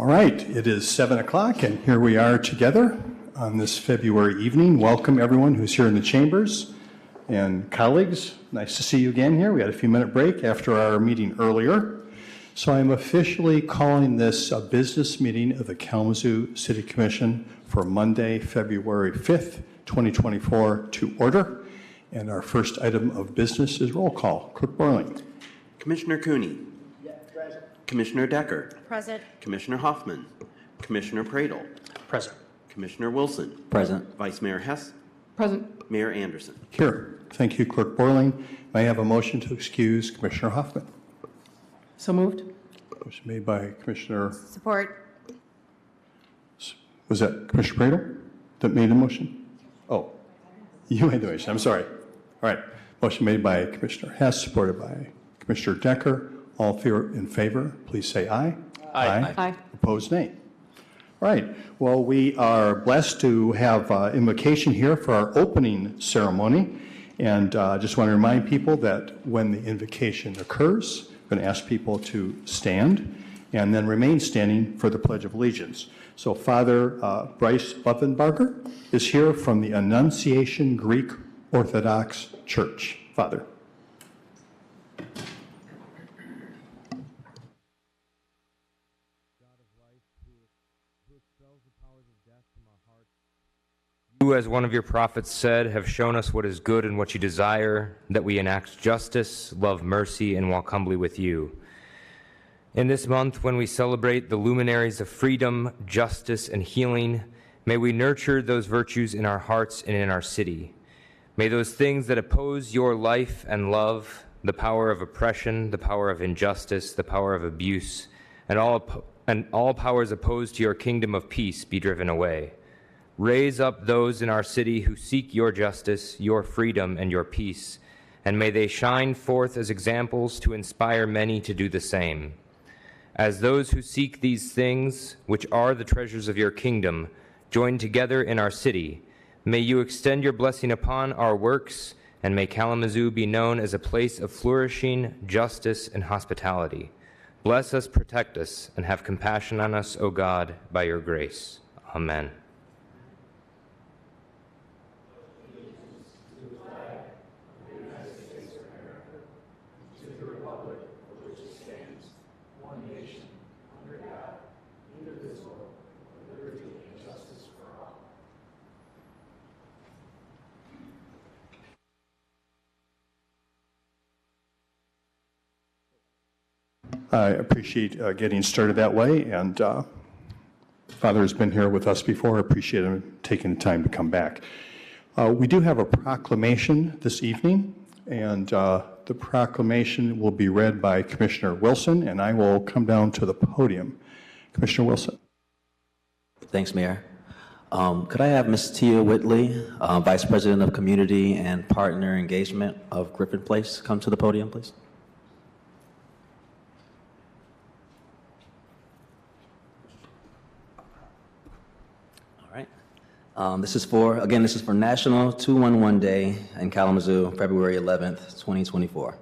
All right, it is 7 o'clock, and here we are together on this February evening. Welcome everyone who's here in the chambers and colleagues. Nice to see you again here. We had a few-minute break after our meeting earlier. So I'm officially calling this a business meeting of the Kalamazoo City Commission for Monday, February 5th, 2024 to order. And our first item of business is roll call. Clerk Borling. Commissioner Cooney. Present. Commissioner Decker. Present. Commissioner Hoffman. Commissioner Pradle. Present. Commissioner Wilson. Present. Vice Mayor Hess. Present. Mayor Anderson. Here. Thank you, Clerk Borling. May I have a motion to excuse Commissioner Hoffman? So moved. Motion made by Commissioner, Support. was that Commissioner Pradle that made the motion? Oh, you made the motion. I'm sorry. All right. Motion made by Commissioner Hess, supported by Commissioner Decker. All in favor, please say aye. Aye. Aye. Opposed, nay. All right. Well, we are blessed to have invocation here for our opening ceremony. And I just want to remind people that when the invocation occurs, I'm going to ask people to stand and then remain standing for the Pledge of Allegiance. So Father Bryce Buffenbarger is here from the Annunciation Greek Orthodox Church. Father. You, as one of your prophets said, have shown us what is good and what you desire, that we enact justice, love mercy, and walk humbly with you. In this month, when we celebrate the luminaries of freedom, justice, and healing, may we nurture those virtues in our hearts and in our city. May those things that oppose your life and love, the power of oppression, the power of injustice, the power of abuse, and all powers opposed to your kingdom of peace be driven away. Raise up those in our city who seek your justice, your freedom, and your peace, and may they shine forth as examples to inspire many to do the same. As those who seek these things, which are the treasures of your kingdom, join together in our city, may you extend your blessing upon our works, and may Kalamazoo be known as a place of flourishing, justice, and hospitality. Bless us, protect us, and have compassion on us, O God, by your grace. Amen. I appreciate getting started that way, and Father has been here with us before. I appreciate him taking the time to come back. We do have a proclamation this evening, and the proclamation will be read by Commissioner Wilson, and I will come down to the podium. Commissioner Wilson. Thanks, Mayor. Could I have Ms. Tia Whitley, Vice President of Community and Partner Engagement of Griffin Place, come to the podium, please? This is for National 211 Day in Kalamazoo, February 11th, 2024.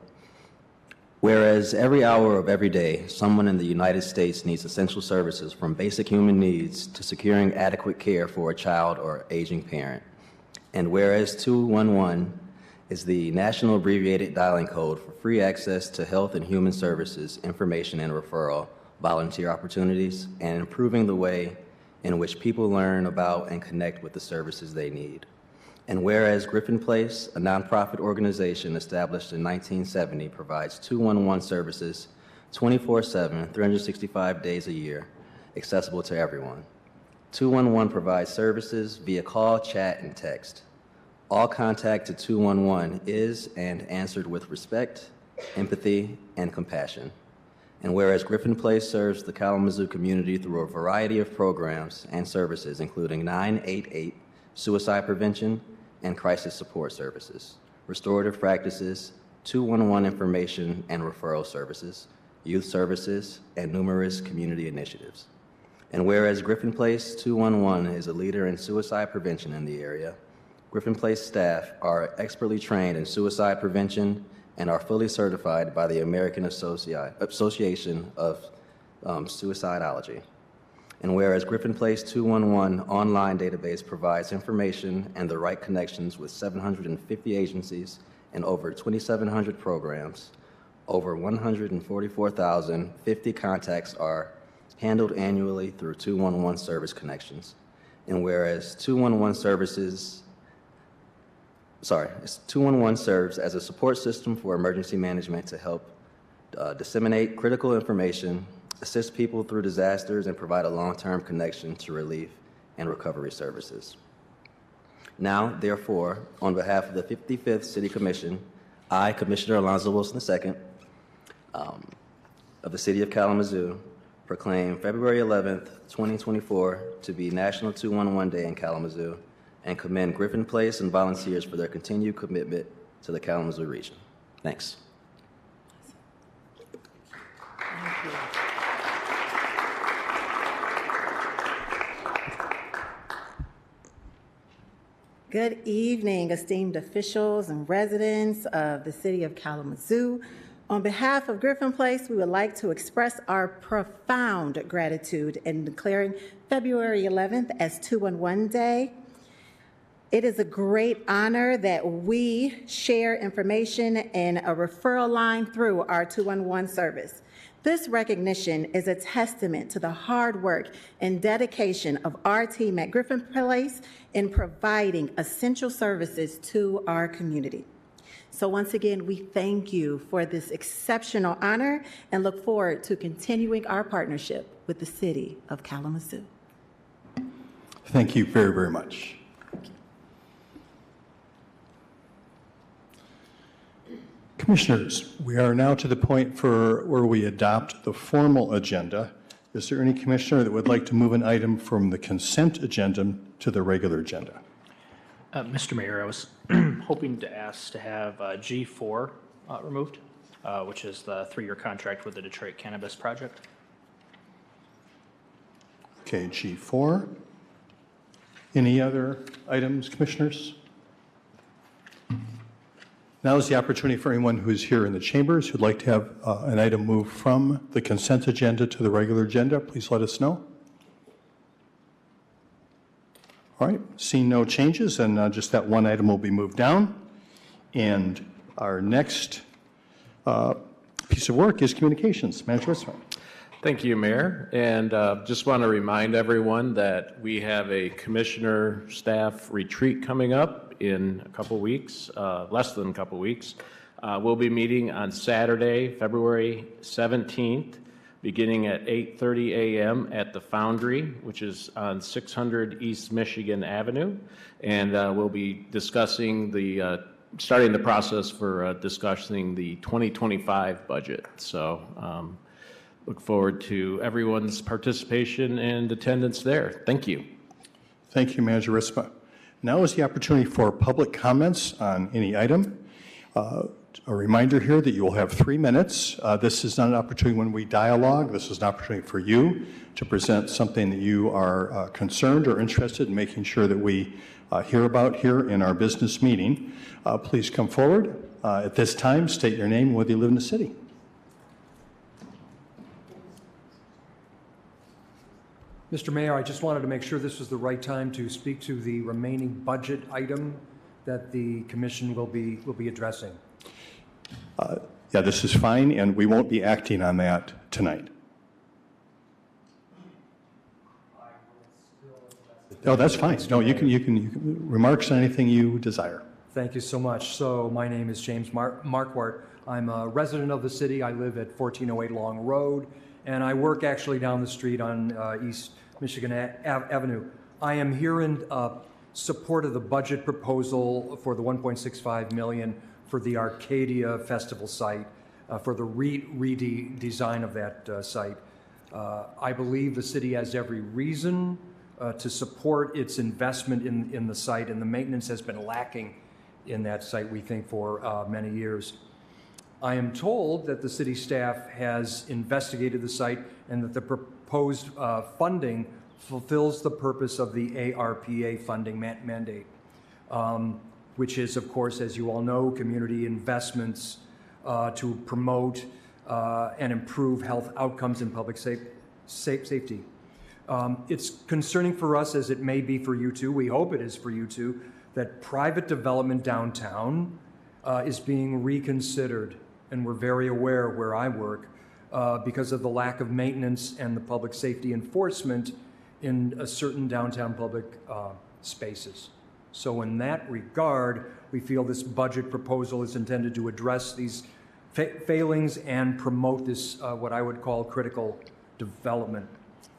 Whereas every hour of every day, someone in the United States needs essential services from basic human needs to securing adequate care for a child or aging parent. And whereas 211 is the national abbreviated dialing code for free access to health and human services, information and referral, volunteer opportunities, and improving the way in which people learn about and connect with the services they need. And whereas Griffin Place, a nonprofit organization established in 1970, provides 211 services 24/7, 365 days a year, accessible to everyone. 211 provides services via call, chat, and text. All contact to 211 is and answered with respect, empathy, and compassion. And whereas Griffin Place serves the Kalamazoo community through a variety of programs and services, including 988 suicide prevention and crisis support services, restorative practices, 211 information and referral services, youth services, and numerous community initiatives. And whereas Griffin Place 211 is a leader in suicide prevention in the area, Griffin Place staff are expertly trained in suicide prevention and are fully certified by the American Association of Suicidology. And whereas Griffin Place 211 online database provides information and the right connections with 750 agencies and over 2,700 programs, over 144,050 contacts are handled annually through 211 service connections. And whereas 211 serves as a support system for emergency management to help disseminate critical information, assist people through disasters, and provide a long-term connection to relief and recovery services. Now, therefore, on behalf of the 55th City Commission, I, Commissioner Alonzo Wilson II, of the City of Kalamazoo, proclaim February 11th, 2024 to be National 211 Day in Kalamazoo and commend Griffin Place and volunteers for their continued commitment to the Kalamazoo region. Thanks. Thank you. Good evening, esteemed officials and residents of the City of Kalamazoo. On behalf of Griffin Place, we would like to express our profound gratitude in declaring February 11th as 211 Day. It is a great honor that we share information and a referral line through our 211 service. This recognition is a testament to the hard work and dedication of our team at Griffin Place in providing essential services to our community. So once again, we thank you for this exceptional honor and look forward to continuing our partnership with the City of Kalamazoo. Thank you very, very much. Commissioners, we are now to the point where we adopt the formal agenda. Is there any commissioner that would like to move an item from the consent agenda to the regular agenda? Mr. Mayor, I was hoping to ask to have G4 removed, which is the 3-year contract with the Detroit Cannabis Project. Okay, G4. Any other items, commissioners? Now is the opportunity for anyone who is here in the chambers who'd like to have an item moved from the consent agenda to the regular agenda. Please let us know. All right, seeing no changes, and just that one item will be moved down. And our next piece of work is communications. Manager Ritzman. Thank you, Mayor. And just want to remind everyone that we have a commissioner staff retreat coming up in a couple weeks, less than a couple weeks. We'll be meeting on Saturday, February 17th, beginning at 8:30 a.m. at the Foundry, which is on 600 East Michigan Avenue. And we'll be discussing starting the process for discussing the 2025 budget. So look forward to everyone's participation and attendance there. Thank you. Thank you, Manager Rispa. Now is the opportunity for public comments on any item. A reminder here that you will have 3 minutes. This is not an opportunity when we dialogue. This is an opportunity for you to present something that you are concerned or interested in making sure that we hear about here in our business meeting. Please come forward. At this time, state your name and whether you live in the city. Mr. Mayor, I just wanted to make sure this was the right time to speak to the remaining budget item that the commission will be addressing. Yeah, this is fine, and we won't be acting on that tonight. Oh, that's fine. No, you can remarks on anything you desire. Thank you so much. So my name is James Marquardt. I'm a resident of the city. I live at 1408 Long Road, and I work actually down the street on East Michigan Avenue. I am here in support of the budget proposal for the $1.65 million for the Arcadia Festival site, for the redesign of that site. I believe the city has every reason to support its investment in the site, and the maintenance has been lacking in that site, we think, for many years. I am told that the city staff has investigated the site and that the proposed funding fulfills the purpose of the ARPA funding mandate, which is, of course, as you all know, community investments to promote and improve health outcomes and public safety. It's concerning for us, as it may be for you too, we hope it is for you too, that private development downtown is being reconsidered. And we're very aware where I work because of the lack of maintenance and the public safety enforcement in a certain downtown public spaces. So in that regard, we feel this budget proposal is intended to address these failings and promote this, what I would call critical development.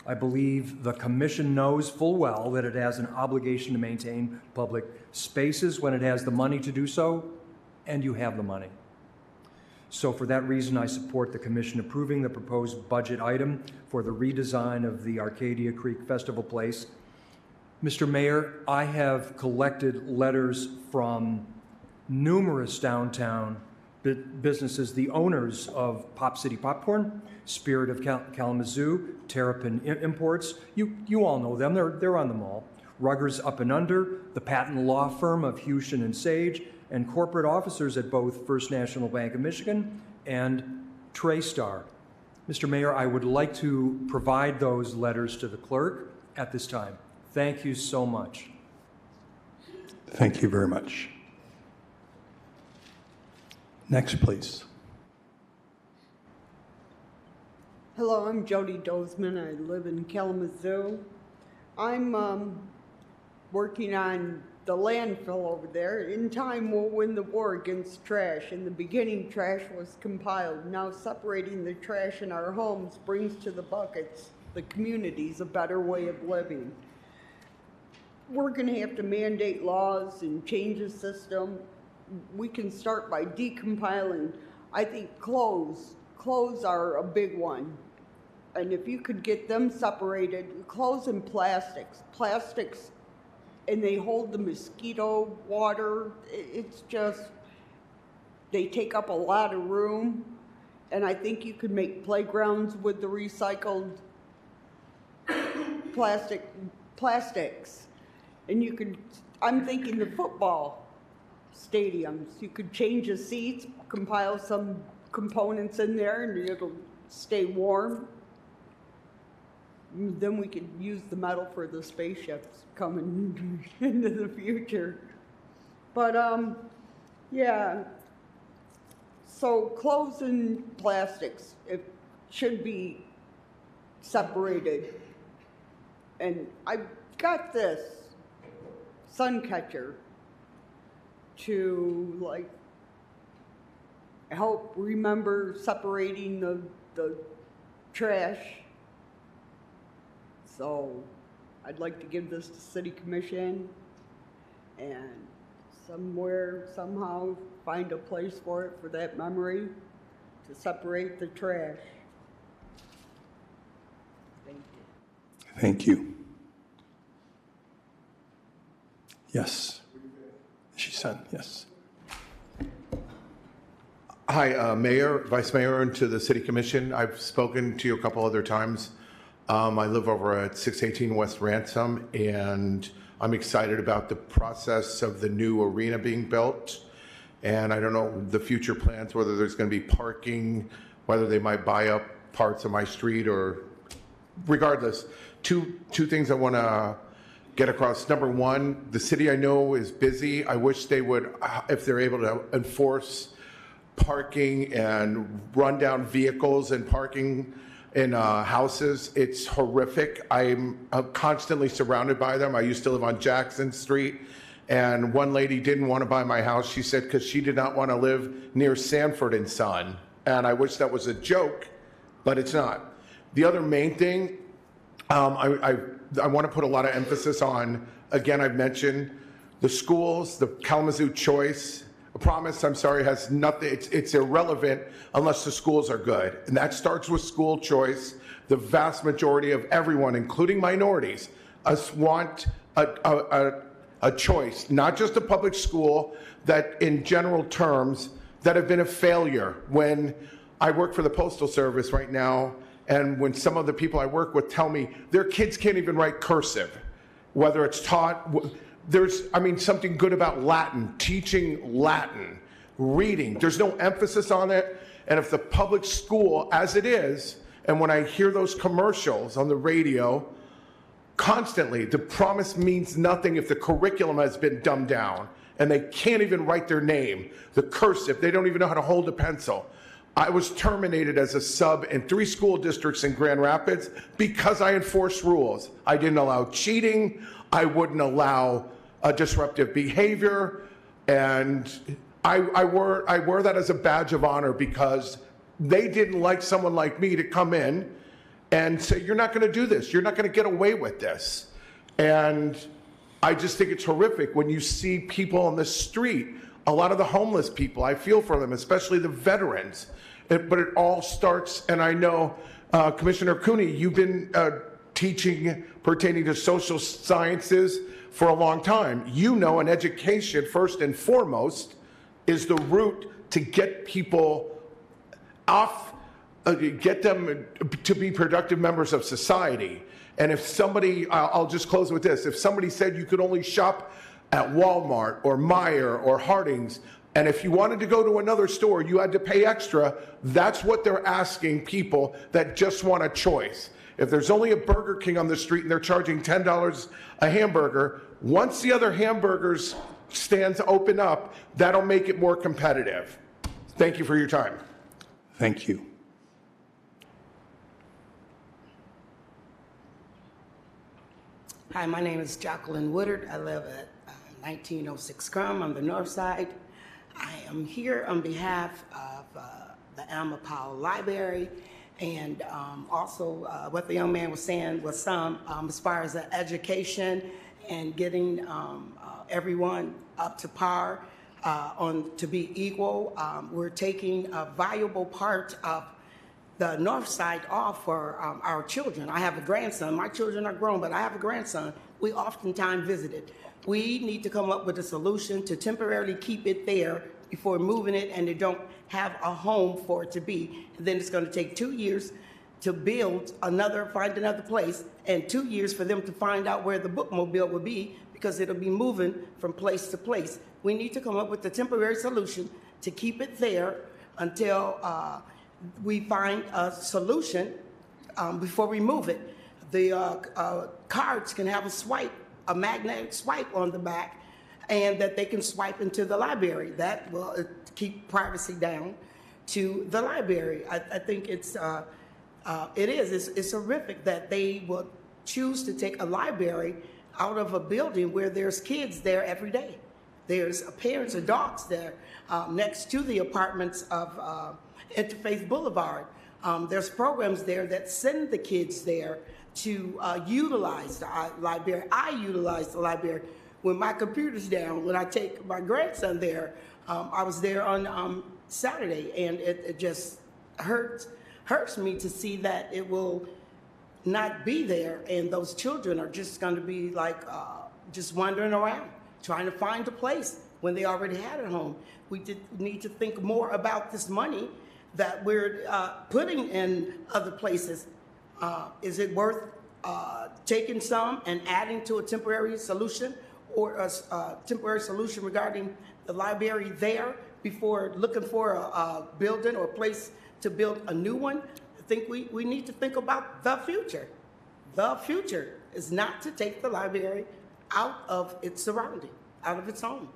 I believe the commission knows full well that it has an obligation to maintain public spaces when it has the money to do so, and you have the money. So for that reason, I support the commission approving the proposed budget item for the redesign of the Arcadia Creek Festival Place. Mr. Mayor, I have collected letters from numerous downtown businesses, the owners of Pop City Popcorn, Spirit of Kalamazoo, Terrapin Imports. You all know them. They're on the mall. Ruggers Up and Under, the patent law firm of Huston and Sage, and corporate officers at both First National Bank of Michigan and TraStar. Mr. Mayor, I would like to provide those letters to the clerk at this time. Thank you so much. Thank you very much. Next, please. Hello, I'm Jody Dozman. I live in Kalamazoo. I'm working on the landfill over there. In time, we'll win the war against trash. In the beginning, trash was compiled. Now, separating the trash in our homes brings to the buckets the communities a better way of living. We're going to have to mandate laws and change the system. We can start by decompiling. I think clothes are a big one. And if you could get them separated, clothes and plastics, and they hold the mosquito water. It's just, they take up a lot of room. And I think you could make playgrounds with the recycled plastics. And you could, I'm thinking the football stadiums, you could change the seats, compile some components in there, and it'll stay warm. Then we could use the metal for the spaceships coming into the future. But yeah, so clothes and plastics, it should be separated. And I've got this sun catcher to like help remember separating the trash. So I'd like to give this to City Commission and somehow find a place for it, for that memory, to separate the trash. Thank you. Thank you. Yes. She said, yes. Hi, Mayor, Vice Mayor, and to the City Commission. I've spoken to you a couple other times. I live over at 618 West Ransom, and I'm excited about the process of the new arena being built. And I don't know the future plans, whether there's going to be parking, whether they might buy up parts of my street, or regardless. Two things I want to get across. Number one, the city I know is busy. I wish they would, if they're able to enforce parking and run down vehicles and parking in houses. It's horrific. I'm constantly surrounded by them. I used to live on Jackson Street, and one lady didn't want to buy my house. She said because she did not want to live near Sanford and Son. And I wish that was a joke, but it's not. The other main thing, I want to put a lot of emphasis on, again, I've mentioned the schools, the Kalamazoo Choice. Promise, I'm sorry, has nothing, it's irrelevant unless the schools are good. And that starts with school choice. The vast majority of everyone, including minorities, us want a choice, not just a public school that in general terms that have been a failure. When I work for the Postal Service right now, and when some of the people I work with tell me their kids can't even write cursive, whether it's taught, there's, something good about Latin, teaching Latin, reading. There's no emphasis on it. And if the public school, as it is, and when I hear those commercials on the radio, constantly, the promise means nothing if the curriculum has been dumbed down and they can't even write their name, the cursive, they don't even know how to hold a pencil. I was terminated as a sub in 3 school districts in Grand Rapids because I enforced rules. I didn't allow cheating, I wouldn't allow disruptive behavior, and I wear that as a badge of honor because they didn't like someone like me to come in and say, you're not going to do this. You're not going to get away with this. And I just think it's horrific when you see people on the street, a lot of the homeless people, I feel for them, especially the veterans. But it all starts, and I know, Commissioner Cooney, you've been teaching pertaining to social sciences for a long time. You know, an education, first and foremost, is the route to get people off, get them to be productive members of society. And if somebody, I'll just close with this, if somebody said you could only shop at Walmart or Meijer or Harding's, and if you wanted to go to another store, you had to pay extra, that's what they're asking people that just want a choice. If there's only a Burger King on the street and they're charging $10 a hamburger, once the other hamburgers stands open up, that'll make it more competitive. Thank you for your time. Thank you. Hi, my name is Jacqueline Woodard. I live at 1906 Crum on the north side. I am here on behalf of the Alma Powell Library, and also what the young man was saying was as far as the education and getting everyone up to par to be equal. We're taking a valuable part of the north side off for our children. I have a grandson. My children are grown, but I have a grandson. We oftentimes visit it. We need to come up with a solution to temporarily keep it there before moving it, and they don't have a home for it to be. And then it's going to take 2 years to find another place, and 2 years for them to find out where the bookmobile will be, because it'll be moving from place to place. We need to come up with a temporary solution to keep it there until we find a solution before we move it. The cards can have a magnetic swipe on the back, and that they can swipe into the library. That will keep privacy down to the library. I think it's horrific that they will choose to take a library out of a building where there's kids there every day. There's parents and dogs there next to the apartments of Interfaith Boulevard. There's programs there that send the kids there to utilize the library. I utilize the library when my computer's down. When I take my grandson there, I was there on Saturday, and it just hurts me to see that it will not be there, and those children are just going to be like just wandering around trying to find a place when they already had a home. We need to think more about this money that we're putting in other places. Is it worth taking some and adding to a temporary solution, or a temporary solution regarding the library there before looking for a building or a place to build a new one? I think we need to think about the future. The future is not to take the library out of its surrounding, out of its home.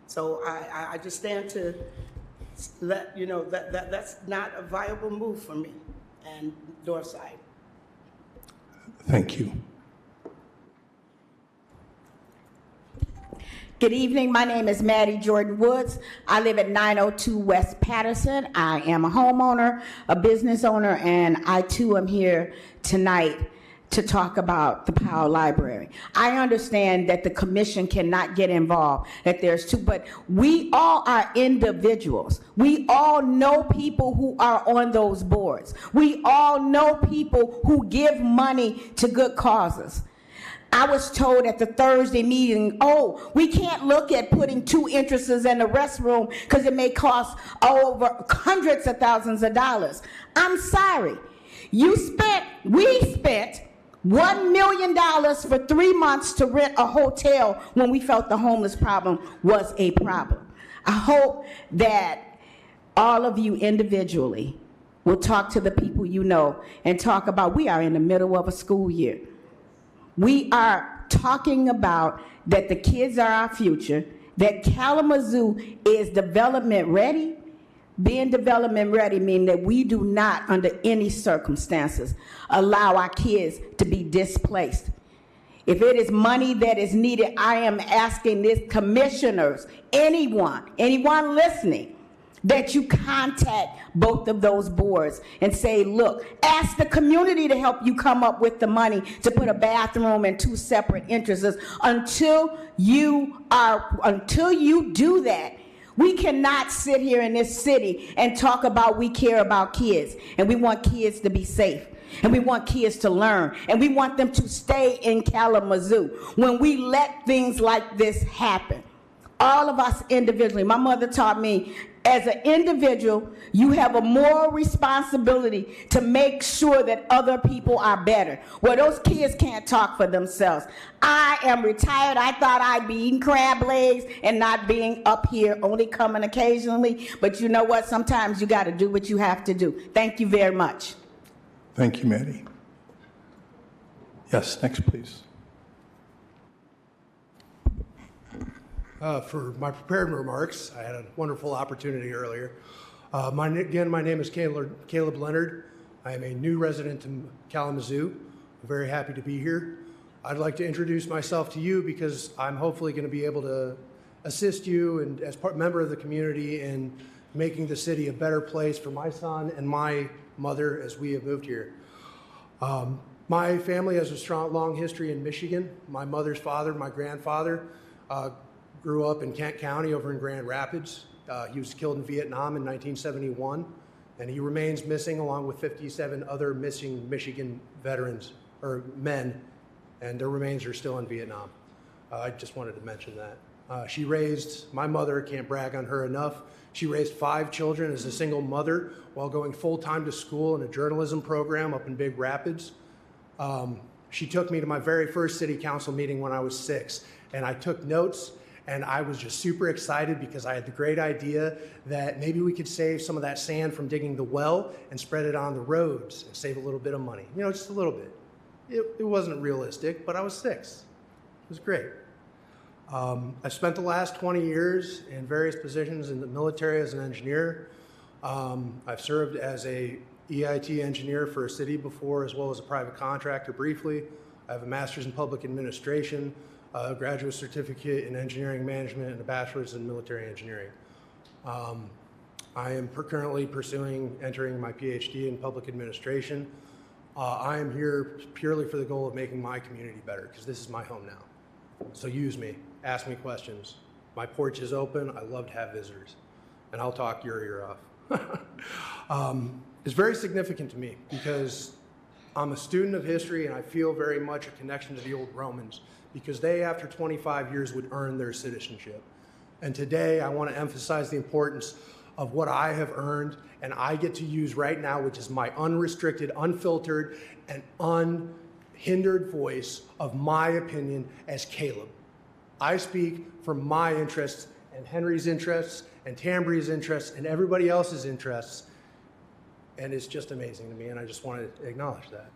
So I just stand to let you know that's not a viable move for me and Northside. Thank you. Good evening. My name is Maddie Jordan Woods. I live at 902 West Patterson. I am a homeowner, a business owner, and I too am here tonight to talk about the Powell Library. I understand that the commission cannot get involved, that there's two, but we all are individuals. We all know people who are on those boards. We all know people who give money to good causes. I was told at the Thursday meeting, oh, we can't look at putting 2 entrances in the restroom because it may cost over hundreds of thousands of dollars. I'm sorry. We spent $1 million for 3 months to rent a hotel when we felt the homeless problem was a problem. I hope that all of you individually will talk to the people you know and talk about, we are in the middle of a school year. We are talking about that the kids are our future, that Kalamazoo is development ready. Being development ready means that we do not, under any circumstances, allow our kids to be displaced. If it is money that is needed, I am asking this commissioners, anyone listening, that you contact both of those boards and say, look, ask the community to help you come up with the money to put a bathroom and 2 separate entrances. Until you do that, we cannot sit here in this city and talk about we care about kids and we want kids to be safe and we want kids to learn and we want them to stay in Kalamazoo. When we let things like this happen, all of us individually, my mother taught me, as an individual, you have a moral responsibility to make sure that other people are better. Well, those kids can't talk for themselves. I am retired. I thought I'd be eating crab legs and not being up here, only coming occasionally. But you know what? Sometimes you got to do what you have to do. Thank you very much. Thank you, Maddie. Yes, next, please. For my prepared remarks, I had a wonderful opportunity earlier. My name is Caleb Leonard. I am a new resident in Kalamazoo. I'm very happy to be here. I'd like to introduce myself to you because I'm hopefully going to be able to assist you and as member of the community in making the city a better place for my son and my mother as we have moved here. My family has a long history in Michigan. My mother's father, my grandfather, grew up in Kent County over in Grand Rapids. He was killed in Vietnam in 1971, and he remains missing along with 57 other missing Michigan veterans, or men, and their remains are still in Vietnam. I just wanted to mention that. She raised, my mother, can't brag on her enough, she raised 5 children as a single mother while going full-time to school in a journalism program up in Big Rapids. She took me to my very first city council meeting when I was 6, and I took notes. And I was just super excited because I had the great idea that maybe we could save some of that sand from digging the well and spread it on the roads and save a little bit of money. You know, just a little bit. It wasn't realistic, but I was 6. It was great. I spent the last 20 years in various positions in the military as an engineer. I've served as a EIT engineer for a city before, as well as a private contractor briefly. I have a master's in public administration, a graduate certificate in engineering management, and a bachelor's in military engineering. I am currently entering my PhD in public administration. I am here purely for the goal of making my community better, because this is my home now. So use me, ask me questions. My porch is open, I love to have visitors, and I'll talk your ear off. It's very significant to me because I'm a student of history and I feel very much a connection to the old Romans, because they, after 25 years, would earn their citizenship. And today, I want to emphasize the importance of what I have earned and I get to use right now, which is my unrestricted, unfiltered, and unhindered voice of my opinion as Caleb. I speak from my interests and Henry's interests and Tambry's interests and everybody else's interests, and it's just amazing to me, and I just want to acknowledge that.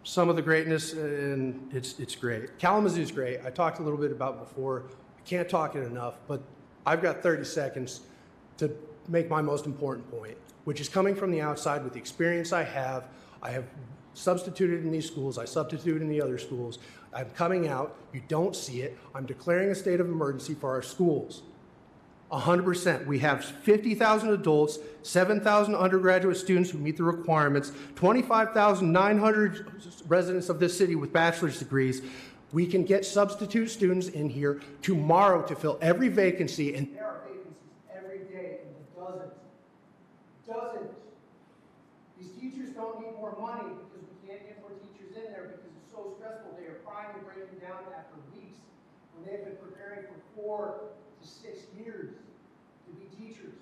Some of the greatness, and it's great. Kalamazoo's great. I talked a little bit about it before. I can't talk it enough, but I've got 30 seconds to make my most important point, which is coming from the outside with the experience I have. I have substituted in these schools. I substitute in the other schools. I'm coming out. You don't see it. I'm declaring a state of emergency for our schools. 100%. We have 50,000 adults, 7,000 undergraduate students who meet the requirements, 25,900 residents of this city with bachelor's degrees. We can get substitute students in here tomorrow to fill every vacancy, and there are vacancies every day in the dozens. Dozens. These teachers don't need more money because we can't get more teachers in there because it's so stressful. They are crying and breaking down after weeks when they've been preparing for 4 to 6 years to be teachers.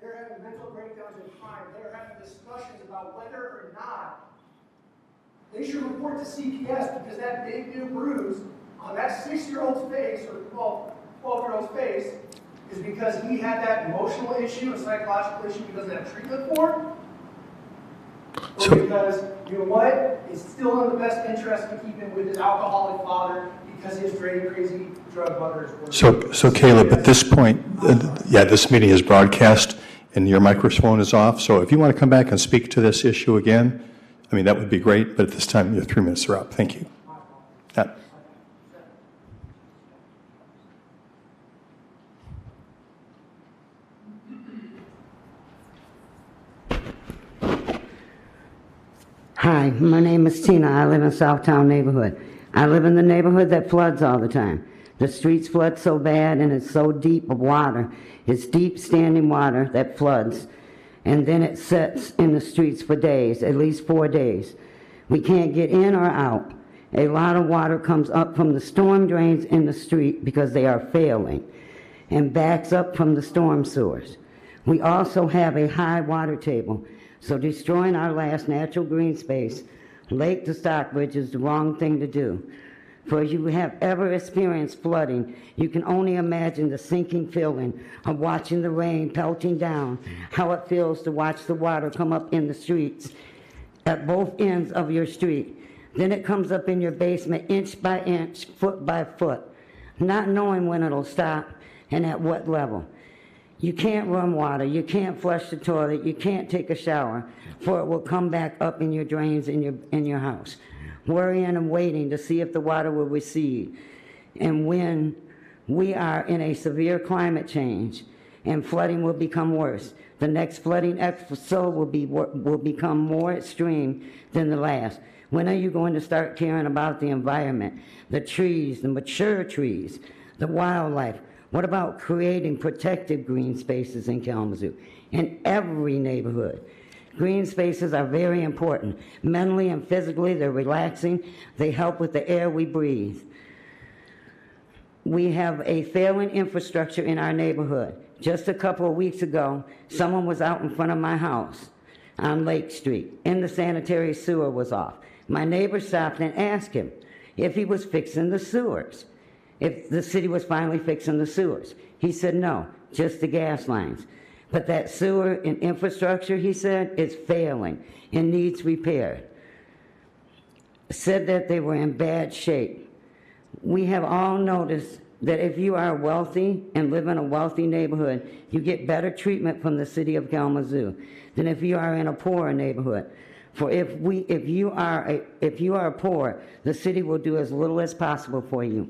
They're having mental breakdowns and crying. They're having discussions about whether or not they should report to CPS because that big new bruise on that 6-year-old's face or 12-year-old's face is because he had that emotional issue, a psychological issue he doesn't have treatment for. So- or because, you know what, it's still in the best interest to keep him with his alcoholic father because his crazy drug mother is working. So Caleb, at this point, this meeting is broadcast and your microphone is off. So if you want to come back and speak to this issue again, I mean, that would be great. But at this time, your 3 minutes are up. Thank you. Yeah. Hi, my name is Tina. I live in Southtown neighborhood. I live in the neighborhood that floods all the time. The streets flood so bad and it's so deep of water. It's deep standing water that floods. And then it sits in the streets for days, at least 4 days. We can't get in or out. A lot of water comes up from the storm drains in the street because they are failing and backs up from the storm sewers. We also have a high water table, so destroying our last natural green space, Lake to Stockbridge, is the wrong thing to do. For if you have ever experienced flooding, you can only imagine the sinking feeling of watching the rain pelting down, how it feels to watch the water come up in the streets at both ends of your street. Then it comes up in your basement inch by inch, foot by foot, not knowing when it'll stop and at what level. You can't run water, you can't flush the toilet, you can't take a shower, for it will come back up in your drains in your house. Worrying and waiting to see if the water will recede. And when we are in a severe climate change and flooding will become worse, the next flooding episode will become more extreme than the last. When are you going to start caring about the environment, the trees, the mature trees, the wildlife? What about creating protected green spaces in Kalamazoo, in every neighborhood? Green spaces are very important. Mentally and physically, they're relaxing. They help with the air we breathe. We have a failing infrastructure in our neighborhood. Just a couple of weeks ago, someone was out in front of my house on Lake Street, and the sanitary sewer was off. My neighbor stopped and asked him if he was fixing the sewers, if the city was finally fixing the sewers. He said no, just the gas lines. But that sewer and infrastructure, he said, is failing and needs repaired. Said that they were in bad shape. We have all noticed that if you are wealthy and live in a wealthy neighborhood, you get better treatment from the city of Kalamazoo than if you are in a poorer neighborhood. For if you are poor, the city will do as little as possible for you.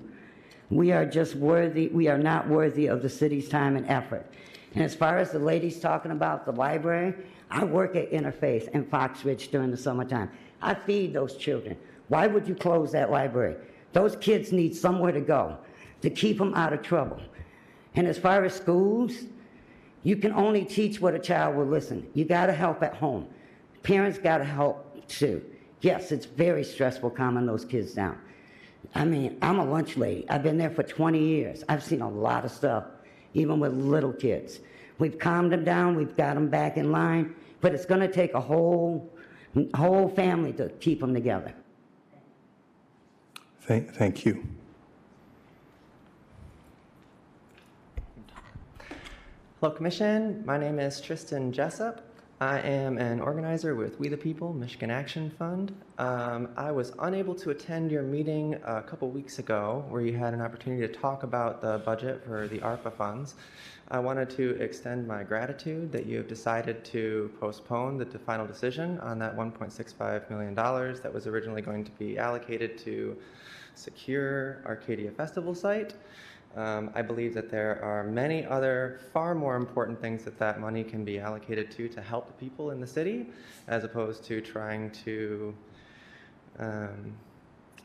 We are not worthy of the city's time and effort. And as far as the ladies talking about the library, I work at Interfaith in Fox Ridge during the summertime. I feed those children. Why would you close that library? Those kids need somewhere to go to keep them out of trouble. And as far as schools, you can only teach what a child will listen. You got to help at home. Parents got to help too. Yes, it's very stressful calming those kids down. I mean, I'm a lunch lady. I've been there for 20 years. I've seen a lot of stuff, even with little kids. We've calmed them down, we've got them back in line, but it's going to take a whole family to keep them together. Thank you. Hello, Commission. My name is Tristan Jessup. I am an organizer with We the People Michigan Action Fund. I was unable to attend your meeting a couple weeks ago where you had an opportunity to talk about the budget for the ARPA funds. I wanted to extend my gratitude that you have decided to postpone the final decision on that $1.65 million that was originally going to be allocated to secure Arcadia Festival site. I believe that there are many other far more important things that money can be allocated to help the people in the city, as opposed to trying to, well,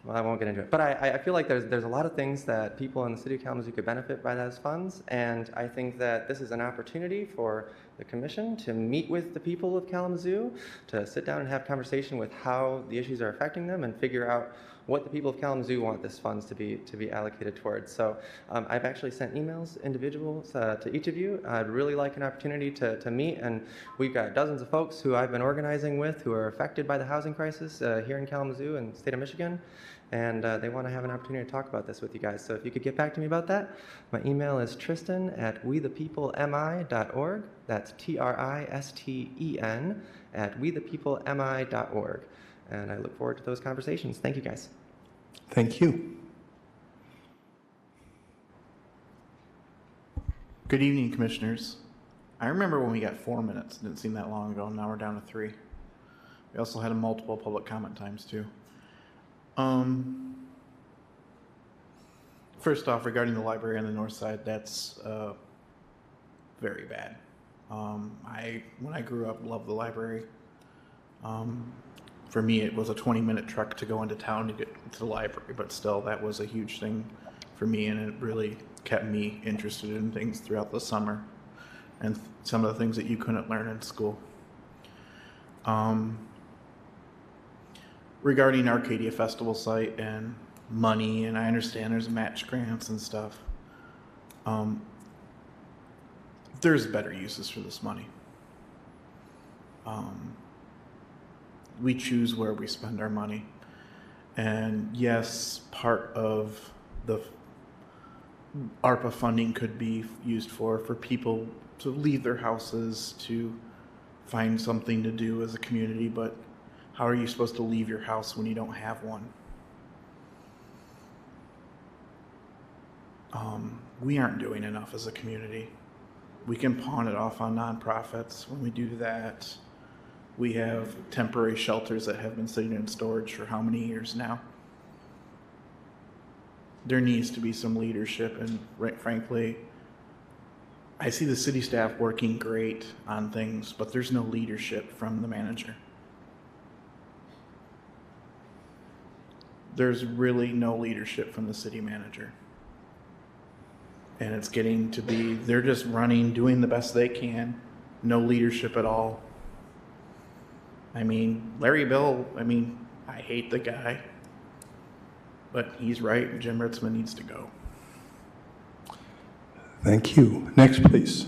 I won't get into it. But I feel like there's a lot of things that people in the city of Kalamazoo could benefit by those funds, and I think that this is an opportunity for the commission to meet with the people of Kalamazoo, to sit down and have conversation with how the issues are affecting them and figure out what the people of Kalamazoo want this funds to be allocated towards. So I've actually sent emails individuals to each of you. I'd really like an opportunity to meet, and we've got dozens of folks who I've been organizing with who are affected by the housing crisis here in Kalamazoo and the state of Michigan, and they want to have an opportunity to talk about this with you guys. So if you could get back to me about that, my email is tristan@wethepeoplemi.org. That's TRISTEN at wethepeoplemi.org. And I look forward to those conversations. Thank you, guys. Thank you. Good evening, Commissioners. I remember when we got 4 minutes. It didn't seem that long ago. Now we're down to 3. We also had multiple public comment times, too. First off, regarding the library on the north side, that's very bad. When I grew up, loved the library. For me, it was a 20-minute trek to go into town to get to the library, but still, that was a huge thing for me, and it really kept me interested in things throughout the summer and some of the things that you couldn't learn in school. Regarding Arcadia Festival site and money, and I understand there's match grants and stuff, there's better uses for this money. We choose where we spend our money. And yes, part of the ARPA funding could be used for people to leave their houses to find something to do as a community, but how are you supposed to leave your house when you don't have one? We aren't doing enough as a community. We can pawn it off on nonprofits. When we do that, we have temporary shelters that have been sitting in storage for how many years now? There needs to be some leadership, and frankly, I see the city staff working great on things, but there's no leadership from the manager. There's really no leadership from the city manager. And it's getting to be, they're just running, doing the best they can, no leadership at all. I mean, Larry Bill, I hate the guy, but he's right, Jim Ritzman needs to go. Thank you. Next, please.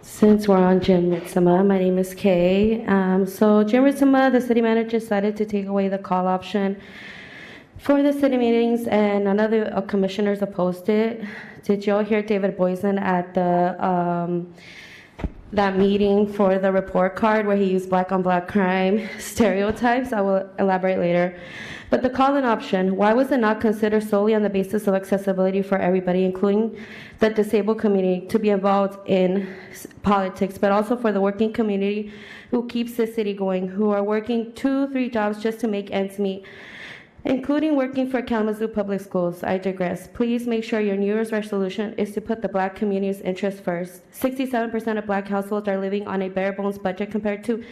Since we're on Jim Ritzema, my name is Kay. So Jim Ritzema, the city manager, decided to take away the call option for the city meetings, and none of the commissioners opposed it. Did you all hear David Boysen at the that meeting for the report card where he used black on black crime stereotypes? I will elaborate later. But the call-in option, why was it not considered solely on the basis of accessibility for everybody, including the disabled community, to be involved in politics, but also for the working community who keeps the city going, who are working 2-3 jobs just to make ends meet, including working for Kalamazoo Public Schools? I digress. Please make sure your New Year's resolution is to put the Black community's interests first. 67% of Black households are living on a bare bones budget compared to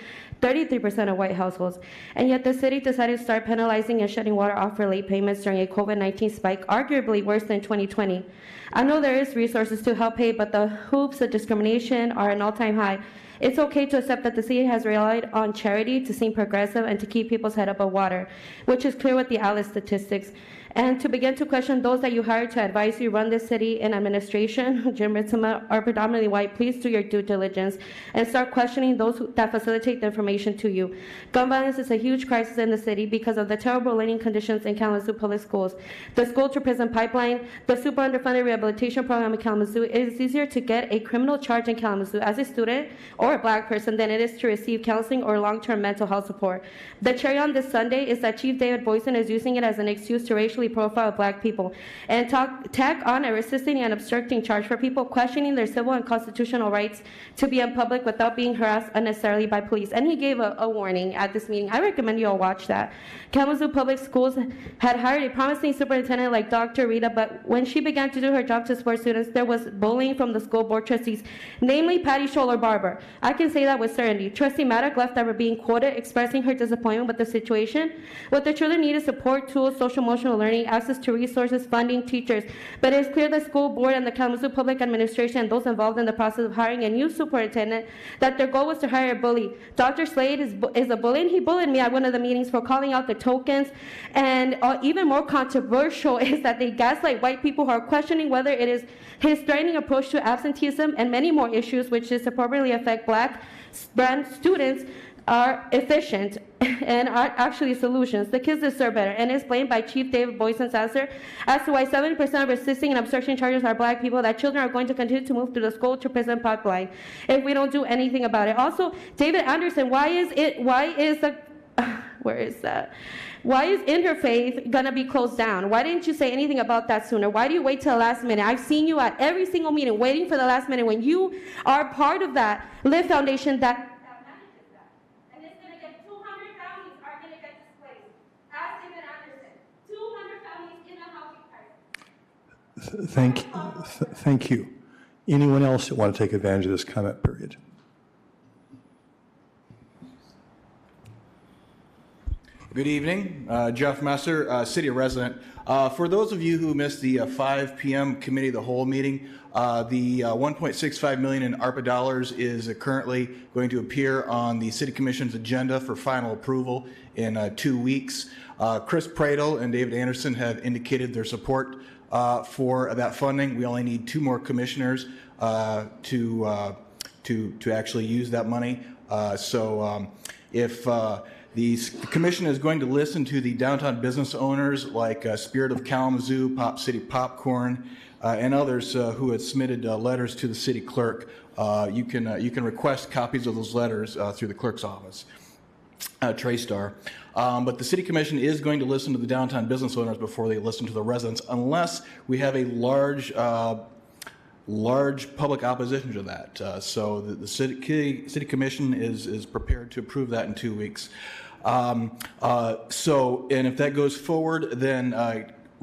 33% of white households. And yet the city decided to start penalizing and shutting water off for late payments during a COVID-19 spike, arguably worse than 2020. I know there is resources to help pay, but the hoops of discrimination are an all-time high. It's okay to accept that the city has relied on charity to seem progressive and to keep people's head above water, which is clear with the ALICE statistics. And to begin to question those that you hired to advise you run this city in administration, Jim Ritzema, are predominantly white. Please do your due diligence and start questioning those that facilitate the information to you. Gun violence is a huge crisis in the city because of the terrible living conditions in Kalamazoo Public Schools. The school-to-prison pipeline, the super underfunded rehabilitation program in Kalamazoo. It is easier to get a criminal charge in Kalamazoo as a student or a Black person than it is to receive counseling or long-term mental health support. The cherry on this Sunday is that Chief David Boysen is using it as an excuse to racially profile Black people and tack on a resisting and obstructing charge for people questioning their civil and constitutional rights to be in public without being harassed unnecessarily by police. And he gave a warning at this meeting. I recommend you all watch that. Kalamazoo Public Schools had hired a promising superintendent like Dr. Rita, but when she began to do her job to support students, there was bullying from the school board trustees, namely Patty Scholler Barber. I can say that with certainty. Trustee Maddock left after being quoted expressing her disappointment with the situation. What the children need is support, tools, social emotional learning, access to resources, funding, teachers. But it is clear the school board and the Kalamazoo Public Administration and those involved in the process of hiring a new superintendent that their goal was to hire a bully. Dr. Slade is a bully, and he bullied me at one of the meetings for calling out the tokens. And even more controversial is that they gaslight white people who are questioning whether it is his threatening approach to absenteeism and many more issues which disproportionately affect Black students are efficient and are actually solutions. The kids deserve better, and explained by Chief David Boyson's answer as to why 70% of resisting and obstruction charges are black people, that children are going to continue to move through the school to prison pipeline if we don't do anything about it. Also, David Anderson, why is Interfaith gonna be closed down? Why didn't you say anything about that sooner? Why do you wait till the last minute? I've seen you at every single meeting waiting for the last minute when you are part of that Live Foundation that manages that. And it's gonna get 200 families are gonna get displaced. Ask David Anderson. 200 families in a housing crisis. Thank you. Anyone else that want to take advantage of this comment period? Good evening, Jeff Messer, city resident. For those of you who missed the 5 p.m. committee of the whole meeting, the $1.65 million in ARPA dollars is currently going to appear on the City Commission's agenda for final approval in 2 weeks. Chris Pradle and David Anderson have indicated their support for that funding. We only need 2 more commissioners to actually use that money. If the commission is going to listen to the downtown business owners like Spirit of Kalamazoo, Pop City Popcorn, and others who had submitted letters to the city clerk. You can request copies of those letters through the clerk's office, Traystar. But the city commission is going to listen to the downtown business owners before they listen to the residents, unless we have a large public opposition to that. So the city commission is prepared to approve that in 2 weeks. And if that goes forward, then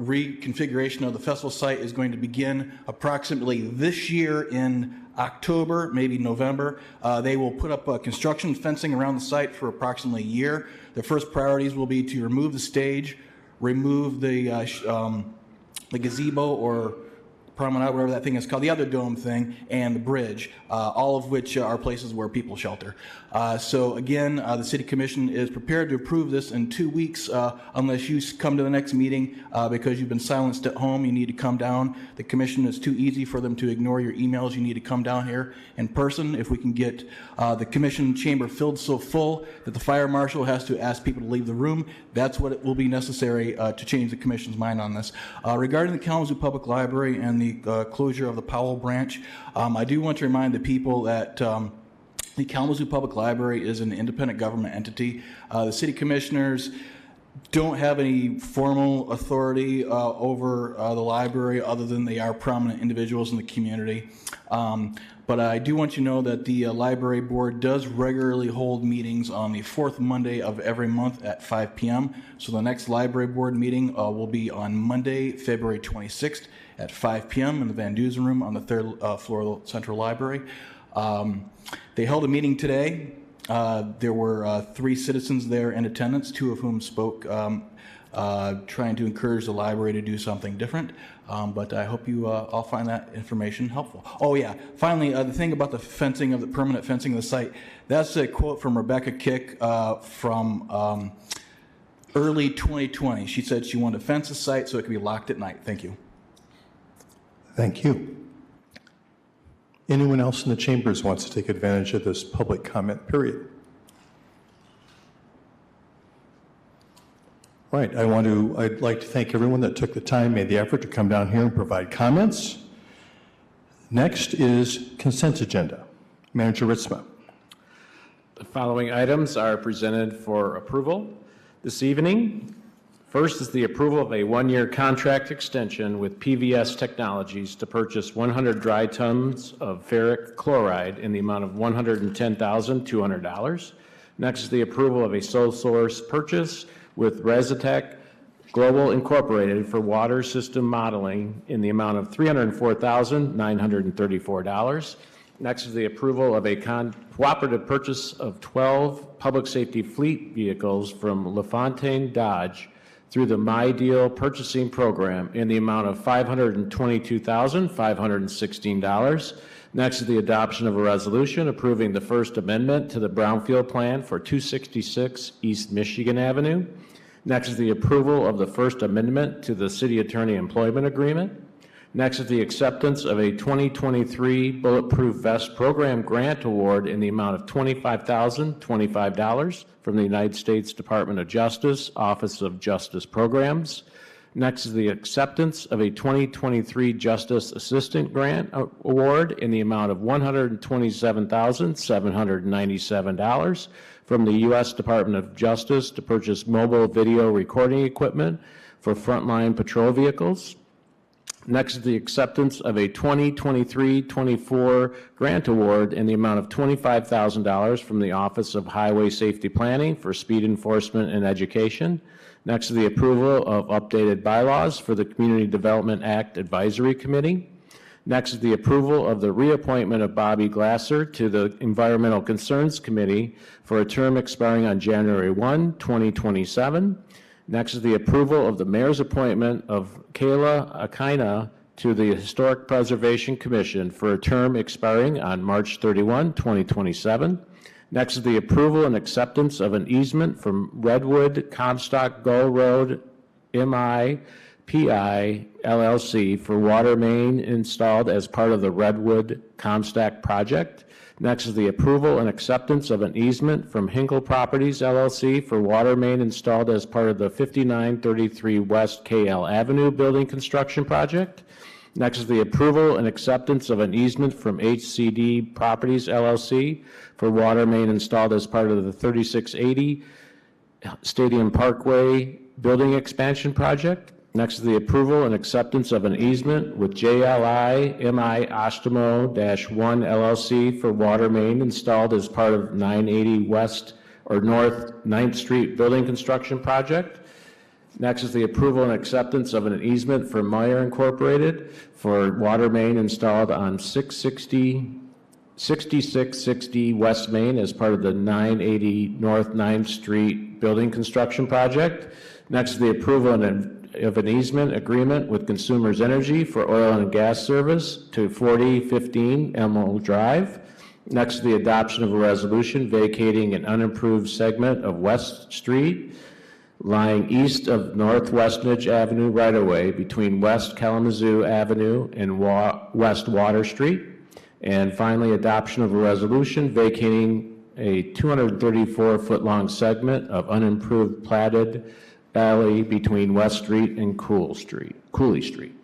reconfiguration of the festival site is going to begin approximately this year in October, maybe November. They will put up construction fencing around the site for approximately a year. The first priorities will be to remove the stage, remove the gazebo or promenade, whatever that thing is called, the other dome thing, and the bridge, all of which are places where people shelter. So again, the City Commission is prepared to approve this in 2 weeks, unless you come to the next meeting because you've been silenced at home. You need to come down. The Commission is too easy for them to ignore your emails. You need to come down here in person. If we can get the Commission chamber filled so full that the fire marshal has to ask people to leave the room, that's what it will be necessary to change the Commission's mind on this. Regarding the Kalamazoo Public Library and the closure of the Powell branch, I do want to remind the people that the Kalamazoo Public Library is an independent government entity. The city commissioners don't have any formal authority over the library other than they are prominent individuals in the community. But I do want you to know that the library board does regularly hold meetings on the 4th Monday of every month at 5 p.m. So the next library board meeting will be on Monday, February 26th at 5 p.m. in the Van Dusen Room on the 3rd floor of the Central Library. They held a meeting today. There were 3 citizens there in attendance, 2 of whom spoke, trying to encourage the library to do something different. But I hope you all find that information helpful. Oh yeah, finally, the thing about the fencing of the permanent fencing of the site, that's a quote from Rebecca Kick from early 2020. She said she wanted to fence the site so it could be locked at night. Thank you. Thank you. Anyone else in the chambers wants to take advantage of this public comment period? All right, I'd like to thank everyone that took the time, made the effort to come down here and provide comments. Next is consent agenda. Manager Ritzma. The following items are presented for approval this evening. First is the approval of a 1-year contract extension with PVS Technologies to purchase 100 dry tons of ferric chloride in the amount of $110,200. Next is the approval of a sole source purchase with Resitec Global Incorporated for water system modeling in the amount of $304,934. Next is the approval of a cooperative purchase of 12 public safety fleet vehicles from LaFontaine Dodge through the My Deal purchasing program in the amount of $522,516. Next is the adoption of a resolution approving the First Amendment to the Brownfield Plan for 266 East Michigan Avenue. Next is the approval of the First Amendment to the City Attorney Employment Agreement. Next is the acceptance of a 2023 Bulletproof Vest Program Grant Award in the amount of $25,025 from the United States Department of Justice, Office of Justice Programs. Next is the acceptance of a 2023 Justice Assistant Grant Award in the amount of $127,797 from the U.S. Department of Justice to purchase mobile video recording equipment for frontline patrol vehicles. Next is the acceptance of a 2023-24 grant award in the amount of $25,000 from the Office of Highway Safety Planning for speed enforcement and education. Next is the approval of updated bylaws for the Community Development Act Advisory Committee. Next is the approval of the reappointment of Bobby Glasser to the Environmental Concerns Committee for a term expiring on January 1, 2027. Next is the approval of the mayor's appointment of Kayla Akina to the Historic Preservation Commission for a term expiring on March 31, 2027. Next is the approval and acceptance of an easement from Redwood Comstock Gull Road MIPI LLC for water main installed as part of the Redwood Comstock project. Next is the approval and acceptance of an easement from Hinkle Properties LLC for water main installed as part of the 5933 West KL Avenue building construction project. Next is the approval and acceptance of an easement from HCD Properties LLC for water main installed as part of the 3680 Stadium Parkway building expansion project. Next is the approval and acceptance of an easement with JLI MI Ostimo-1 LLC for water main installed as part of 980 West or North 9th Street building construction project. Next is the approval and acceptance of an easement for Meyer Incorporated for water main installed on 6660 West Main as part of the 980 North 9th Street building construction project. Next is the approval of an easement agreement with Consumers Energy for oil and gas service to 4015 Elmo Drive. Next is the adoption of a resolution vacating an unimproved segment of West Street lying east of Northwest Nidge Avenue right-of-way between West Kalamazoo Avenue and West Water Street. And finally, adoption of a resolution vacating a 234-foot-long segment of unimproved platted alley between West Street and Cooley Street.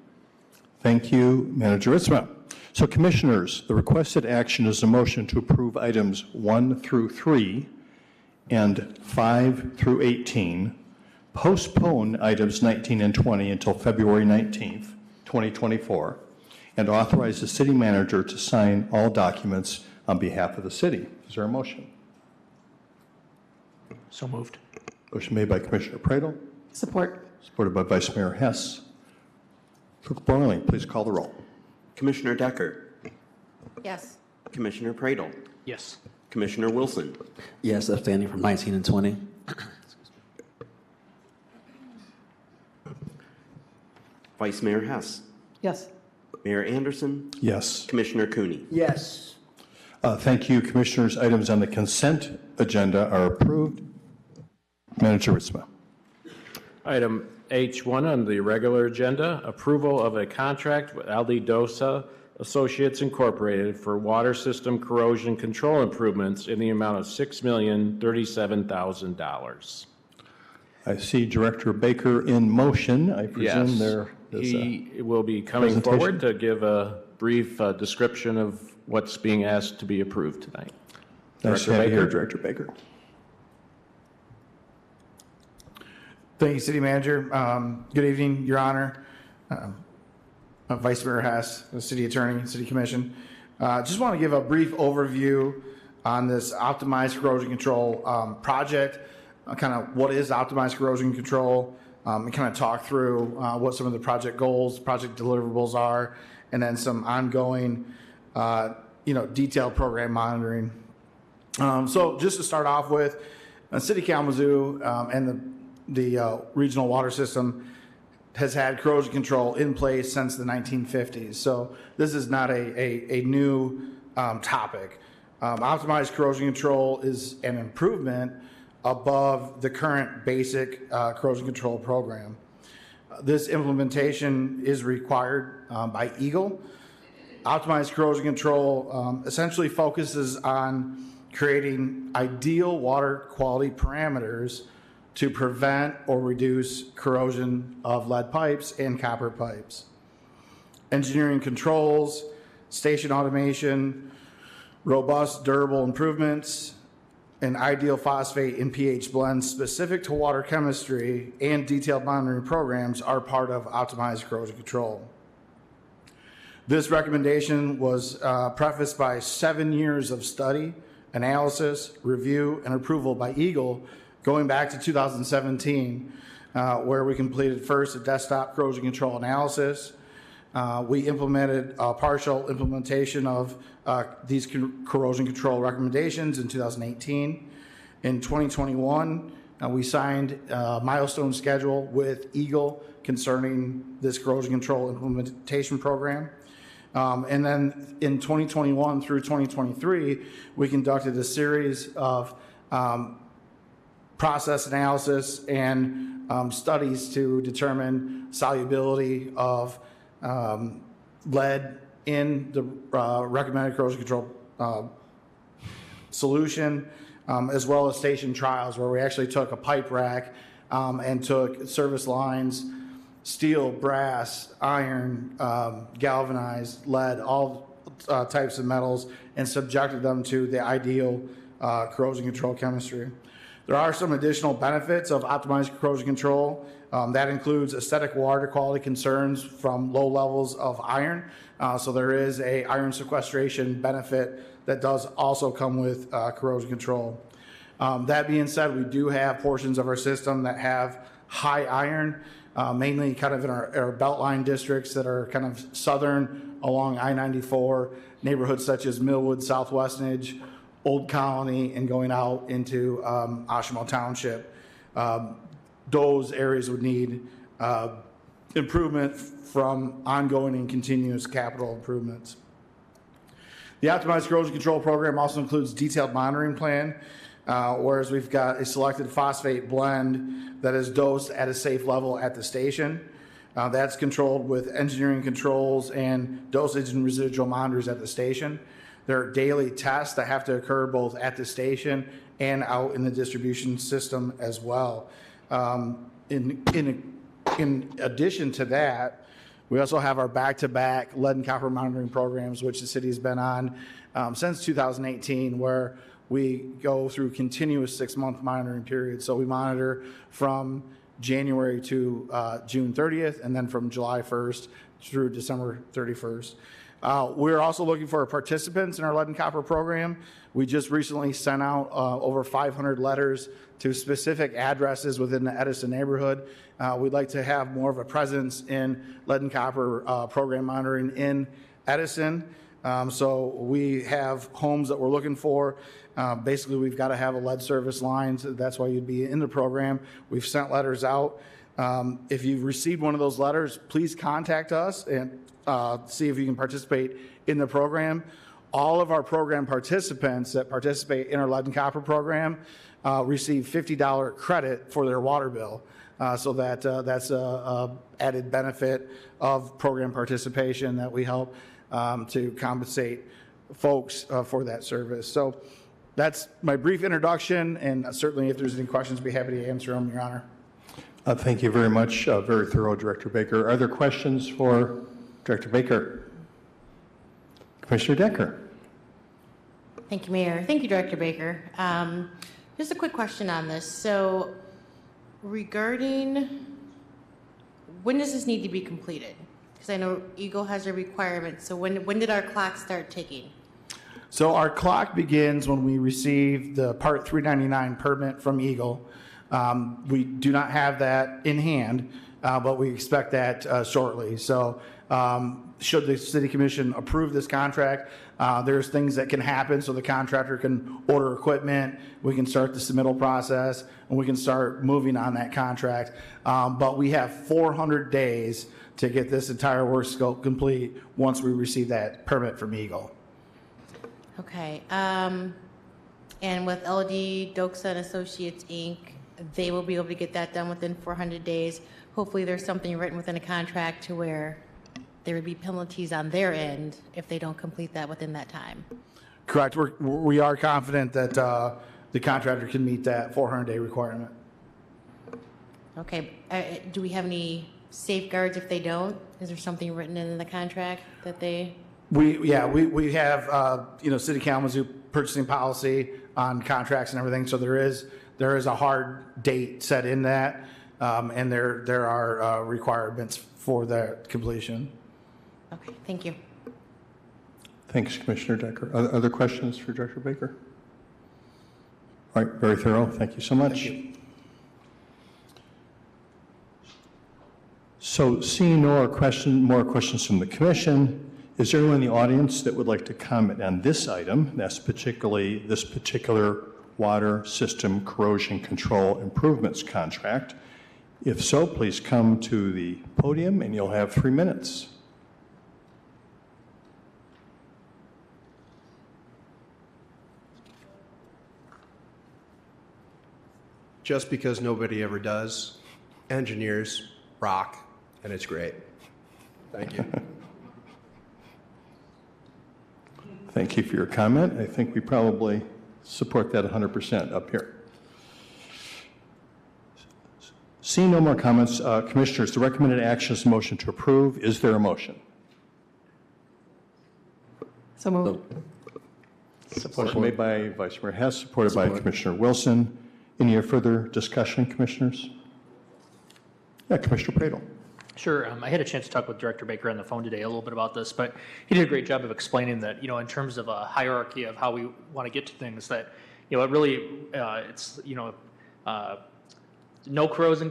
Thank you, Manager Ritzma. So Commissioners, the requested action is a motion to approve items 1 through 3 and 5 through 18, postpone items 19 and 20 until February 19th, 2024, and authorize the city manager to sign all documents on behalf of the city. Is there a motion? So moved. Motion made by Commissioner Pradel. Support. Supported by Vice Mayor Hess. Clerk Borling, please call the roll. Commissioner Decker. Yes. Commissioner Pradel. Yes. Commissioner Wilson. Yes, abstaining from 19 and 20. Vice Mayor Hess. Yes. Mayor Anderson. Yes. Commissioner Cooney. Yes. Thank you, Commissioners. Items on the consent agenda are approved. Manager Ritzma. Item H1 on the regular agenda, approval of a contract with Aldi Dosa Associates Incorporated for water system corrosion control improvements in the amount of $6,037,000. I see Director Baker in motion. I presume there is He will be coming forward to give a brief description of what's being asked to be approved tonight. Nice to have you here, Director Baker. Thank you, City Manager. Good evening, Your Honor, Vice Mayor Hess, the City Attorney, City Commission. Just want to give a brief overview on this optimized corrosion control project, kind of what is optimized corrosion control, and kind of talk through what some of the project goals, project deliverables are, and then some ongoing, detailed program monitoring. So just to start off with, City Kalamazoo and the regional water system has had corrosion control in place since the 1950s. So this is not a new topic. Optimized corrosion control is an improvement above the current basic corrosion control program. This implementation is required by Eagle. Optimized corrosion control essentially focuses on creating ideal water quality parameters to prevent or reduce corrosion of lead pipes and copper pipes. Engineering controls, station automation, robust, durable improvements, and ideal phosphate and pH blends specific to water chemistry and detailed monitoring programs are part of optimized corrosion control. This recommendation was prefaced by 7 years of study, analysis, review, and approval by Eagle going back to 2017, where we completed first a desktop corrosion control analysis. We implemented a partial implementation of these corrosion control recommendations in 2018. In 2021, we signed a milestone schedule with Eagle concerning this corrosion control implementation program. And then in 2021 through 2023, we conducted a series of process analysis and studies to determine solubility of lead in the recommended corrosion control solution, as well as station trials where we actually took a pipe rack and took service lines, steel, brass, iron, galvanized, lead, all types of metals, and subjected them to the ideal corrosion control chemistry. There are some additional benefits of optimized corrosion control. That includes aesthetic water quality concerns from low levels of iron. So there is a iron sequestration benefit that does also come with corrosion control. That being said, we do have portions of our system that have high iron, mainly kind of in our beltline districts that are kind of southern along I-94, neighborhoods such as Millwood, Southwestnage, Old Colony, and going out into Oshawa Township. Those areas would need improvement from ongoing and continuous capital improvements. The Optimized Corrosion Control Program also includes detailed monitoring plan, whereas we've got a selected phosphate blend that is dosed at a safe level at the station. That's controlled with engineering controls and dosage and residual monitors at the station. There are daily tests that have to occur both at the station and out in the distribution system as well. In addition to that, we also have our back-to-back lead and copper monitoring programs, which the city has been on since 2018, where we go through continuous 6-month monitoring periods. So we monitor from January to June 30th, and then from July 1st through December 31st. We're also looking for participants in our lead and copper program. We just recently sent out over 500 letters to specific addresses within the Edison neighborhood. We'd like to have more of a presence in lead and copper program monitoring in Edison. So we have homes that we're looking for. Basically, we've got to have a lead service line. So that's why you'd be in the program. We've sent letters out. If you've received one of those letters, please contact us and see if you can participate in the program. All of our program participants that participate in our lead and copper program receive $50 credit for their water bill. So that's a added benefit of program participation that we help to compensate folks for that service. So that's my brief introduction, and certainly if there's any questions, I'd be happy to answer them, Your Honor. Thank you very much. Very thorough, Director Baker. Are there questions for Director Baker? Commissioner Decker. Thank you, Mayor. Thank you, Director Baker. Just a quick question on this. So regarding when does this need to be completed? Because I know Eagle has a requirement. So when did our clock start ticking? So our clock begins when we receive the Part 399 permit from Eagle. We do not have that in hand, but we expect that shortly. So should the City Commission approve this contract, there's things that can happen so the contractor can order equipment, we can start the submittal process, and we can start moving on that contract. But we have 400 days to get this entire work scope complete once we receive that permit from Eagle. Okay. And with LD Doxa and Associates, Inc., they will be able to get that done within 400 days. hopefully there's something written within a contract to where there would be penalties on their end if they don't complete that within that time. Correct. We are confident that the contractor can meet that 400-day requirement. Okay, do we have any safeguards if they don't? Is there something written in the contract that they? We have City Kalamazoo purchasing policy on contracts and everything. So there is a hard date set in that, and there are requirements for that completion. Okay, thank you. Thanks, Commissioner Decker. Other questions for Director Baker? All right, very thorough. Thank you so much. Thank you. So seeing no more questions from the commission, is there anyone in the audience that would like to comment on this item, that's particularly this particular water system corrosion control improvements contract? If so, please come to the podium and you'll have 3 minutes. Just because nobody ever does, engineers rock, and it's great. Thank you. Thank you for your comment. I think we probably support that 100% up here. Seeing no more comments, Commissioners, the recommended action is a motion to approve. Is there a motion? So moved. Motion made by Vice Mayor Hess, supported by Commissioner Wilson. Any further discussion, Commissioners? Yeah, Commissioner Pradel. Sure. I had a chance to talk with Director Baker on the phone today a little bit about this, but he did a great job of explaining that, in terms of a hierarchy of how we want to get to things, that, it really, it's, no corrosion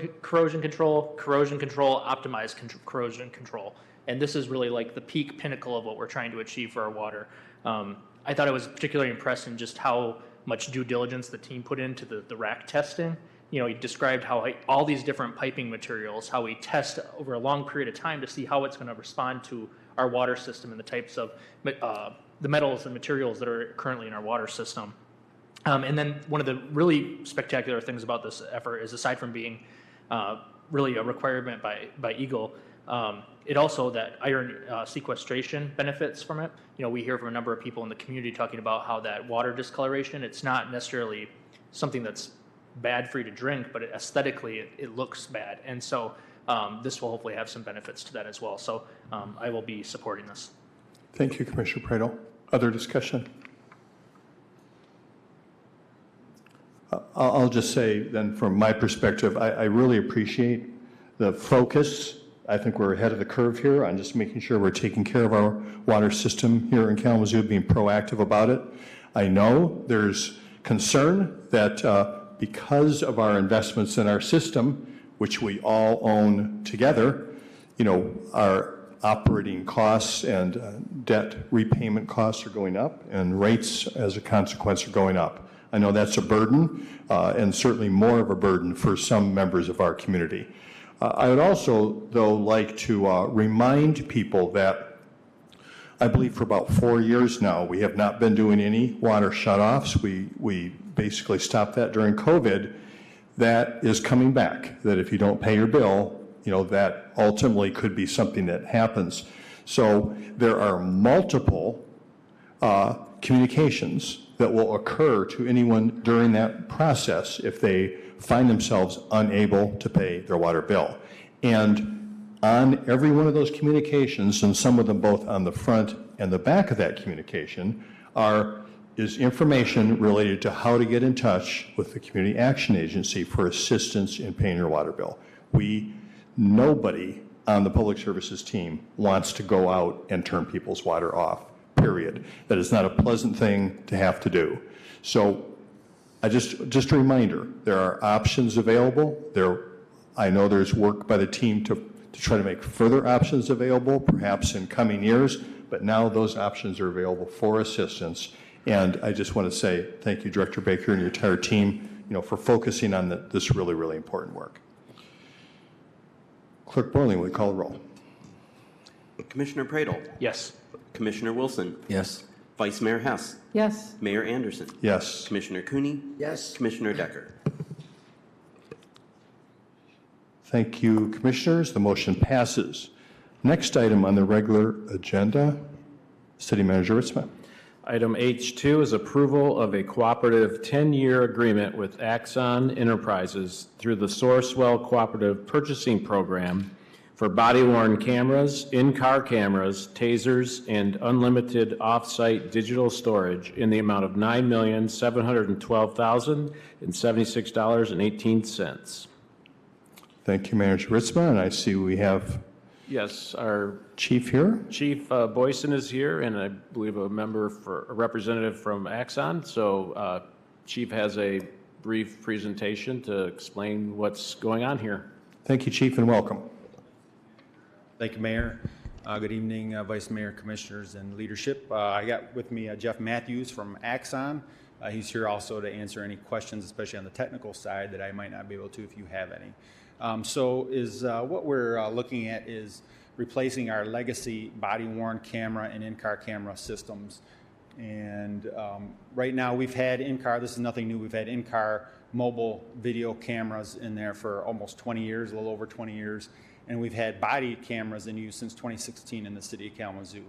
control, optimized corrosion control. And this is really like the peak pinnacle of what we're trying to achieve for our water. I thought it was particularly impressive just how much due diligence the team put into the rack testing. He described how all these different piping materials, how we test over a long period of time to see how it's going to respond to our water system and the types of the metals and materials that are currently in our water system. And then one of the really spectacular things about this effort is, aside from being really a requirement by Eagle, it also that iron sequestration benefits from it. We hear from a number of people in the community talking about how that water discoloration, it's not necessarily something that's bad for you to drink, but aesthetically it looks bad. And so this will hopefully have some benefits to that as well. So I will be supporting this. Thank you, Commissioner Pradel. Other discussion? I'll just say then, from my perspective, I really appreciate the focus. I think we're ahead of the curve here on just making sure we're taking care of our water system here in Kalamazoo, being proactive about it. I know there's concern that because of our investments in our system, which we all own together, our operating costs and debt repayment costs are going up, and rates as a consequence are going up. I know that's a burden, and certainly more of a burden for some members of our community. I would also, though, like to remind people that I believe for about 4 years now, we have not been doing any water shutoffs. We basically stopped that during COVID. That is coming back, that if you don't pay your bill, that ultimately could be something that happens. So there are multiple communications that will occur to anyone during that process if they find themselves unable to pay their water bill. And on every one of those communications, and some of them both on the front and the back of that communication, is information related to how to get in touch with the Community Action Agency for assistance in paying your water bill. Nobody on the Public Services team wants to go out and turn people's water off, period. That is not a pleasant thing to have to do. So just a reminder, there are options available. I know there's work by the team to try to make further options available, perhaps in coming years, but now those options are available for assistance. And I just want to say thank you, Director Baker, and your entire team, for focusing on this really, really important work. Clerk Borling, will you call the roll? Commissioner Pradel? Yes. Commissioner Wilson? Yes. Vice Mayor Hess? Yes. Mayor Anderson? Yes. Commissioner Cooney? Yes. Commissioner Decker? Thank you, Commissioners. The motion passes. Next item on the regular agenda, City Manager Ritzma. Item H2 is approval of a cooperative 10-year agreement with Axon Enterprises through the Sourcewell Cooperative Purchasing Program for body-worn cameras, in-car cameras, tasers, and unlimited off-site digital storage in the amount of $9,712,076.18. Thank you, Manager Ritzma, and I see we have Yes, our Chief here. Chief Boyson is here, and I believe a representative from Axon. So Chief has a brief presentation to explain what's going on here. Thank you, Chief, and welcome. Thank you, Mayor. Good evening, Vice Mayor, Commissioners, and leadership. I got with me Jeff Matthews from Axon. He's here also to answer any questions, especially on the technical side, that I might not be able to if you have any. What we're looking at is replacing our legacy body-worn camera and in-car camera systems. And right now we've had in-car, this is nothing new, we've had in-car mobile video cameras in there for almost 20 years, a little over 20 years. And we've had body cameras in use since 2016 in the city of Kalamazoo.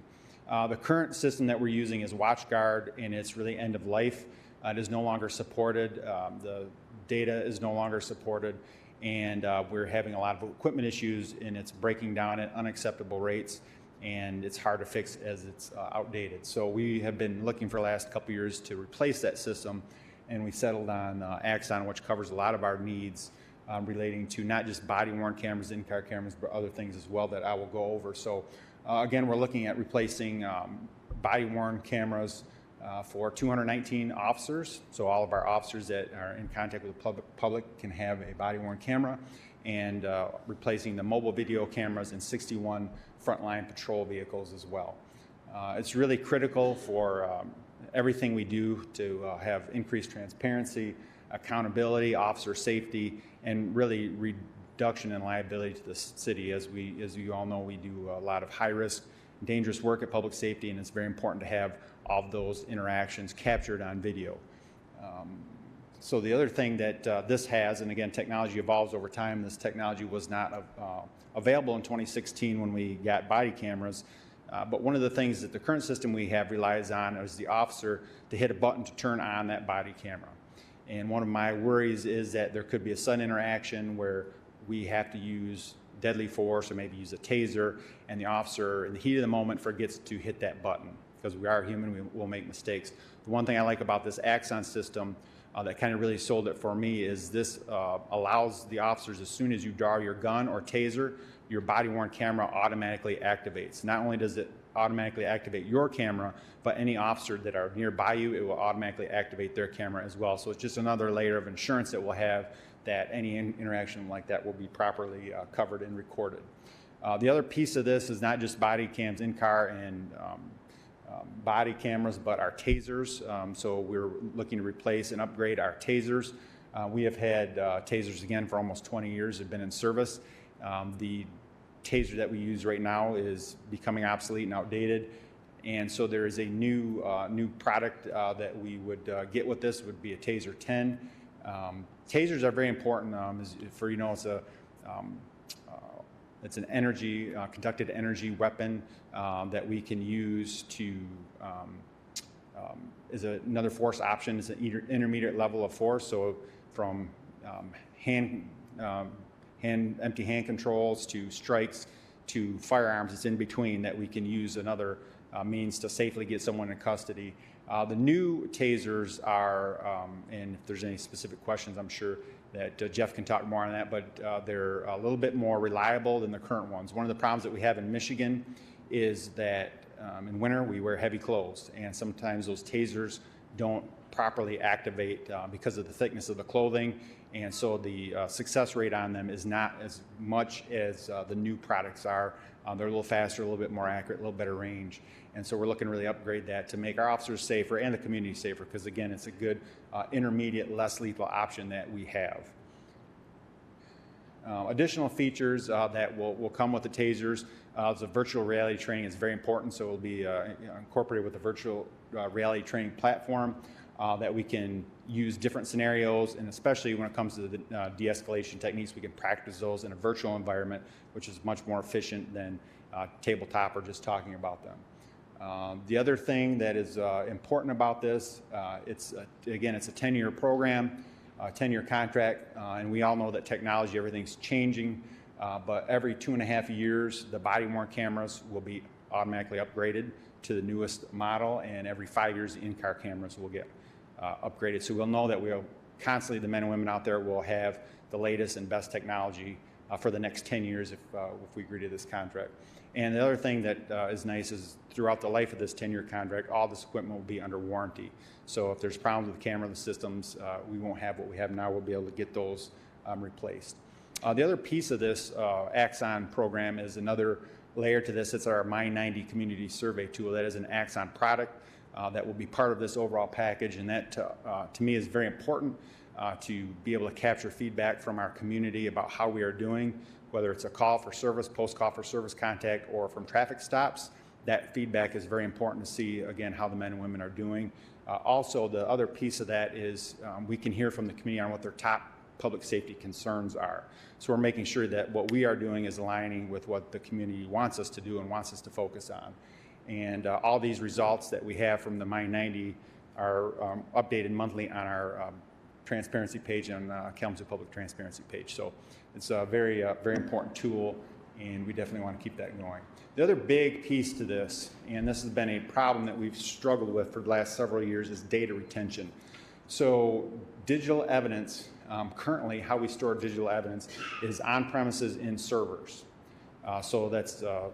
The current system that we're using is WatchGuard, and it's really end of life. It is no longer supported. The data is no longer supported. And we're having a lot of equipment issues, and it's breaking down at unacceptable rates, and it's hard to fix as it's outdated. So we have been looking for the last couple years to replace that system, and we settled on Axon, which covers a lot of our needs relating to not just body-worn cameras, in-car cameras, but other things as well that I will go over. So again, we're looking at replacing body-worn cameras for 219 officers. So all of our officers that are in contact with the public can have a body-worn camera, and replacing the mobile video cameras in 61 frontline patrol vehicles as well. It's really critical for everything we do to have increased transparency, accountability, officer safety, and really reduction in liability to the city. As you all know, we do a lot of high-risk, dangerous work at public safety, and it's very important to have all of those interactions captured on video. So the other thing that this has, and again, technology evolves over time. This technology was not available in 2016 when we got body cameras. But one of the things that the current system we have relies on is the officer to hit a button to turn on that body camera. And one of my worries is that there could be a sudden interaction where we have to use deadly force or maybe use a taser, and the officer in the heat of the moment forgets to hit that button. Because we are human, we will make mistakes. The one thing I like about this Axon system that kind of really sold it for me is this allows the officers, as soon as you draw your gun or taser, your body-worn camera automatically activates. Not only does it automatically activate your camera, but any officer that are nearby you, it will automatically activate their camera as well. So it's just another layer of insurance that we'll have that any interaction like that will be properly covered and recorded. The other piece of this is not just body cams in car and body cameras, but our tasers. So we're looking to replace and upgrade our tasers. We have had tasers again for almost 20 years, have been in service. The taser that we use right now is becoming obsolete and outdated. And so there is a new product that we would get with this, would be a Taser 10. Tasers are very important it's an energy, conducted energy weapon that we can use to, is another force option. It's an intermediate level of force. So from empty hand controls to strikes to firearms, it's in between that we can use another means to safely get someone in custody. The new tasers are, and if there's any specific questions, I'm sure that Jeff can talk more on that, but they're a little bit more reliable than the current ones. One of the problems that we have in Michigan is that in winter we wear heavy clothes, and sometimes those tasers don't properly activate because of the thickness of the clothing, and so the success rate on them is not as much as the new products are. They're a little faster, a little bit more accurate, a little better range. And so we're looking to really upgrade that to make our officers safer and the community safer, because again, it's a good intermediate, less lethal option that we have. Additional features that will come with the tasers, the virtual reality training is very important, so it will be incorporated with the virtual reality training platform. that we can use different scenarios, and especially when it comes to the de-escalation techniques, we can practice those in a virtual environment, which is much more efficient than tabletop or just talking about them. The other thing that is important about this, it's a 10-year program, 10-year contract, and we all know that technology, everything's changing, but every 2.5 years, the body-worn cameras will be automatically upgraded to the newest model, and every 5 years, the in-car cameras will get upgraded. So we'll know that we'll constantly, the men and women out there will have the latest and best technology for the next 10 years if we agree to this contract. And the other thing that is nice is throughout the life of this 10-year contract, all this equipment will be under warranty. So if there's problems with the camera, the systems, we won't have what we have now. We'll be able to get those replaced. The other piece of this Axon program is another layer to this. It's our My90 community survey tool. That is an Axon product that will be part of this overall package, and that to me is very important to be able to capture feedback from our community about how we are doing, whether it's a call for service, post-call for service contact, or from traffic stops. That feedback is very important to see, again, how the men and women are doing. Also, the other piece of that is we can hear from the community on what their top public safety concerns are. So we're making sure that what we are doing is aligning with what the community wants us to do and wants us to focus on. And all these results that we have from the My90 are updated monthly on our transparency page on Kalamazoo Public Transparency page. So it's a very important tool, and we definitely want to keep that going. The other big piece to this, and this has been a problem that we've struggled with for the last several years, is data retention. So digital evidence, currently how we store digital evidence is on premises in servers. So that's a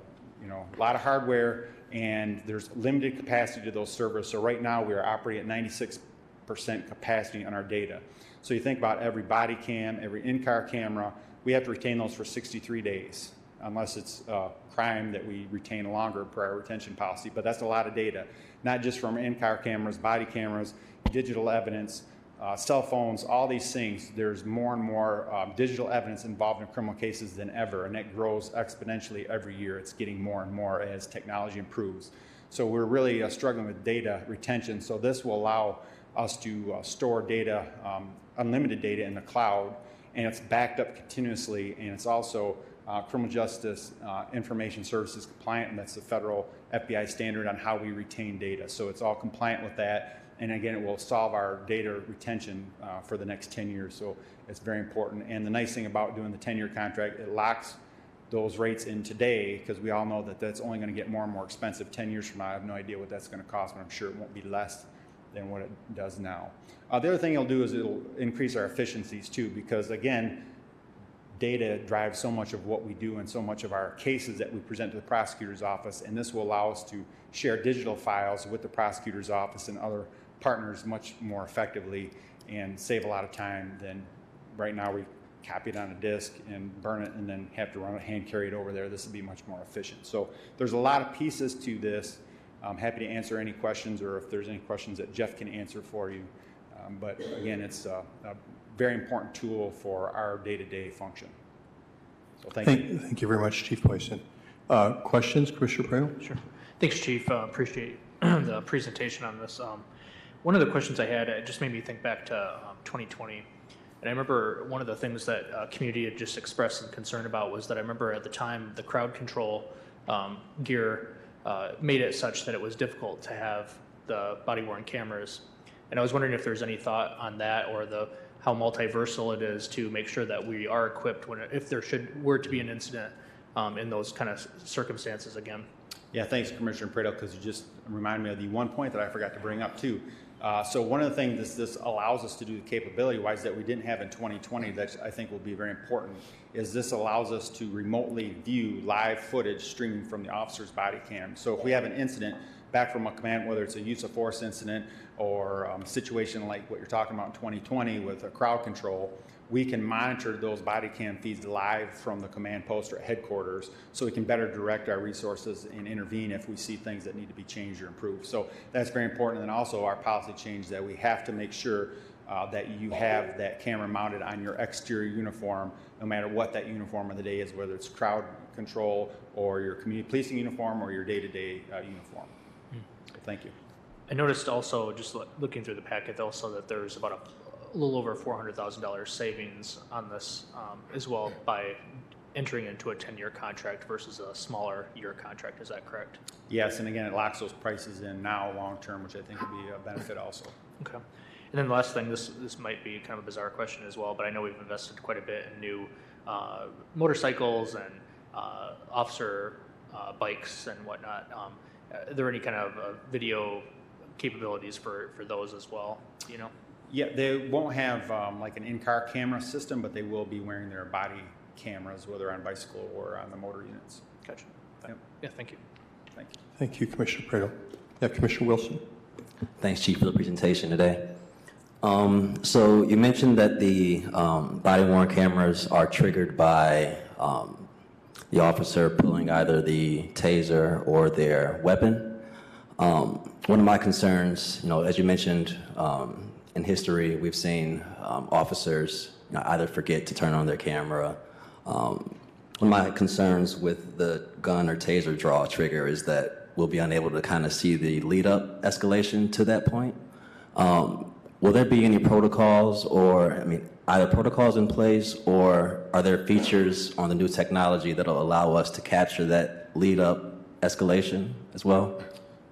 lot of hardware, and there's limited capacity to those servers. So right now we are operating at 96% capacity on our data. So you think about every body cam, every in-car camera, we have to retain those for 63 days, unless it's a crime that we retain a longer prior retention policy. But that's a lot of data, not just from in-car cameras, body cameras, digital evidence, cell phones, all these things. There's more and more digital evidence involved in criminal cases than ever, and that grows exponentially every year. It's getting more and more as technology improves. So we're really struggling with data retention. So this will allow us to store data, unlimited data in the cloud, and it's backed up continuously, and it's also criminal justice information services compliant, and that's the federal FBI standard on how we retain data. So it's all compliant with that. And again, it will solve our data retention for the next 10 years. So it's very important. And the nice thing about doing the 10-year contract, it locks those rates in today, because we all know that that's only going to get more and more expensive 10 years from now. I have no idea what that's going to cost, but I'm sure it won't be less than what it does now. The other thing it'll do is it'll increase our efficiencies too, because again, data drives so much of what we do and so much of our cases that we present to the prosecutor's office, and this will allow us to share digital files with the prosecutor's office and other partners much more effectively and save a lot of time than right now we copy it on a disk and burn it and then have to run it, hand carry it over there. This will be much more efficient. So there's a lot of pieces to this. I'm happy to answer any questions, or if there's any questions that Jeff can answer for you. But again, it's a very important tool for our day-to-day function. So thank you. Thank you very much, Chief Boyson. Questions, Commissioner Prado? Sure. Thanks, Chief. Appreciate the presentation on this. One of the questions I had, it just made me think back to 2020. And I remember one of the things that community had just expressed some concern about was that I remember at the time the crowd control gear made it such that it was difficult to have the body-worn cameras. And I was wondering if there's any thought on that, or how multiversal it is to make sure that we are equipped if there were to be an incident in those kind of circumstances again. Yeah, thanks, Commissioner Prado, because you just reminded me of the one point that I forgot to bring up too. So one of the things this allows us to do capability-wise that we didn't have in 2020 that I think will be very important is this allows us to remotely view live footage streaming from the officer's body cam. So if we have an incident back from a command, whether it's a use of force incident or a situation like what you're talking about in 2020 with a crowd control, we can monitor those body cam feeds live from the command post or headquarters, so we can better direct our resources and intervene if we see things that need to be changed or improved. So that's very important. And also our policy change that we have to make sure that you have that camera mounted on your exterior uniform, no matter what that uniform of the day is, whether it's crowd control or your community policing uniform or your day-to-day uniform. So thank you. I noticed also, just looking through the packet also, that there's about a little over $400,000 savings on this as well by entering into a 10-year contract versus a smaller year contract. Is that correct? Yes, and again, it locks those prices in now long-term, which I think would be a benefit also. Okay. And then the last thing, this might be kind of a bizarre question as well, but I know we've invested quite a bit in new motorcycles and officer bikes and whatnot. Are there any kind of video capabilities for those as well, you know? Yeah, they won't have like an in-car camera system, but they will be wearing their body cameras, whether on bicycle or on the motor units. Gotcha. Yep. Yeah, thank you. Thank you. Thank you, Commissioner Praedel. Yeah, Commissioner Wilson. Thanks, Chief, for the presentation today. So you mentioned that the body-worn cameras are triggered by the officer pulling either the taser or their weapon. One of my concerns, you know, as you mentioned, in history, we've seen officers either forget to turn on their camera. One of my concerns with the gun or taser draw trigger is that we'll be unable to kind of see the lead-up escalation to that point. Will there be any protocols either protocols in place, or are there features on the new technology that'll allow us to capture that lead-up escalation as well?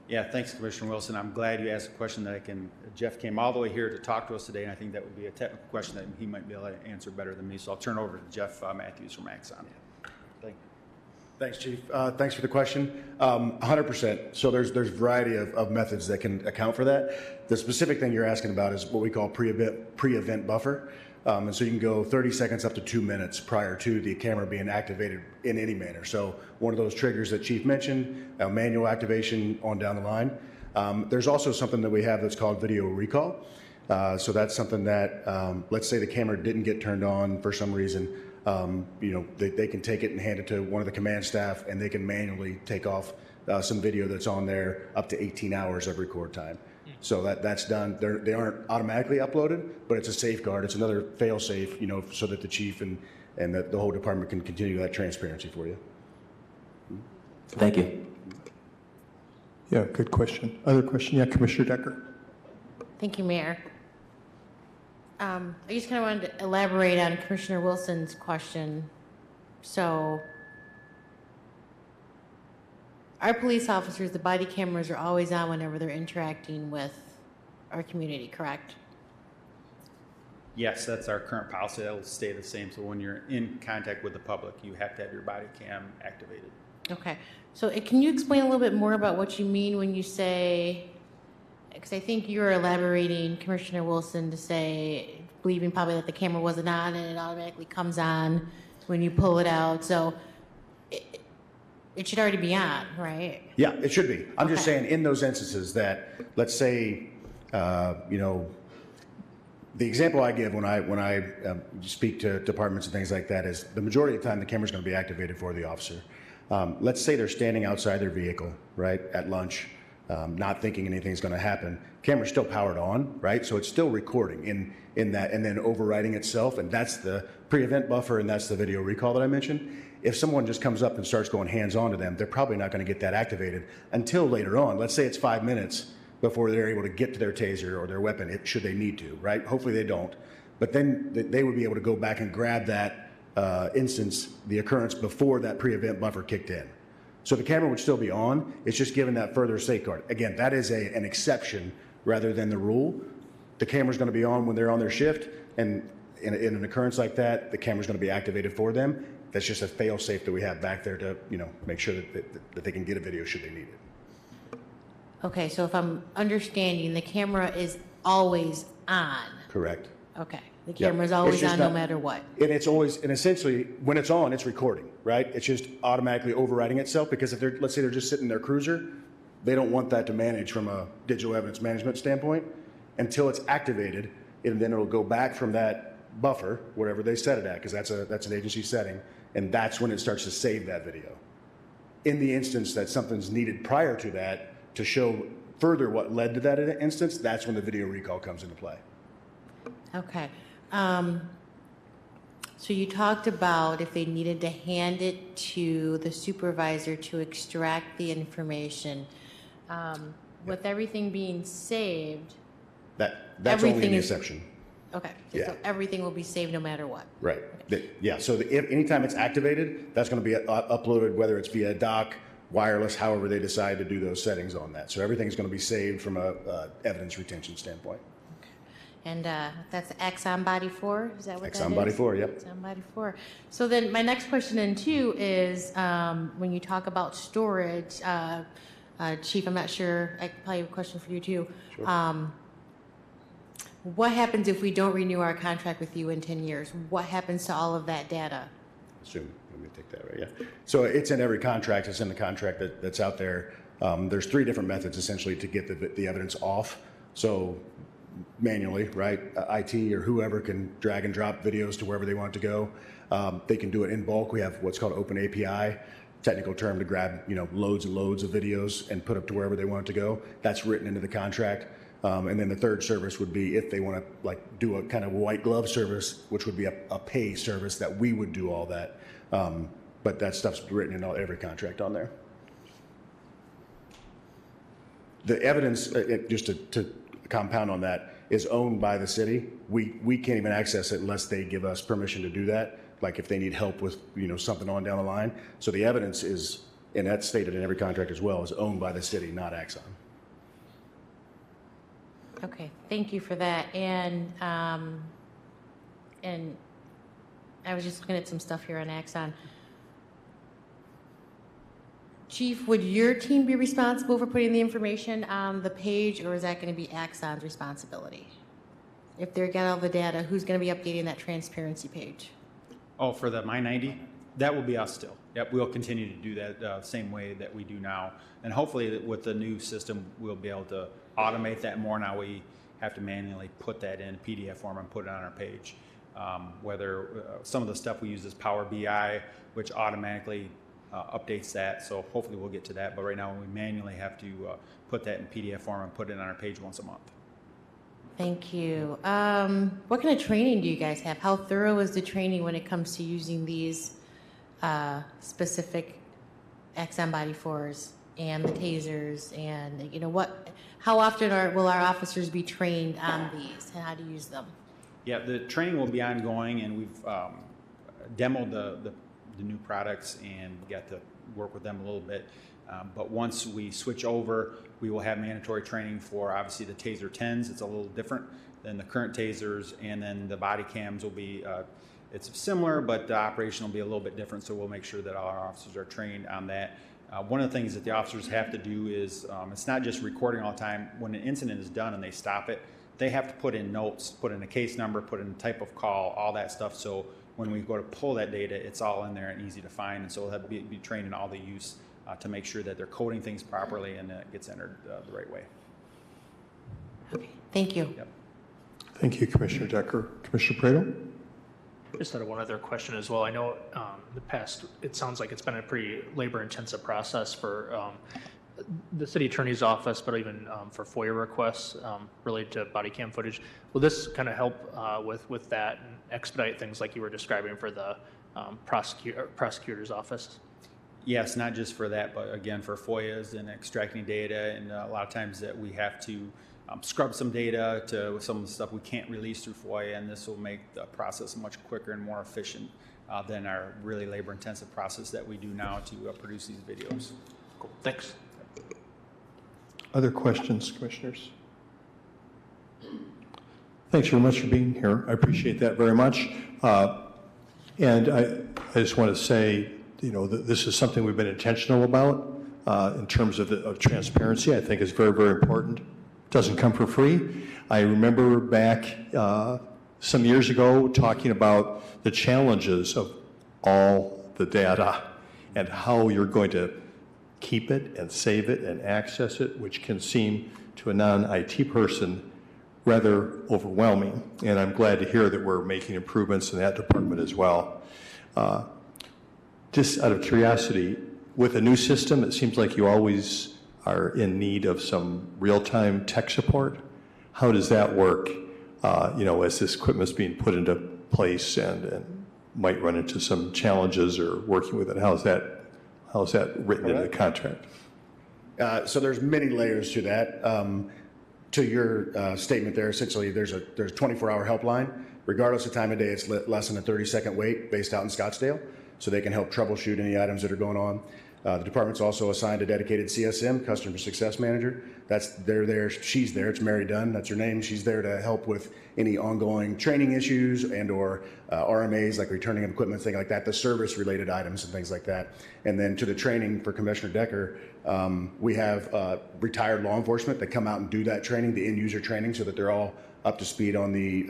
Yeah, thanks, Commissioner Wilson. I'm glad you asked a question that Jeff came all the way here to talk to us today, and I think that would be a technical question that he might be able to answer better than me. So I'll turn over to Jeff Matthews from Axon. Thank you. Thanks, Chief. Thanks for the question. 100%. So there's a variety of methods that can account for that. The specific thing you're asking about is what we call pre-event buffer. And so you can go 30 seconds up to 2 minutes prior to the camera being activated in any manner. So one of those triggers that Chief mentioned, manual activation on down the line. There's also something that we have that's called video recall. So that's something that, let's say the camera didn't get turned on for some reason. They can take it and hand it to one of the command staff, and they can manually take off some video that's on there up to 18 hours of record time. So that's done. They aren't automatically uploaded, but it's a safeguard. It's another fail-safe, so that the chief and the whole department can continue that transparency for you. Thank you. Yeah, good question. Other question? Yeah, Commissioner Decker. Thank you, Mayor. I just kind of wanted to elaborate on Commissioner Wilson's question. So, our police officers, the body cameras are always on whenever they're interacting with our community, correct? Yes, that's our current policy. That will stay the same. So when you're in contact with the public, you have to have your body cam activated. Okay. So can you explain a little bit more about what you mean when you say, because I think you're elaborating, Commissioner Wilson, to say, believing probably that the camera wasn't on and it automatically comes on when you pull it out. So it should already be on, right? Yeah, it should be. I'm just saying in those instances that, let's say, the example I give when I speak to departments and things like that is the majority of the time the camera's going to be activated for the officer. Let's say they're standing outside their vehicle, right, at lunch, not thinking anything's going to happen. Camera's still powered on, right? So it's still recording in that and then overriding itself, and that's the pre-event buffer and that's the video recall that I mentioned. If someone just comes up and starts going hands-on to them, they're probably not going to get that activated until later on. Let's say it's 5 minutes before they're able to get to their taser or their weapon, should they need to, right? Hopefully they don't. But then they would be able to go back and grab that instance, the occurrence before that pre-event buffer kicked in. So the camera would still be on, it's just given that further safeguard. Again, that is an exception rather than the rule. The camera's going to be on when they're on their shift, and in an occurrence like that, the camera's going to be activated for them. That's just a fail-safe that we have back there to make sure that they can get a video should they need it. Okay, so if I'm understanding, the camera is always on. Correct. Okay, the camera is always on no matter what. And it's always, and essentially, when it's on, it's recording, right? It's just automatically overriding itself because if let's say they're just sitting in their cruiser, they don't want that to manage from a digital evidence management standpoint until it's activated, and then it'll go back from that buffer, whatever they set it at, because that's an agency setting, and that's when it starts to save that video. In the instance that something's needed prior to that to show further what led to that instance, that's when the video recall comes into play. Okay. So you talked about if they needed to hand it to the supervisor to extract the information. with everything being saved, That's only Everything the is- exception. okay, Yeah. so everything will be saved no matter what. Right. Yeah, so anytime it's activated, that's going to be uploaded, whether it's via dock, wireless, however they decide to do those settings on that. So everything's going to be saved from a evidence retention standpoint. And that's Exxon Body 4, is that what that is? Exxon Body 4, yep. Exxon Body 4. So then my next question then too is when you talk about storage, Chief, I'm not sure, I probably have a question for you too. Sure. What happens if we don't renew our contract with you in 10 years? What happens to all of that data? Let me take that right, yeah. So it's in every contract, it's in the contract that's out there. There's 3 different methods essentially to get the evidence off. So manually, right? IT or whoever can drag and drop videos to wherever they want it to go. They can do it in bulk. We have what's called Open API, technical term to grab loads and loads of videos and put up to wherever they want it to go. That's written into the contract. And then the third service would be if they want to do a kind of white glove service, which would be a pay service that we would do all that. But that stuff's written in every contract on there. The evidence, just to compound on that, is owned by the city. We can't even access it unless they give us permission to do that. Like if they need help with something on down the line. So the evidence is, and that's stated in every contract as well, is owned by the city, not Axon. Okay, thank you for that. And I was just looking at some stuff here on Axon. Chief, would your team be responsible for putting the information on the page, or is that going to be Axon's responsibility? If they're getting all the data, who's going to be updating that transparency page? Oh, for the My90? That will be us still. Yep, we'll continue to do that same way that we do now. And hopefully with the new system, we'll be able to automate that more. Now we have to manually put that in PDF form and put it on our page. Whether some of the stuff we use is Power BI, which automatically updates that. So hopefully we'll get to that. But right now we manually have to put that in PDF form and put it on our page once a month. Thank you. What kind of training do you guys have? How thorough is the training when it comes to using these specific Axon Body 4s and the tasers? And how often will our officers be trained on these and how to use them? Yeah, the training will be ongoing, and we've demoed the new products and got to work with them a little bit. But once we switch over, we will have mandatory training for obviously the Taser 10s. It's a little different than the current tasers, and then the body cams will be, it's similar, but the operation will be a little bit different, so we'll make sure that all our officers are trained on that. One of the things that the officers have to do is, it's not just recording all the time. When an incident is done and they stop it, they have to put in notes, put in a case number, put in the type of call, all that stuff. So when we go to pull that data, it's all in there and easy to find. And so we'll have to be trained in all the use to make sure that they're coding things properly and it gets entered the right way. Okay, thank you. Yep. Thank you, Commissioner Decker. Commissioner Praedel? Just had one other question as well. I know the past, it sounds like it's been a pretty labor-intensive process for the city attorney's office, but even for FOIA requests related to body cam footage. Will this kind of help with that and expedite things like you were describing for the prosecutor's office? Yes, not just for that, but again, for FOIAs and extracting data. And a lot of times that we have to scrub some data to some of the stuff we can't release through FOIA, and this will make the process much quicker and more efficient than our really labor-intensive process that we do now to produce these videos. Cool. Thanks. Other questions, commissioners? Thanks very much for being here. I appreciate that very much. And I just want to say, that this is something we've been intentional about in terms of transparency. I think is very, very important. It doesn't come for free. I remember back some years ago talking about the challenges of all the data and how you're going to keep it and save it and access it, which can seem to a non-IT person rather overwhelming. And I'm glad to hear that we're making improvements in that department as well. Just out of curiosity, with a new system, it seems like you always are in need of some real-time tech support. How does that work, as this equipment is being put into place and might run into some challenges or working with it? How's that written into the contract? So there's many layers to that. To your statement there, essentially, there's a 24-hour helpline. Regardless of time of day, it's less than a 30-second wait based out in Scottsdale, so they can help troubleshoot any items that are going on. The department's also assigned a dedicated CSM, Customer Success Manager. They're there, she's there, it's Mary Dunn, that's her name. She's there to help with any ongoing training issues and or RMAs, like returning of equipment, things like that, the service-related items and things like that. And then to the training for Commissioner Decker, we have retired law enforcement that come out and do that training, the end-user training, so that they're all up to speed on the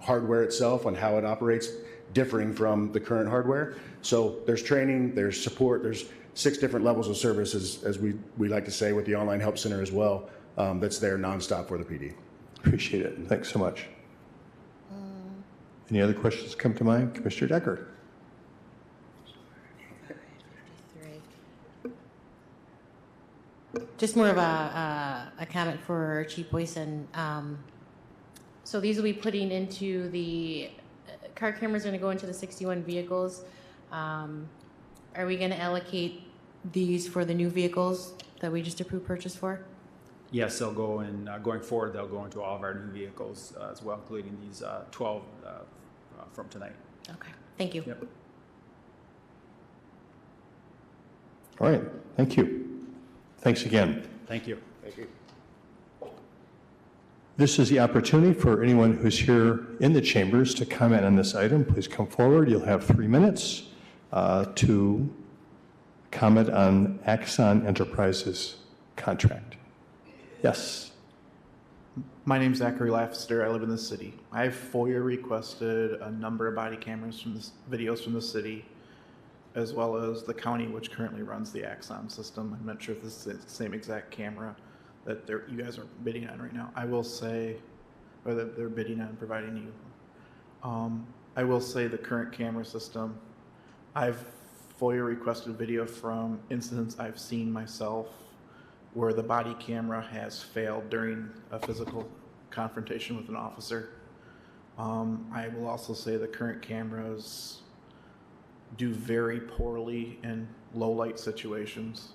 hardware itself, on how it operates, differing from the current hardware. So there's training, there's support, there's 6 different levels of services, as we like to say, with the online help center as well, that's there nonstop for the PD. Appreciate it. Thanks so much. Any other questions come to mind? Commissioner Decker. Just more of a comment for Chief Boyson. So these will be putting into the car cameras are going to go into the 61 vehicles. Are we going to allocate these for the new vehicles that we just approved purchase for? Yes, they'll go in, going forward, they'll go into all of our new vehicles as well, including these 12 from tonight. Okay, thank you. Yep. All right, thank you. Thanks again. Thank you. Thank you. This is the opportunity for anyone who's here in the chambers to comment on this item. Please come forward. You'll have 3 minutes to comment on Axon Enterprises contract. Yes. My name's Zachary Laffester. I live in the city. I've FOIA requested a number of body cameras from this, videos from the city, as well as the county, which currently runs the Axon system. I'm not sure if this is the same exact camera that you guys are bidding on right now. I will say, or that they're bidding on providing you. I will say the current camera system, I've FOIA requested video from incidents I've seen myself where the body camera has failed during a physical confrontation with an officer. I will also say the current cameras do very poorly in low light situations.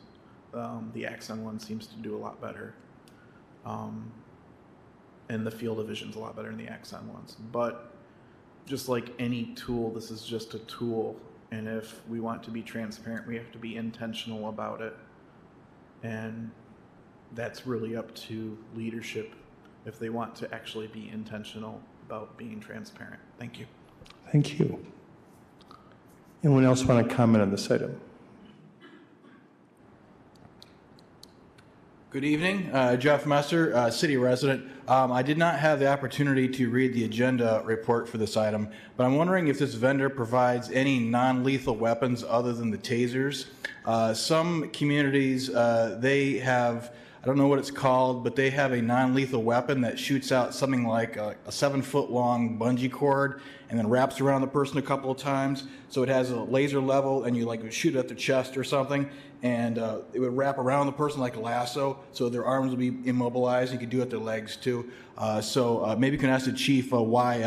The Axon one seems to do a lot better. And the field of vision's a lot better than the Axon ones. But just like any tool, this is just a tool. And if we want to be transparent, we have to be intentional about it. And that's really up to leadership if they want to actually be intentional about being transparent. Thank you. Thank you. Anyone else want to comment on this item? Good evening, Jeff Messer, city resident. I did not have the opportunity to read the agenda report for this item, but I'm wondering if this vendor provides any non-lethal weapons other than the tasers. Some communities, they have, I don't know what it's called, but they have a non-lethal weapon that shoots out something like a 7-foot-long bungee cord and then wraps around the person a couple of times. So it has a laser level and you like shoot it at the chest or something, and it would wrap around the person like a lasso, so their arms would be immobilized. You could do it at their legs too. So maybe you can ask the chief why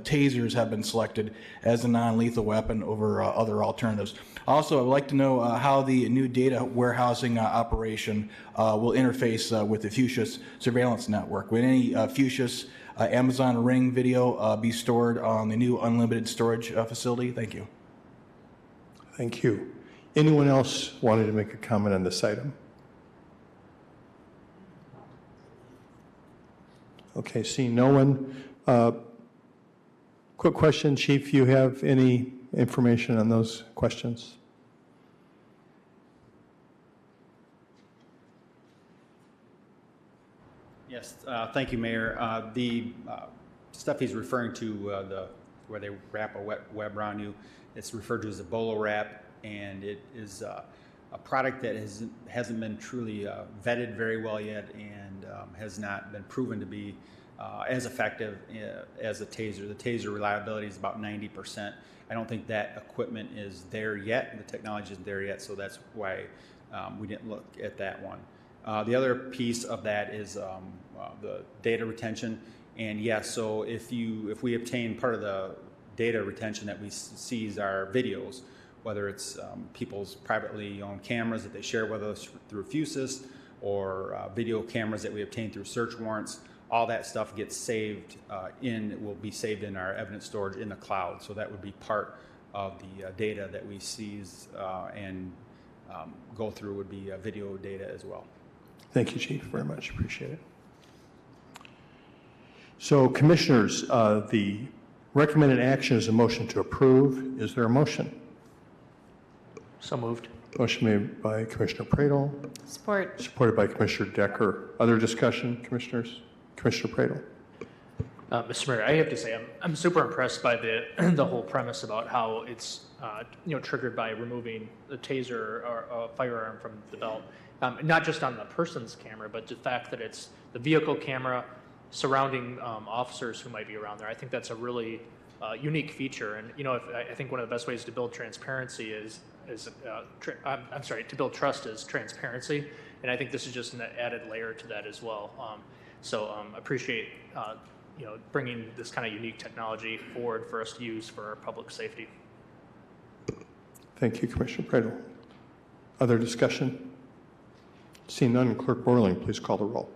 tasers have been selected as a non-lethal weapon over other alternatives. Also, I'd like to know how the new data warehousing operation will interface with the Fuchsia's surveillance network. Will any Fuchsia's Amazon Ring video be stored on the new unlimited storage facility? Thank you. Thank you. Anyone else wanted to make a comment on this item? Okay, seeing no one. Quick question, Chief, you have any information on those questions? Yes, thank you, Mayor. The stuff he's referring to, where they wrap a wet web around you, it's referred to as a bolo wrap, and it is a product that hasn't been truly vetted very well yet and has not been proven to be as effective as a taser. The taser reliability is about 90%. I don't think that equipment is there yet. The technology isn't there yet, so that's why we didn't look at that one. The other piece of that is the data retention. And yes, so if we obtain part of the data retention that we seize our videos, whether it's people's privately owned cameras that they share with us through Fusus, or video cameras that we obtain through search warrants. All that stuff gets saved will be saved in our evidence storage in the cloud. So that would be part of the data that we seize and go through would be video data as well. Thank you, Chief, very much. Appreciate it. So, Commissioners, the recommended action is a motion to approve. Is there a motion? So moved. Motion made by Commissioner Pradel. Support. Supported by Commissioner Decker. Other discussion, Commissioners? Commissioner Pradel. Mr. Mayor, I have to say I'm super impressed by the whole premise about how it's triggered by removing the taser or a firearm from the belt, not just on the person's camera, but the fact that it's the vehicle camera surrounding officers who might be around there. I think that's a really unique feature, and I think one of the best ways to build transparency to build trust is transparency, and I think this is just an added layer to that as well. So appreciate bringing this kind of unique technology forward for us to use for our public safety. Thank you, Commissioner Pradel. Other discussion? Seeing none, Clerk Borling, please call the roll.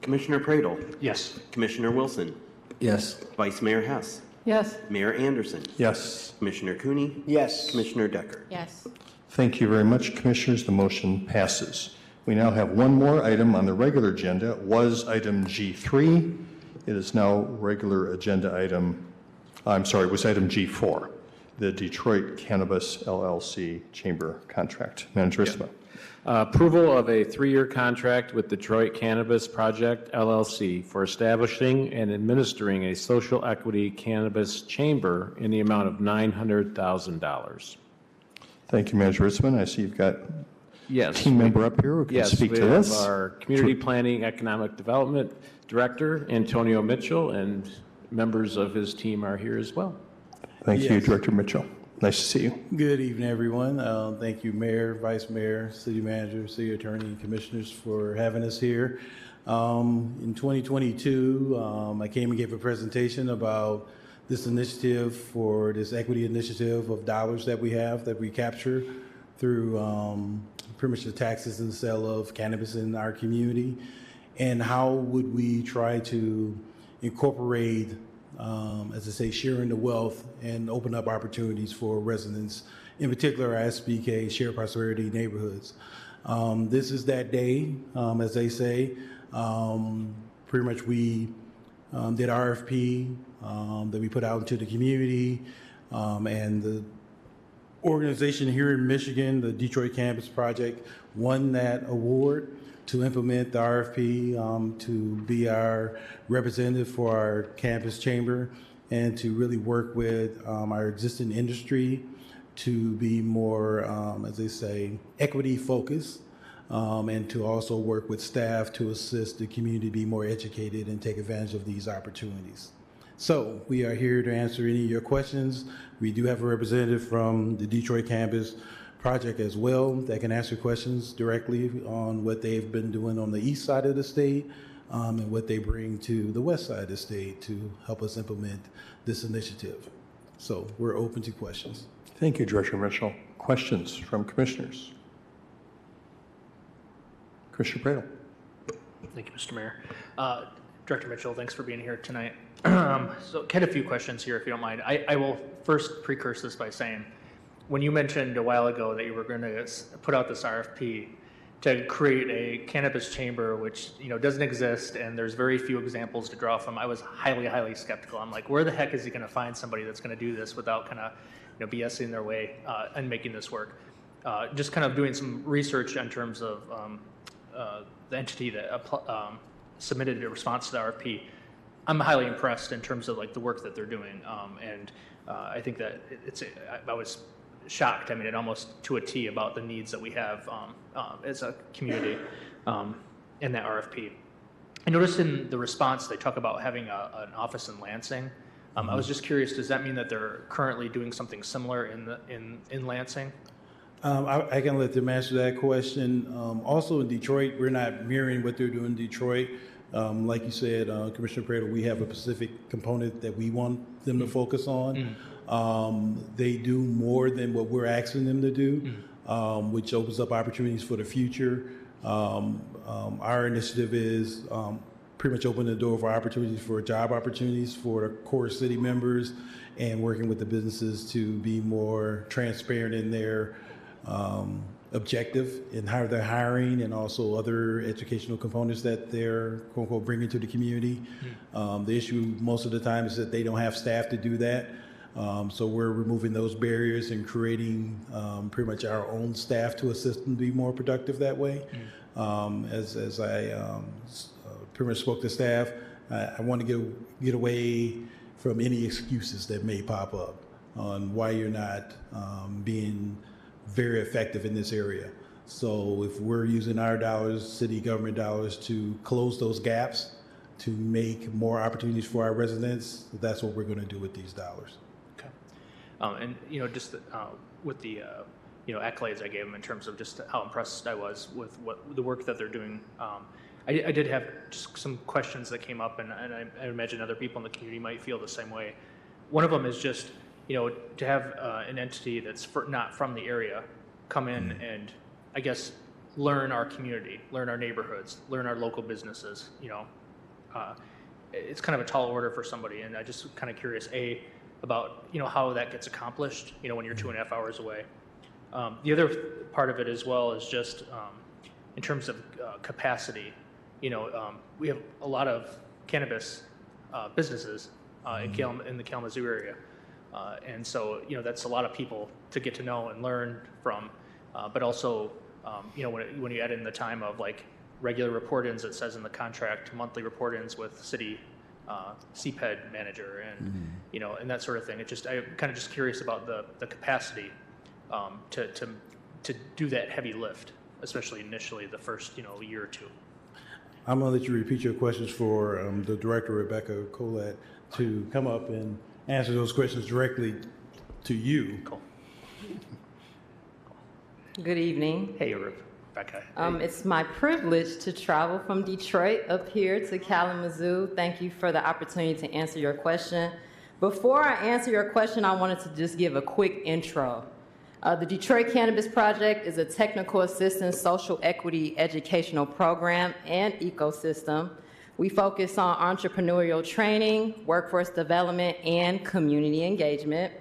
Commissioner Pradel. Yes. Commissioner Wilson. Yes. Vice Mayor Hess. Yes. Mayor Anderson. Yes. Commissioner Cooney. Yes. Commissioner Decker. Yes. Thank you very much, Commissioners. The motion passes. We now have one more item on the regular agenda. It was item G3. It is now regular agenda item, it was item G4, the Detroit Cannabis LLC Chamber Contract. Manager Isma. Approval of a 3-year contract with Detroit Cannabis Project LLC for establishing and administering a social equity cannabis chamber in the amount of $900,000. Thank you, Manager Isma. I see you've got Yes. team member up here who can speak to this. Yes, we have our Community Planning Economic Development Director, Antonio Mitchell, and members of his team are here as well. Thank you, Director Mitchell. Nice to see you. Good evening, everyone. Thank you, Mayor, Vice Mayor, City Manager, City Attorney, and Commissioners for having us here. In 2022, I came and gave a presentation about this initiative for this equity initiative of dollars that we have that we capture through pretty much the taxes and the sale of cannabis in our community, and how would we try to incorporate, as I say, sharing the wealth and open up opportunities for residents, in particular our SBK Shared Prosperity neighborhoods. This is that day, as they say. Pretty much we did RFP that we put out into the community, and the organization here in Michigan, the Detroit Campus Project, won that award to implement the RFP, to be our representative for our campus chamber, and to really work with our existing industry to be more, as they say, equity focused, and to also work with staff to assist the community be more educated and take advantage of these opportunities. So we are here to answer any of your questions. We do have a representative from the Detroit Campus Project as well that can answer questions directly on what they've been doing on the east side of the state, and what they bring to the west side of the state to help us implement this initiative. So we're open to questions. Thank you, Director Mitchell. Questions from commissioners? Commissioner Pradel. Thank you, Mr. Mayor. Director Mitchell, thanks for being here tonight. So I had a few questions here, if you don't mind. I will first precurse this by saying, when you mentioned a while ago that you were going to put out this RFP to create a cannabis chamber, which doesn't exist, and there's very few examples to draw from, I was highly, highly skeptical. I'm like, where the heck is he going to find somebody that's going to do this without kind of BSing their way and making this work? Just kind of doing some research in terms of the entity that submitted a response to the RFP. I'm highly impressed in terms of the work that they're doing, and I think that I was shocked. I mean, it almost to a T about the needs that we have as a community in that RFP. I noticed in the response they talk about having an office in Lansing. I was just curious, does that mean that they're currently doing something similar in Lansing? I can let them answer that question. Also in Detroit, we're not mirroring what they're doing in Detroit. Like you said, Commissioner Pradel, we have a specific component that we want them to focus on. They do more than what we're asking them to do, which opens up opportunities for the future. Our initiative is pretty much open the door for opportunities, for job opportunities for the core city members, and working with the businesses to be more transparent in their objective in how they're hiring, and also other educational components that they're quote unquote bringing to the community. The issue most of the time is that they don't have staff to do that. So we're removing those barriers and creating pretty much our own staff to assist them to be more productive that way. As I pretty much spoke to staff, I want to get away from any excuses that may pop up on why you're not being very effective in this area. So if we're using our dollars, city government dollars, to close those gaps, to make more opportunities for our residents, that's what we're going to do with these dollars. Okay. And, just with the, accolades I gave them in terms of just how impressed I was with the work that they're doing. I did have just some questions that came up, and I imagine other people in the community might feel the same way. One of them is just, to have an entity that's not from the area come in and, I guess, learn our community, learn our neighborhoods, learn our local businesses. It's kind of a tall order for somebody, and I just kind of curious, about how that gets accomplished, when you're 2.5 hours away. The other part of it as well is just in terms of capacity. We have a lot of cannabis businesses in the Kalamazoo area, and so that's a lot of people to get to know and learn from. But also, when you add in the time of like regular report-ins, it says in the contract, monthly report-ins with city CPED manager, and and that sort of thing. I'm kind of just curious about the capacity to do that heavy lift, especially initially the first year or two. I'm going to let you repeat your questions for the director, Rebecca Collette, to come up and answer those questions directly to you. Cool. Good evening. Hey, Rebecca. It's my privilege to travel from Detroit up here to Kalamazoo. Thank you for the opportunity to answer your question. Before I answer your question, I wanted to just give a quick intro. The Detroit Cannabis Project is a technical assistance, social equity educational program and ecosystem. We focus on entrepreneurial training, workforce development, and community engagement.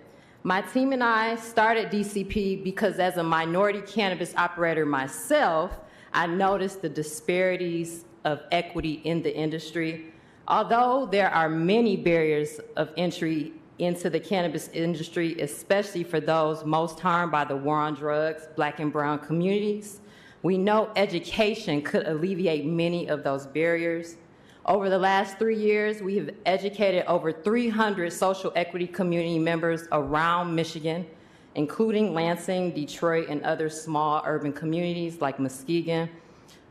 My team and I started DCP because as a minority cannabis operator myself, I noticed the disparities of equity in the industry. Although there are many barriers of entry into the cannabis industry, especially for those most harmed by the war on drugs, Black and brown communities, we know education could alleviate many of those barriers. Over the last 3 years, we have educated over 300 social equity community members around Michigan, including Lansing, Detroit, and other small urban communities like Muskegon.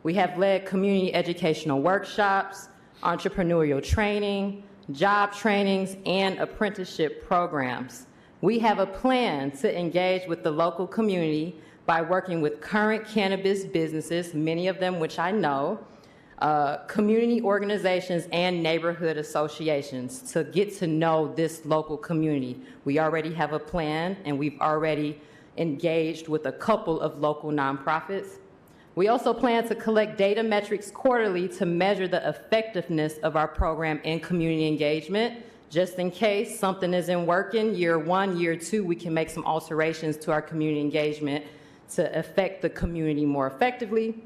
We have led community educational workshops, entrepreneurial training, job trainings, and apprenticeship programs. We have a plan to engage with the local community by working with current cannabis businesses, many of them which I know, community organizations, and neighborhood associations to get to know this local community. We already have a plan, and we've already engaged with a couple of local nonprofits. We also plan to collect data metrics quarterly to measure the effectiveness of our program in community engagement. Just in case something isn't working, year 1, year 2, we can make some alterations to our community engagement to affect the community more effectively.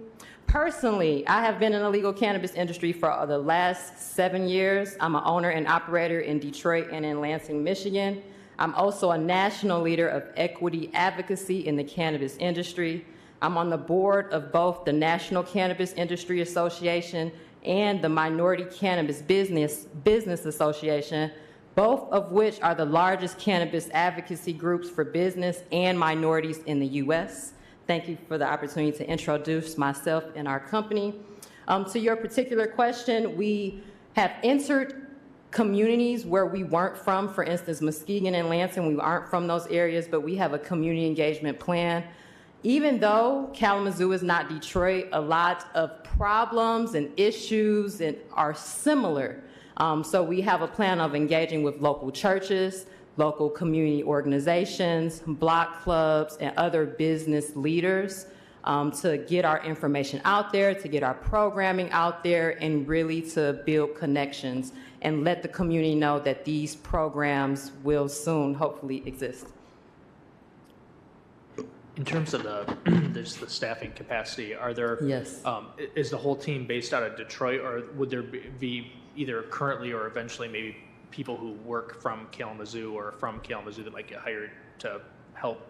Personally, I have been in the legal cannabis industry for the last 7 years. I'm an owner and operator in Detroit and in Lansing, Michigan. I'm also a national leader of equity advocacy in the cannabis industry. I'm on the board of both the National Cannabis Industry Association and the Minority Cannabis Business Association, both of which are the largest cannabis advocacy groups for business and minorities in the U.S. Thank you for the opportunity to introduce myself and our company. To your particular question, we have entered communities where we weren't from. For instance, Muskegon and Lansing, we aren't from those areas, but we have a community engagement plan. Even though Kalamazoo is not Detroit, a lot of problems and issues are similar. So we have a plan of engaging with local churches, local community organizations, block clubs, and other business leaders to get our information out there, to get our programming out there, and really to build connections and let the community know that these programs will soon hopefully exist. In terms of just the staffing capacity, are there? Yes. Is the whole team based out of Detroit, or would there be either currently or eventually maybe people who work from Kalamazoo or from Kalamazoo that might get hired to help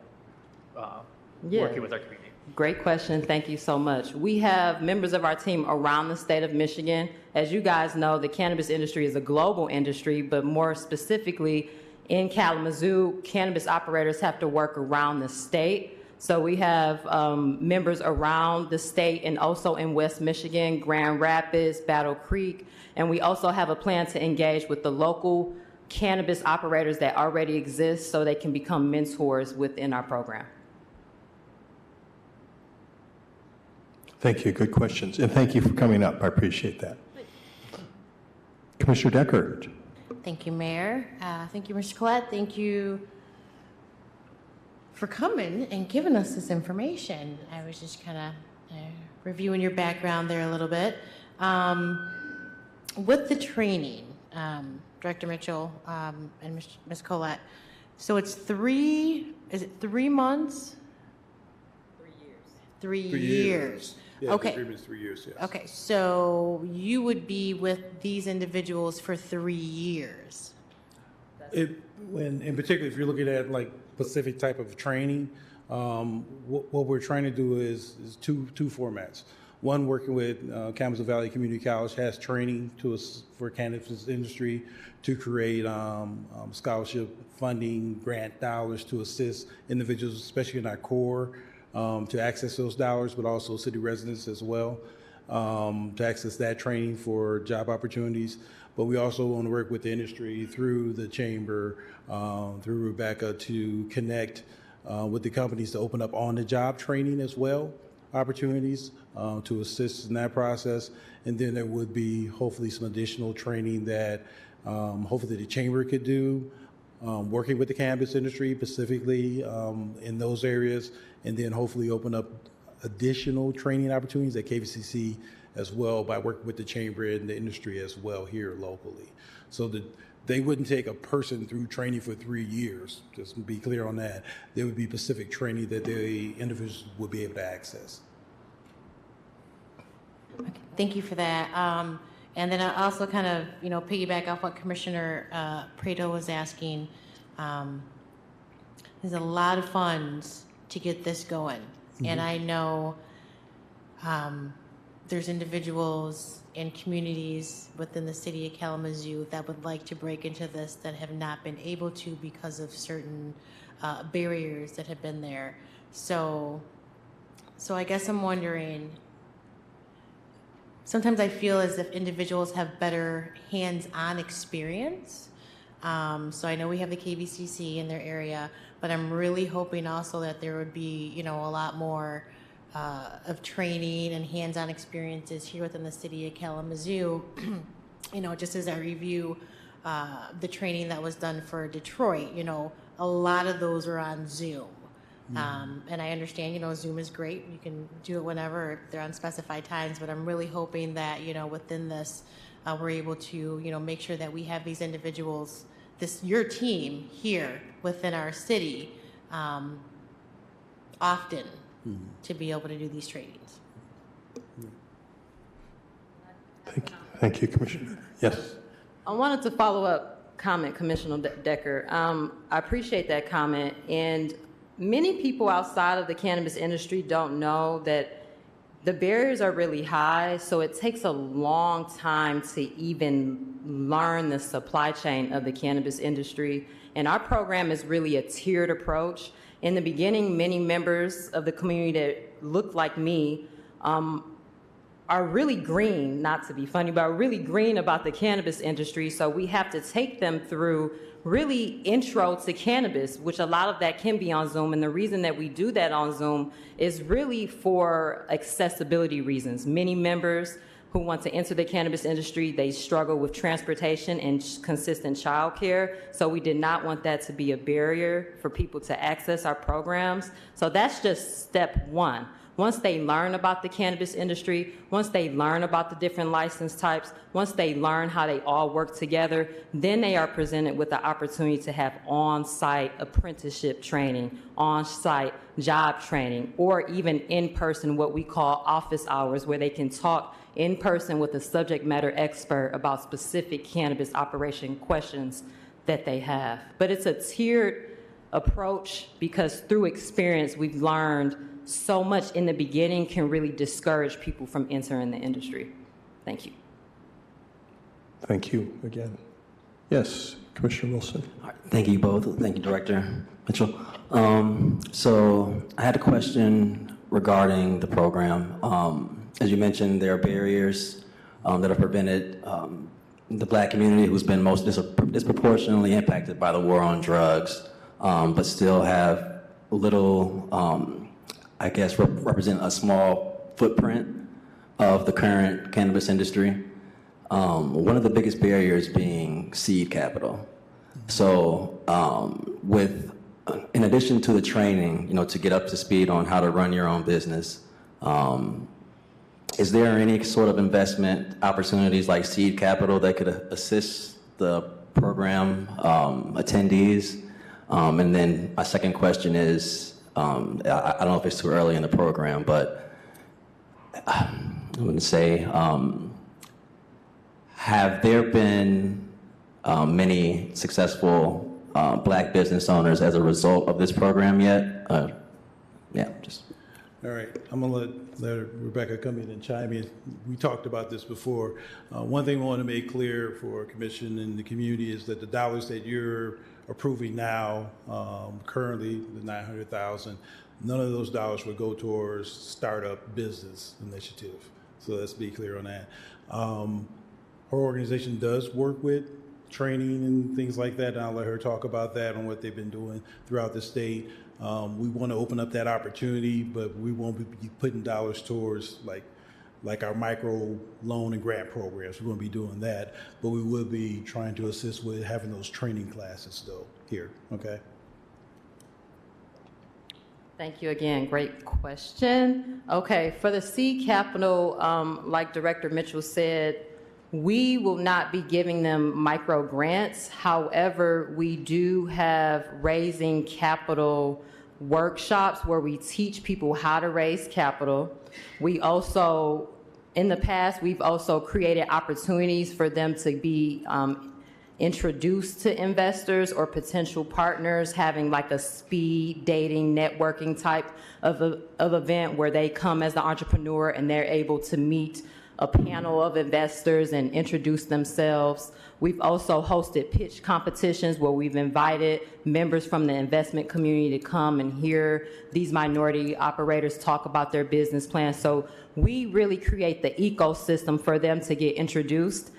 working with our community? Great question. Thank you so much. We have members of our team around the state of Michigan. As you guys know, the cannabis industry is a global industry, but more specifically in Kalamazoo, cannabis operators have to work around the state. So we have members around the state and also in West Michigan, Grand Rapids, Battle Creek, and we also have a plan to engage with the local cannabis operators that already exist so they can become mentors within our program. Thank you. Good questions. And thank you for coming up. I appreciate that. Commissioner Decker. Thank you, Mayor. Thank you, Mr. Collette. Thank you for coming and giving us this information. I was just kind of reviewing your background there a little bit. With the training, Director Mitchell and Ms. Collette, so it's is it 3 months? 3 years. 3 years. Yeah, okay. The agreement is 3 years, yes. Okay, so you would be with these individuals for 3 years. In particular, if you're looking at like specific type of training, what we're trying to do is two formats. One, working with Kalamazoo Valley Community College has training for cannabis industry to create scholarship funding, grant dollars to assist individuals, especially in our core, to access those dollars, but also city residents as well, to access that training for job opportunities. But we also want to work with the industry through the chamber, through Rebecca, to connect with the companies to open up on-the-job training as well, opportunities to assist in that process. And then there would be hopefully some additional training that hopefully the chamber could do, working with the cannabis industry specifically in those areas, and then hopefully open up additional training opportunities at KVCC as well by working with the chamber and the industry as well here locally. So that they wouldn't take a person through training for 3 years, just to be clear on that. There would be specific training that the individuals would be able to access. Okay, thank you for that. And then I also kind of, piggyback off what Commissioner Prado was asking. There's a lot of funds to get this going. Mm-hmm. And I know there's individuals and communities within the city of Kalamazoo that would like to break into this that have not been able to because of certain barriers that have been there. So I guess I'm wondering, sometimes I feel as if individuals have better hands-on experience. So I know we have the KVCC in their area, but I'm really hoping also that there would be, a lot more of training and hands-on experiences here within the city of Kalamazoo. Just as I review the training that was done for Detroit, a lot of those are on Zoom. And I understand, Zoom is great. You can do it whenever, if they're on specified times, but I'm really hoping that, within this, we're able to, make sure that we have these individuals, your team here within our city, often to be able to do these trainings. Thank you, Commissioner. Yes. I wanted to follow up comment, Commissioner Decker. I appreciate that comment. And many people outside of the cannabis industry don't know that the barriers are really high, so it takes a long time to even learn the supply chain of the cannabis industry. And our program is really a tiered approach. In the beginning, many members of the community that look like me are really green, not to be funny, but are really green about the cannabis industry. So we have to take them through really intro to cannabis, which a lot of that can be on Zoom. And the reason that we do that on Zoom is really for accessibility reasons. Many members who want to enter the cannabis industry, they struggle with transportation and consistent childcare. So we did not want that to be a barrier for people to access our programs. So that's just step one. Once they learn about the cannabis industry, once they learn about the different license types, once they learn how they all work together, then they are presented with the opportunity to have on-site apprenticeship training, on-site job training, or even in-person, what we call office hours, where they can talk in person with a subject matter expert about specific cannabis operation questions that they have. But it's a tiered approach because through experience, we've learned so much in the beginning can really discourage people from entering the industry. Thank you. Thank you again. Yes, Commissioner Wilson. Thank you both. Thank you, Director Mitchell. So I had a question regarding the program. As you mentioned, there are barriers that have prevented the Black community, who's been most disproportionately impacted by the war on drugs, but still have little, I guess, represent a small footprint of the current cannabis industry. One of the biggest barriers being seed capital. So in addition to the training, to get up to speed on how to run your own business, is there any sort of investment opportunities like seed capital that could assist the program attendees? And then my second question is, I don't know if it's too early in the program, but I'm going to say, have there been many successful Black business owners as a result of this program yet? All right, I'm gonna let Rebecca come in and chime in. We talked about this before. One thing I want to make clear for Commission and the community is that the dollars that you're approving now, currently the $900,000, none of those dollars will go towards startup business initiative. So let's be clear on that. Our organization does work with training and things like that, and I'll let her talk about that and what they've been doing throughout the state. We want to open up that opportunity, but we won't be putting dollars towards like our micro loan and grant programs. We won't be doing that, but we will be trying to assist with having those training classes though here, okay? Thank you again. Great question. Okay, for the seed capital, like Director Mitchell said, we will not be giving them micro grants. However, we do have raising capital workshops where we teach people how to raise capital. We also, in the past, we've also created opportunities for them to be introduced to investors or potential partners, having like a speed dating networking type of event where they come as the entrepreneur and they're able to meet a panel of investors and introduce themselves. We've also hosted pitch competitions where we've invited members from the investment community to come and hear these minority operators talk about their business plans. So we really create the ecosystem for them to get introduced.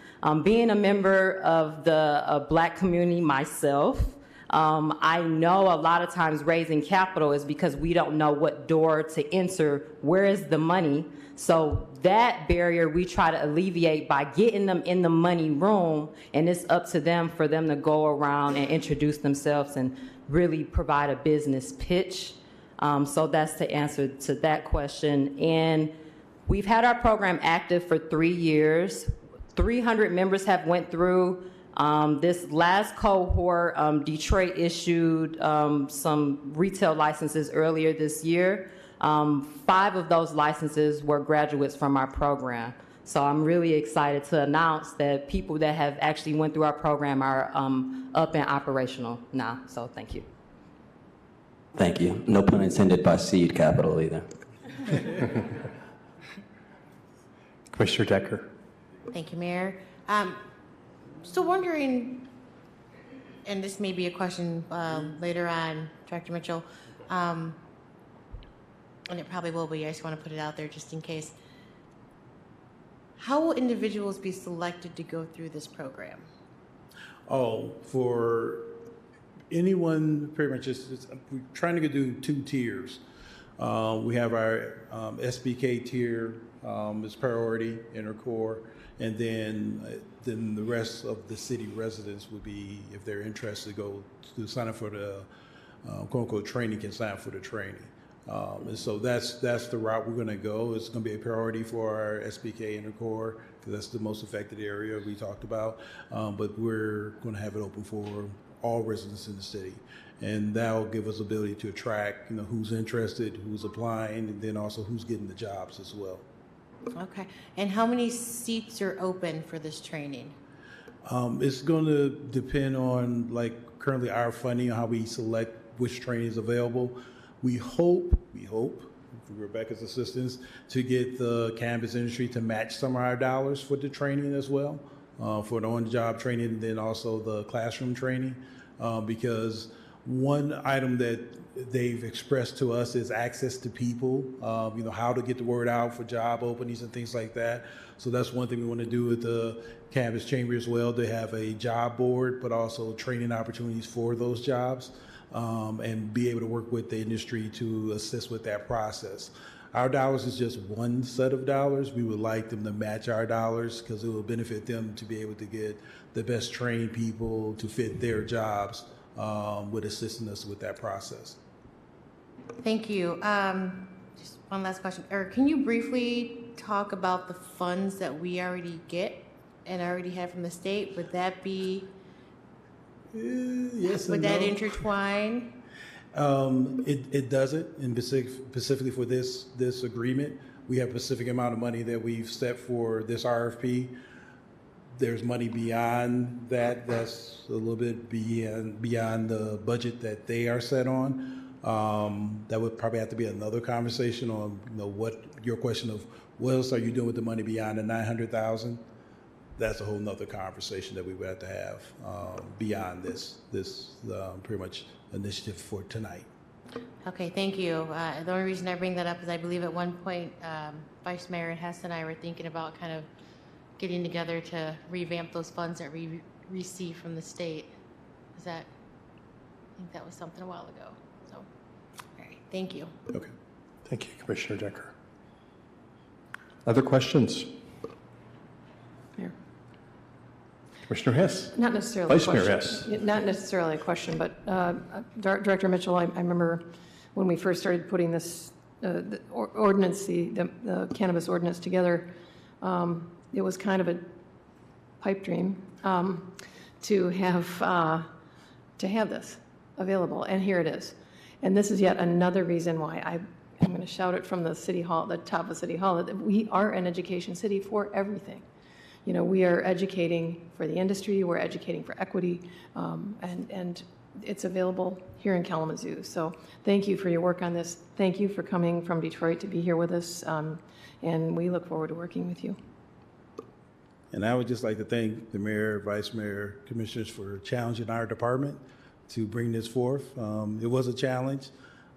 Being a member of the Black community myself, I know a lot of times raising capital is because we don't know what door to enter, where is the money. So that barrier we try to alleviate by getting them in the money room, and it's up to them for them to go around and introduce themselves and really provide a business pitch. So that's the answer to that question. And we've had our program active for 3 years. 300 members have went through. This last cohort, Detroit issued some retail licenses earlier this year. 5 of those licenses were graduates from our program. So I'm really excited to announce that people that have actually went through our program are up and operational now. So thank you. Thank you. No pun intended by seed capital either. Commissioner Decker. Thank you, Mayor. Still wondering, and this may be a question later on, Director Mitchell, and it probably will be, I just want to put it out there just in case. How will individuals be selected to go through this program? Oh, for anyone, pretty much, we're trying to do 2 tiers. We have our SBK tier as priority, inner core, and then the rest of the city residents would be, if they're interested, go to sign up for the quote unquote training, can sign up for the training. And so that's the route we're going to go. It's going to be a priority for our SBK intercore because that's the most affected area we talked about. But we're going to have it open for all residents in the city. And that'll give us ability to attract, who's interested, who's applying, and then also who's getting the jobs as well. Okay. And how many seats are open for this training? It's going to depend on, currently our funding, how we select which training is available. We hope, through Rebecca's assistance, to get the cannabis industry to match some of our dollars for the training as well, for the on-the-job training and then also the classroom training, because one item that they've expressed to us is access to people, how to get the word out for job openings and things like that. So that's one thing we want to do with the Cannabis Chamber as well, to have a job board, but also training opportunities for those jobs, and be able to work with the industry to assist with that process. Our dollars is just one set of dollars. We would like them to match our dollars because it will benefit them to be able to get the best trained people to fit their jobs, with assisting us with that process. Thank you. Just one last question. Eric, can you briefly talk about the funds that we already get and already have from the state? Would that be, yes would and that no. intertwine? It doesn't, and specifically for this agreement, we have a specific amount of money that we've set for this RFP. There's money beyond that. That's a little bit beyond the budget that they are set on. That would probably have to be another conversation on, what your question of what else are you doing with the money beyond the $900,000? That's a whole nother conversation that we would have to have beyond this pretty much initiative for tonight. Okay, thank you. The only reason I bring that up is I believe at one point Vice Mayor Hess and I were thinking about kind of getting together to revamp those funds that we receive from the state. I think that was something a while ago. So, all right, thank you. Okay. Thank you, Commissioner Decker. Other questions? Mayor. Commissioner Hess. Not necessarily Vice a Mayor question. Hess. Not necessarily a question, but Director Mitchell, I remember when we first started putting this the ordinance, the cannabis ordinance together, it was kind of a pipe dream to have this available, and here it is. And this is yet another reason why I'm going to shout it from the City Hall, the top of City Hall, that we are an education city for everything. We are educating for the industry, we're educating for equity, and it's available here in Kalamazoo. So thank you for your work on this. Thank you for coming from Detroit to be here with us, and we look forward to working with you. And I would just like to thank the mayor, vice mayor, commissioners for challenging our department to bring this forth. It was a challenge.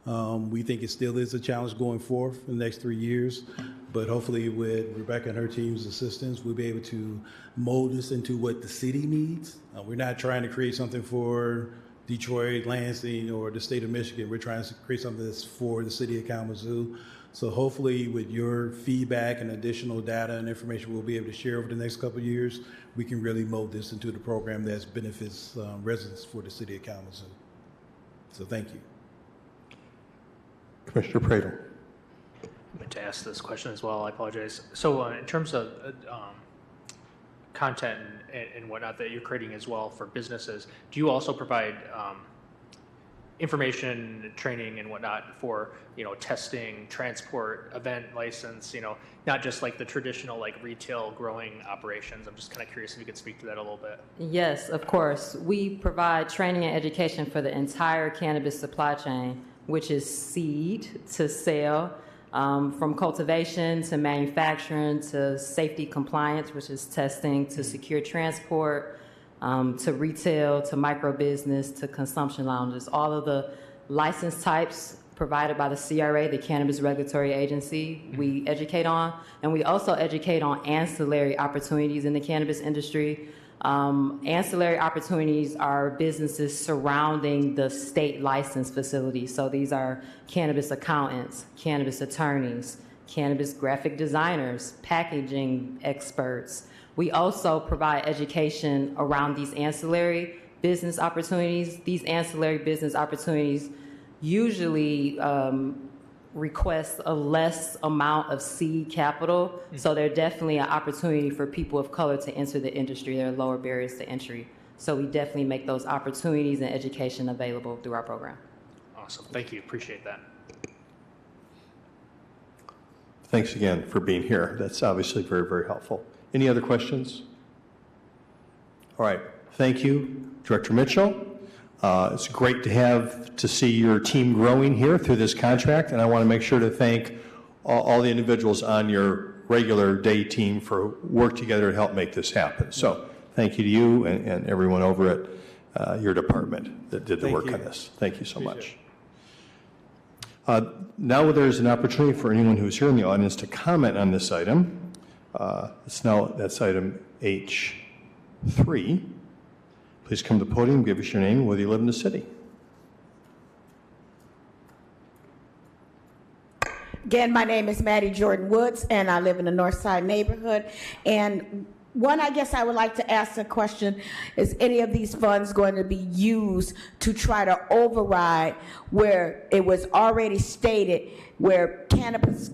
We think it still is a challenge going forth in the next 3 years, but hopefully with Rebecca and her team's assistance, we'll be able to mold this into what the city needs. We're not trying to create something for Detroit, Lansing, or the state of Michigan. We're trying to create something that's for the city of Kalamazoo. So hopefully with your feedback and additional data and information we'll be able to share over the next couple of years, we can really mold this into the program that benefits residents for the city of Kalamazoo. So thank you. Commissioner Pradel. I meant to ask this question as well. I apologize. So in terms of content and whatnot that you're creating as well for businesses, do you also provide information, training, and whatnot for testing, transport, event license? Not just like the traditional retail growing operations. I'm just kind of curious if you could speak to that a little bit. Yes, of course. We provide training and education for the entire cannabis supply chain, which is seed to sale, from cultivation to manufacturing to safety compliance, which is testing, to secure transport, to retail, to micro business, to consumption lounges. All of the license types provided by the CRA, the Cannabis Regulatory Agency, we educate on. And we also educate on ancillary opportunities in the cannabis industry. Ancillary opportunities are businesses surrounding the state license facilities. So these are cannabis accountants, cannabis attorneys, cannabis graphic designers, packaging experts. We also provide education around these ancillary business opportunities. These ancillary business opportunities usually request a less amount of seed capital. So there's definitely an opportunity for people of color to enter the industry. There are lower barriers to entry. So we definitely make those opportunities and education available through our program. Awesome. Thank you. Appreciate that. Thanks again for being here. That's obviously very, very helpful. Any other questions? All right. Thank you, Director Mitchell. It's great to see your team growing here through this contract, and I want to make sure to thank all the individuals on your regular day team for work together to help make this happen. So thank you to you and everyone over at your department that did the work on this. Thank you so much. Now there's an opportunity for anyone who's here in the audience to comment on this item. That's item H3. Please come to the podium, give us your name, whether you live in the city. Again, my name is Maddie Jordan Woods, and I live in the North Side neighborhood. And I guess I would like to ask the question, is any of these funds going to be used to try to override where it was already stated where cannabis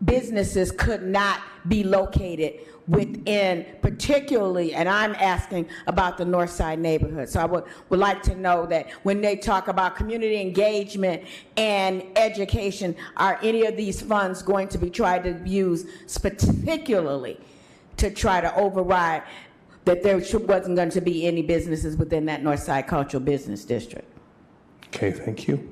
businesses could not be located within, particularly, and I'm asking about the North Side neighborhood. So I would like to know that when they talk about community engagement and education, are any of these funds going to be tried to use particularly to try to override that there wasn't going to be any businesses within that North Side Cultural Business District? Okay, thank you.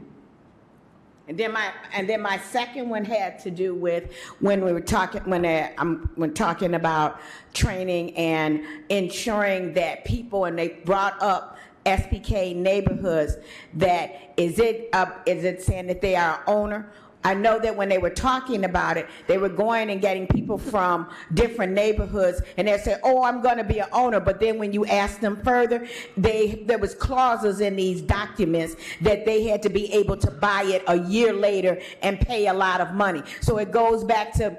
And then my second one had to do with when we were talking when talking about training and ensuring that people, and they brought up SPK neighborhoods, that is it saying that they are owner? I know that when they were talking about it, they were going and getting people from different neighborhoods, and they said, "Oh, I'm going to be an owner." But then when you ask them further, there was clauses in these documents that they had to be able to buy it a year later and pay a lot of money. So it goes back to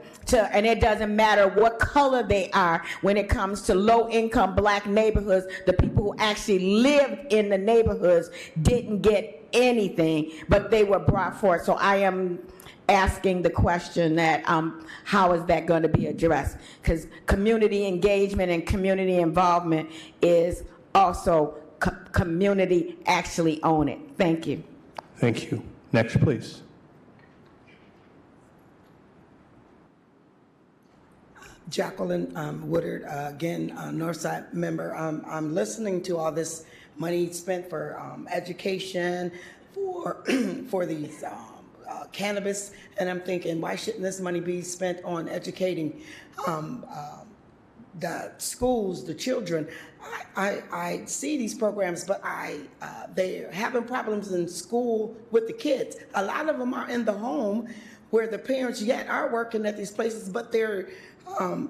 and it doesn't matter what color they are when it comes to low-income black neighborhoods. The people who actually lived in the neighborhoods didn't get anything, but they were brought forth. So I am asking the question that how is that going to be addressed? Because community engagement and community involvement is also community actually own it. Thank you. Thank you. Next, please. Jacqueline Woodard, again, Northside member. I'm listening to all this money spent for education, for these cannabis, and I'm thinking, why shouldn't this money be spent on educating the schools, the children? I see these programs, but they're having problems in school with the kids. A lot of them are in the home where the parents yet are working at these places, but they're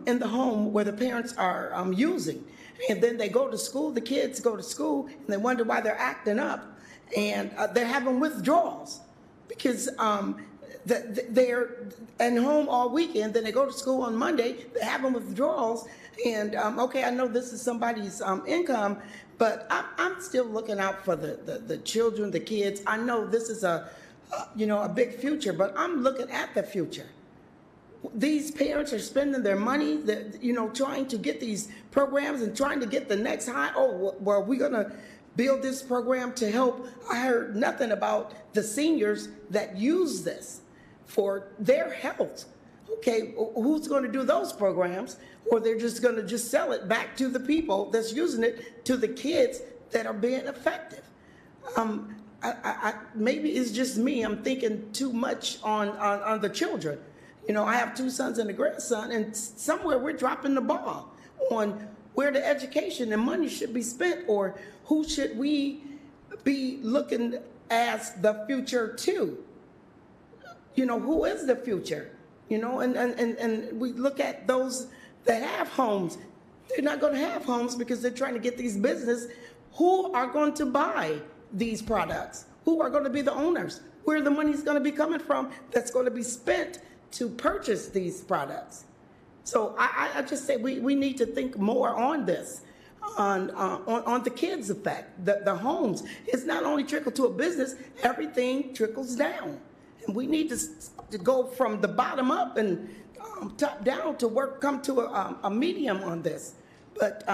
in the home where the parents are using. And then they go to school, the kids go to school, and they wonder why they're acting up. And they're having withdrawals because they're at home all weekend, then they go to school on Monday, they're having withdrawals. And okay, I know this is somebody's income, but I'm still looking out for the children, the kids. I know this is a big future, but I'm looking at the future. These parents are spending their money, trying to get these programs and trying to get the next high. Oh, well, we're going to build this program to help. I heard nothing about the seniors that use this for their health. Okay, who's going to do those programs? Or they're just going to sell it back to the people that's using it, to the kids that are being effective. Maybe it's just me. I'm thinking too much on the children. I have 2 sons and a grandson, and somewhere we're dropping the ball on where the education and money should be spent, or who should we be looking as the future to? Who is the future? And we look at those that have homes. They're not going to have homes because they're trying to get these businesses. Who are going to buy these products? Who are going to be the owners? Where the money's going to be coming from that's going to be spent to purchase these products? So I just say we need to think more on this, on the kids' effect, the homes. It's not only trickle to a business, everything trickles down. And we need to go from the bottom up and top down to come to a medium on this. But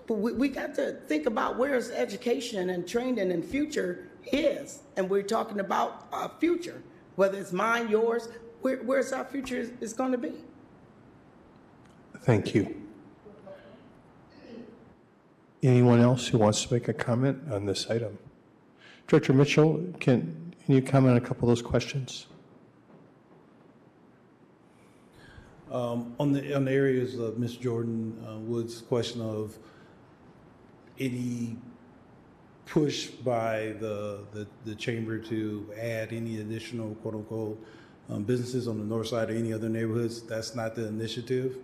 we got to think about where's education and training and future is. And we're talking about our future, whether it's mine, yours, where's our future is going to be. Thank you. Anyone else who wants to make a comment on this item? Director Mitchell, can you comment on a couple of those questions? On the areas of Ms. Jordan Wood's question of any push by the chamber to add any additional quote unquote businesses on the north side or any other neighborhoods, that's not the initiative.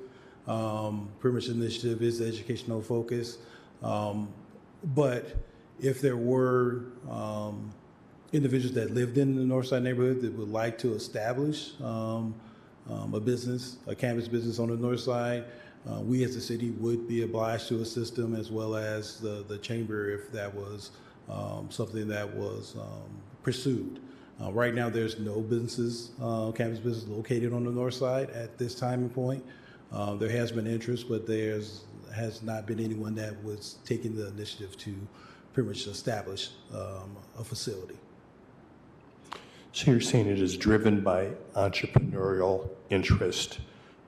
Pretty much the initiative is the educational focus. But if there were individuals that lived in the north side neighborhood that would like to establish a business, a cannabis business on the north side, we as a city would be obliged to assist them, as well as the chamber if that was something that was pursued. Right now, there's no businesses, cannabis business located on the north side at this time and point. There has been interest, but has not been anyone that was taking the initiative to pretty much establish a facility. So you're saying it is driven by entrepreneurial interest,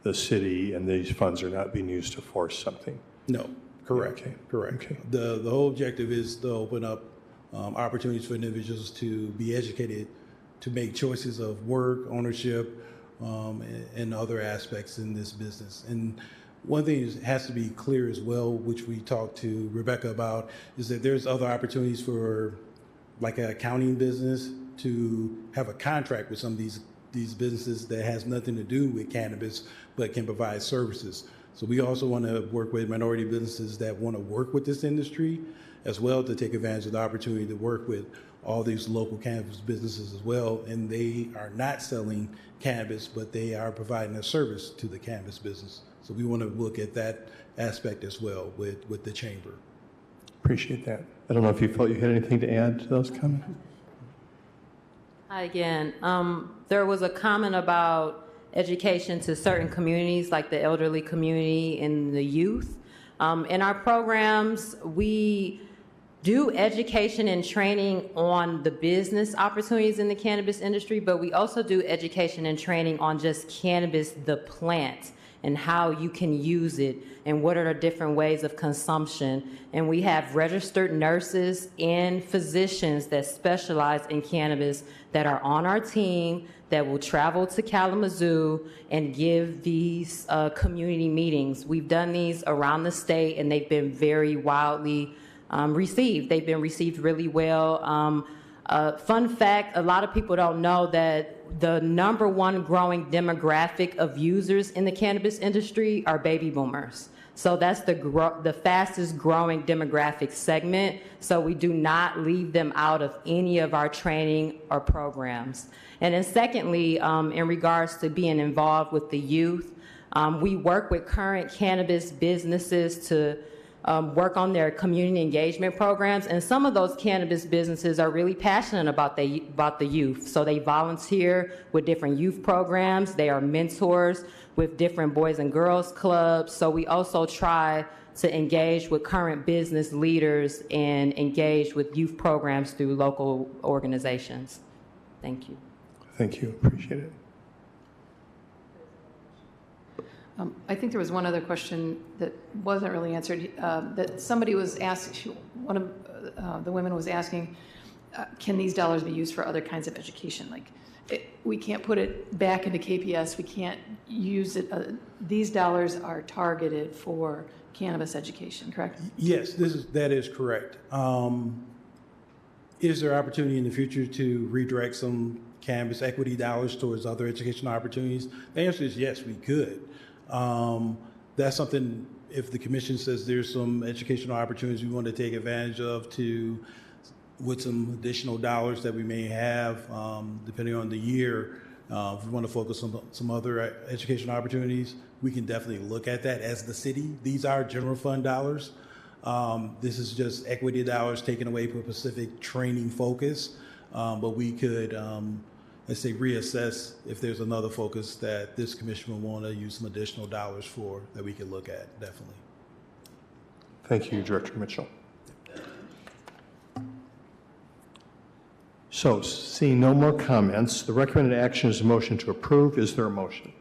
the city, and these funds are not being used to force something? No, correct. Okay. Correct. Okay. The whole objective is to open up opportunities for individuals to be educated, to make choices of work, ownership, and other aspects in this business. And one thing that has to be clear as well, which we talked to Rebecca about, is that there's other opportunities for like an accounting business to have a contract with some of these businesses that has nothing to do with cannabis, but can provide services. So we also want to work with minority businesses that want to work with this industry as well, to take advantage of the opportunity to work with all these local cannabis businesses as well. And they are not selling cannabis, but they are providing a service to the cannabis business. So we want to look at that aspect as well with the chamber. Appreciate that. I don't know if you felt you had anything to add to those comments? Hi again. There was a comment about education to certain communities, like the elderly community and the youth. In our programs, we do education and training on the business opportunities in the cannabis industry, but we also do education and training on just cannabis, the plant, and how you can use it and what are the different ways of consumption. And we have registered nurses and physicians that specialize in cannabis that are on our team that will travel to Kalamazoo and give these community meetings. We've done these around the state and they've been very wildly received. They've been received really well. Fun fact, a lot of people don't know that the #1 growing demographic of users in the cannabis industry are baby boomers. So that's the fastest growing demographic segment. So we do not leave them out of any of our training or programs. And then secondly, in regards to being involved with the youth, we work with current cannabis businesses to work on their community engagement programs, and some of those cannabis businesses are really passionate about the youth. So they volunteer with different youth programs. They are mentors with different boys and girls clubs. So we also try to engage with current business leaders and engage with youth programs through local organizations. Thank you. Thank you. Appreciate it. I think there was one other question that wasn't really answered, that somebody was asked, one of the women was asking, can these dollars be used for other kinds of education? Like, we can't put it back into KPS, we can't use it, these dollars are targeted for cannabis education, correct? Yes, that is correct. Is there opportunity in the future to redirect some cannabis equity dollars towards other educational opportunities? The answer is yes, we could. That's something, if the commission says there's some educational opportunities we want to take advantage of with some additional dollars that we may have, depending on the year, if we want to focus on some other educational opportunities, we can definitely look at that as the city. These are general fund dollars. This is just equity dollars taken away for a specific training focus, but we could let's say, reassess if there's another focus that this commission will want to use some additional dollars for that we could look at, definitely. Thank you, Director Mitchell. So, seeing no more comments, the recommended action is a motion to approve. Is there a motion?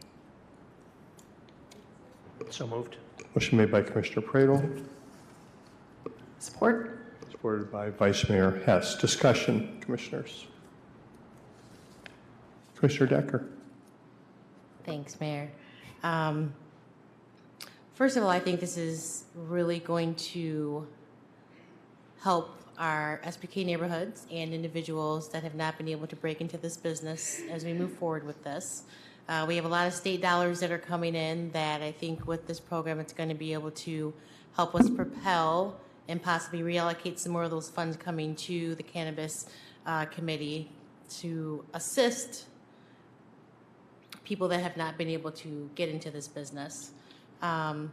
So moved. Motion made by Commissioner Pradel, Support? supported by Vice Mayor Hess. Discussion, Commissioners. Commissioner Decker. Thanks, Mayor. First of all, I think this is really going to help our SPK neighborhoods and individuals that have not been able to break into this business as we move forward with this. We have a lot of state dollars that are coming in that I think with this program it's going to be able to help us propel and possibly reallocate some more of those funds coming to the Cannabis Committee to assist people that have not been able to get into this business. I'm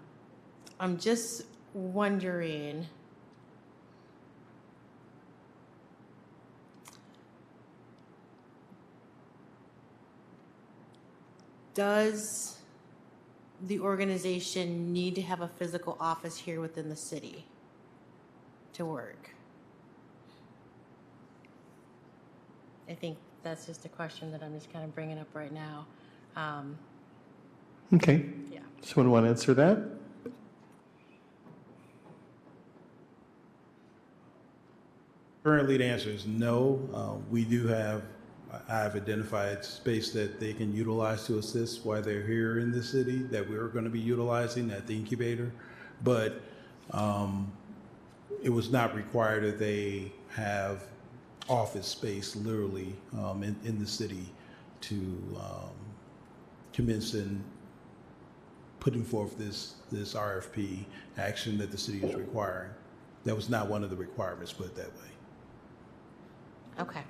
just wondering, does the organization need to have a physical office here within the city to work? I think that's just a question that I'm just kind of bringing up right now. Okay. Yeah. Someone want to answer that? Currently, the answer is no. We do have, I've identified space that they can utilize to assist while they're here in the city that we're going to be utilizing at the incubator. But it was not required that they have office space literally in the city to commence in putting forth this RFP action that the city is requiring. That was not one of the requirements, put it that way. Okay.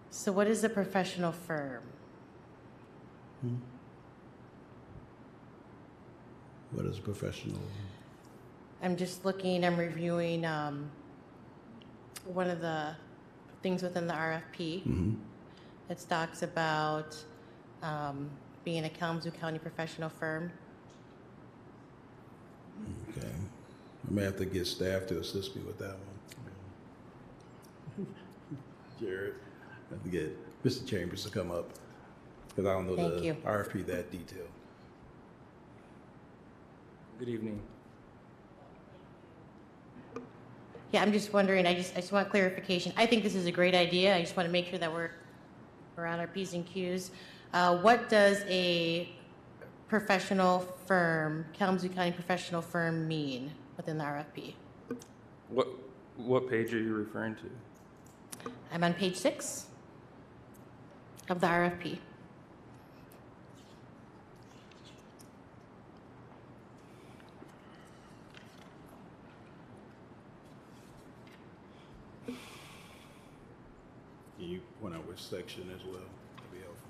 So what is a professional firm? What is a professional? I'm just looking, I'm reviewing one of the things within the RFP. It talks about being a Kalamazoo County professional firm. Okay. I may have to get staff to assist me with that one. Jared, I have to get Mr. Chambers to come up because I don't know Thank you. RFP that detailed. Good evening. Yeah, I'm just wondering, I just want clarification. I think this is a great idea. I just want to make sure that we're on our P's and Q's. What does a professional firm, Kalamazoo County professional firm, mean within the RFP? What page are you referring to? I'm on page 6 of the RFP. Can you point out which section as well? That'd be helpful.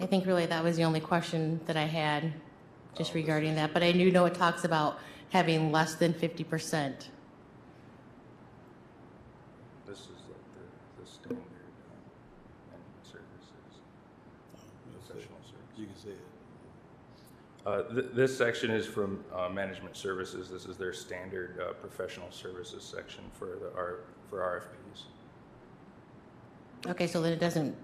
I think really that was the only question that I had just regarding that, but I do know it talks about having less than 50%. This is like the standard management services, professional services. You can say it. This section is from management services. This is their standard professional services section for RFPs. Okay, so then it doesn't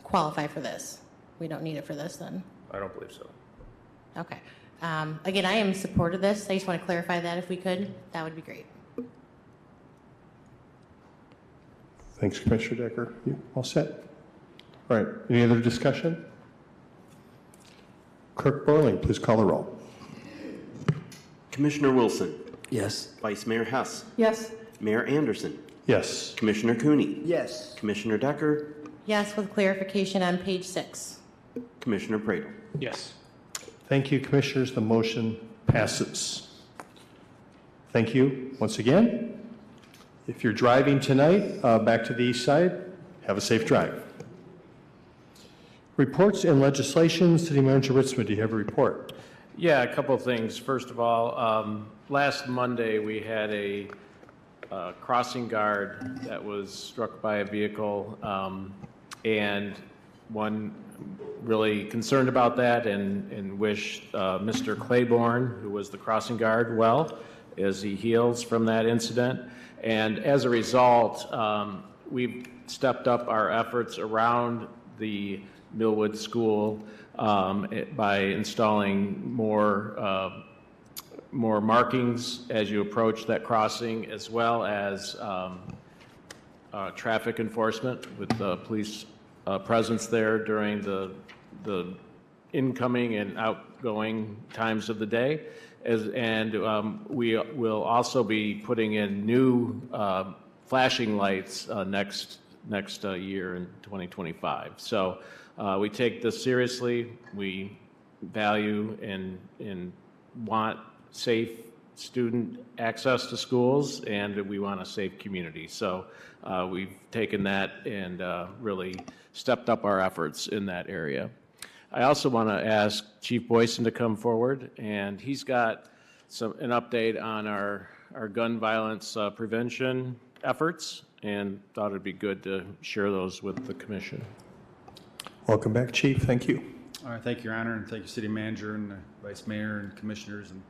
qualify for this. We don't need it for this then. I don't believe so. Okay. Again, I am in support of this. I just want to clarify that if we could. That would be great. Thanks, Commissioner Decker. You all set? All right. Any other discussion? Clerk Borling, please call the roll. Commissioner Wilson. Yes. Vice Mayor Hess. Yes. Mayor Anderson. Yes. Commissioner Cooney. Yes. Commissioner Decker. Yes, with clarification on page 6. Commissioner Pradel. Yes. Thank you, Commissioners. The motion passes. Thank you once again. If you're driving tonight back to the east side, have a safe drive. Reports and legislation. City Manager Ritzman, do you have a report? Yeah, a couple of things. First of all, last Monday, we had a crossing guard that was struck by a vehicle, and one really concerned about that and wished Mr. Claiborne, who was the crossing guard, well, as he heals from that incident. And as a result, we've stepped up our efforts around the Millwood School by installing more markings as you approach that crossing, as well as traffic enforcement with the police presence there during the incoming and outgoing times of the day. We will also be putting in new flashing lights next year in 2025. So we take this seriously. We value and want safe student access to schools, and we want a safe community. So we've taken that and really stepped up our efforts in that area. I also want to ask Chief Boyson to come forward, and he's got an update on our gun violence prevention efforts, and thought it'd be good to share those with the commission. Welcome back, Chief. Thank you. All right, thank you, Your Honor, and thank you, City Manager and Vice Mayor and Commissioners and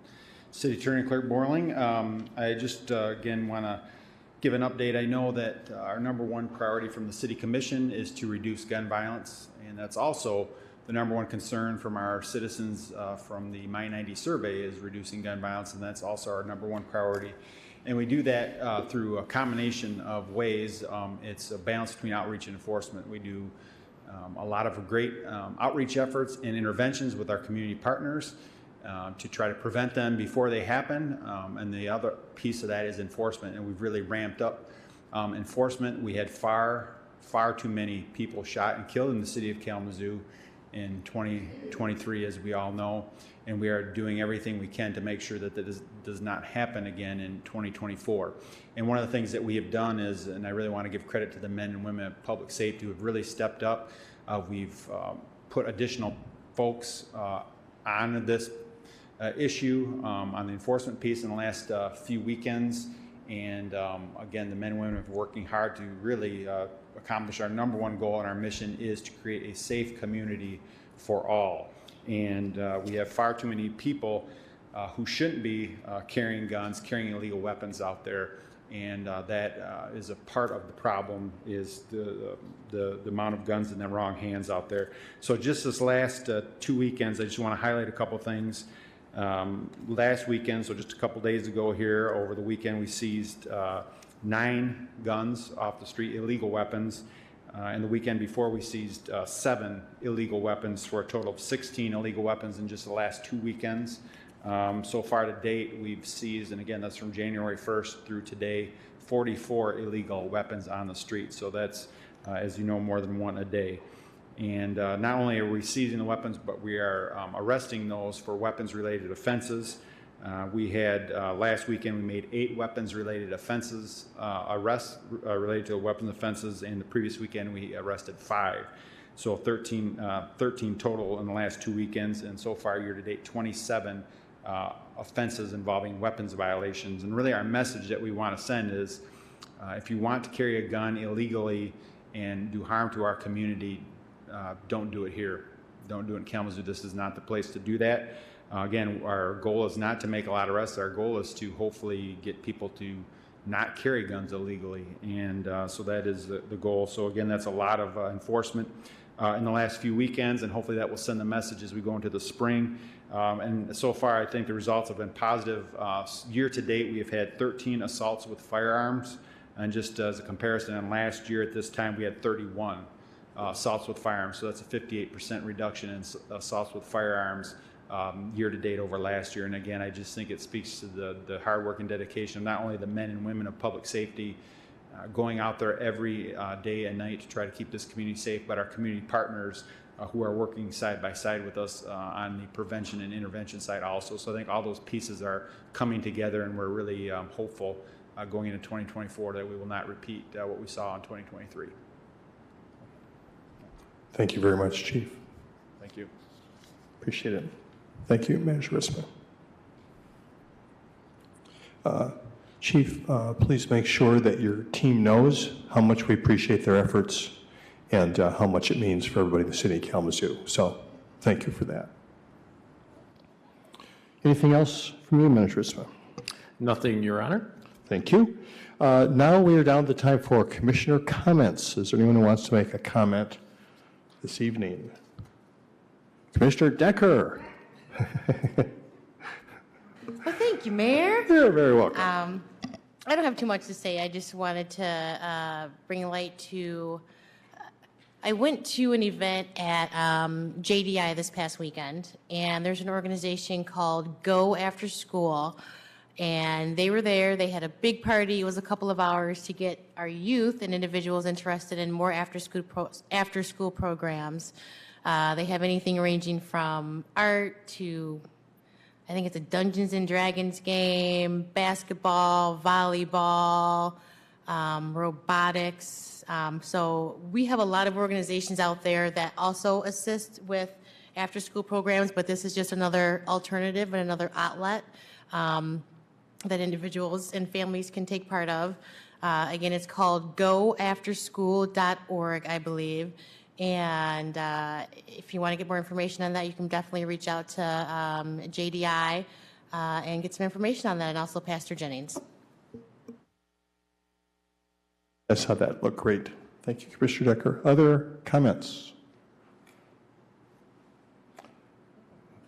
City Attorney Clerk Borling. I just, again, want to give an update. I know that our number one priority from the City Commission is to reduce gun violence, and that's also the number one concern from our citizens from the My 90 survey is reducing gun violence, and that's also our number one priority. And we do that through a combination of ways. It's a balance between outreach and enforcement. We do a lot of great outreach efforts and interventions with our community partners to try to prevent them before they happen. And the other piece of that is enforcement, and we've really ramped up enforcement. We had far too many people shot and killed in the city of Kalamazoo in 2023, as we all know, and we are doing everything we can to make sure that does not happen again in 2024. And one of the things that we have done is, and I really want to give credit to the men and women of public safety who have really stepped up. We've put additional folks on this issue on the enforcement piece in the last few weekends. And again, the men and women have been working hard to really accomplish our number one goal, and our mission is to create a safe community for all. And we have far too many people who shouldn't be carrying guns, carrying illegal weapons out there. And that is a part of the problem, is the amount of guns in the wrong hands out there. So just this last 2 weekends, I just want to highlight a couple things. Last weekend, so just a couple days ago here, over the weekend, we seized 9 guns off the street, illegal weapons. And the weekend before, we seized 7 illegal weapons for a total of 16 illegal weapons in just the last 2 weekends. So far to date, we've seized, and again, that's from January 1st through today, 44 illegal weapons on the street. So that's, as you know, more than one a day. And not only are we seizing the weapons, but we are arresting those for weapons-related offenses. We had, last weekend, we made 8 weapons-related offenses, arrests related to weapons offenses, and the previous weekend we arrested 5. So 13 total in the last 2 weekends, and so far year-to-date, 27 offenses involving weapons violations. And really our message that we want to send is, if you want to carry a gun illegally and do harm to our community, don't do it here. Don't do it in Kalamazoo. This is not the place to do that. Again, our goal is not to make a lot of arrests. Our goal is to hopefully get people to not carry guns illegally. And so that is the goal. So again, that's a lot of enforcement in the last few weekends, and hopefully that will send the message as we go into the spring. And so far, I think the results have been positive. Year to date, we have had 13 assaults with firearms. And just as a comparison, and last year at this time, we had 31 assaults with firearms. So that's a 58% reduction in assaults with firearms year to date over last year. And again, I just think it speaks to the hard work and dedication of not only the men and women of public safety going out there every day and night to try to keep this community safe, but our community partners who are working side by side with us on the prevention and intervention side also. So I think all those pieces are coming together, and we're really hopeful going into 2024 that we will not repeat what we saw in 2023. Thank you very much, Chief. Thank you. Appreciate it. Thank you, Manager Risman. Chief, please make sure that your team knows how much we appreciate their efforts and how much it means for everybody in the city of Kalamazoo. So thank you for that. Anything else from you, Manager Risman? Nothing, Your Honor. Thank you. Now we are down to the time for commissioner comments. Is there anyone who wants to make a comment this evening? Commissioner Decker. Well, thank you, Mayor. You're very welcome. I don't have too much to say. I just wanted to bring light to. I went to an event at JDI this past weekend, and there's an organization called Go After School, and they were there. They had a big party. It was a couple of hours to get our youth and individuals interested in more after-school programs. They have anything ranging from art to, I think it's a Dungeons and Dragons game, basketball, volleyball, robotics. So we have a lot of organizations out there that also assist with after-school programs, but this is just another alternative and another outlet that individuals and families can take part of. Again, it's called goafterschool.org, I believe. And if you want to get more information on that, you can definitely reach out to JDI and get some information on that, and also Pastor Jennings. I saw that. Look great. Thank you, Commissioner Decker. Other comments?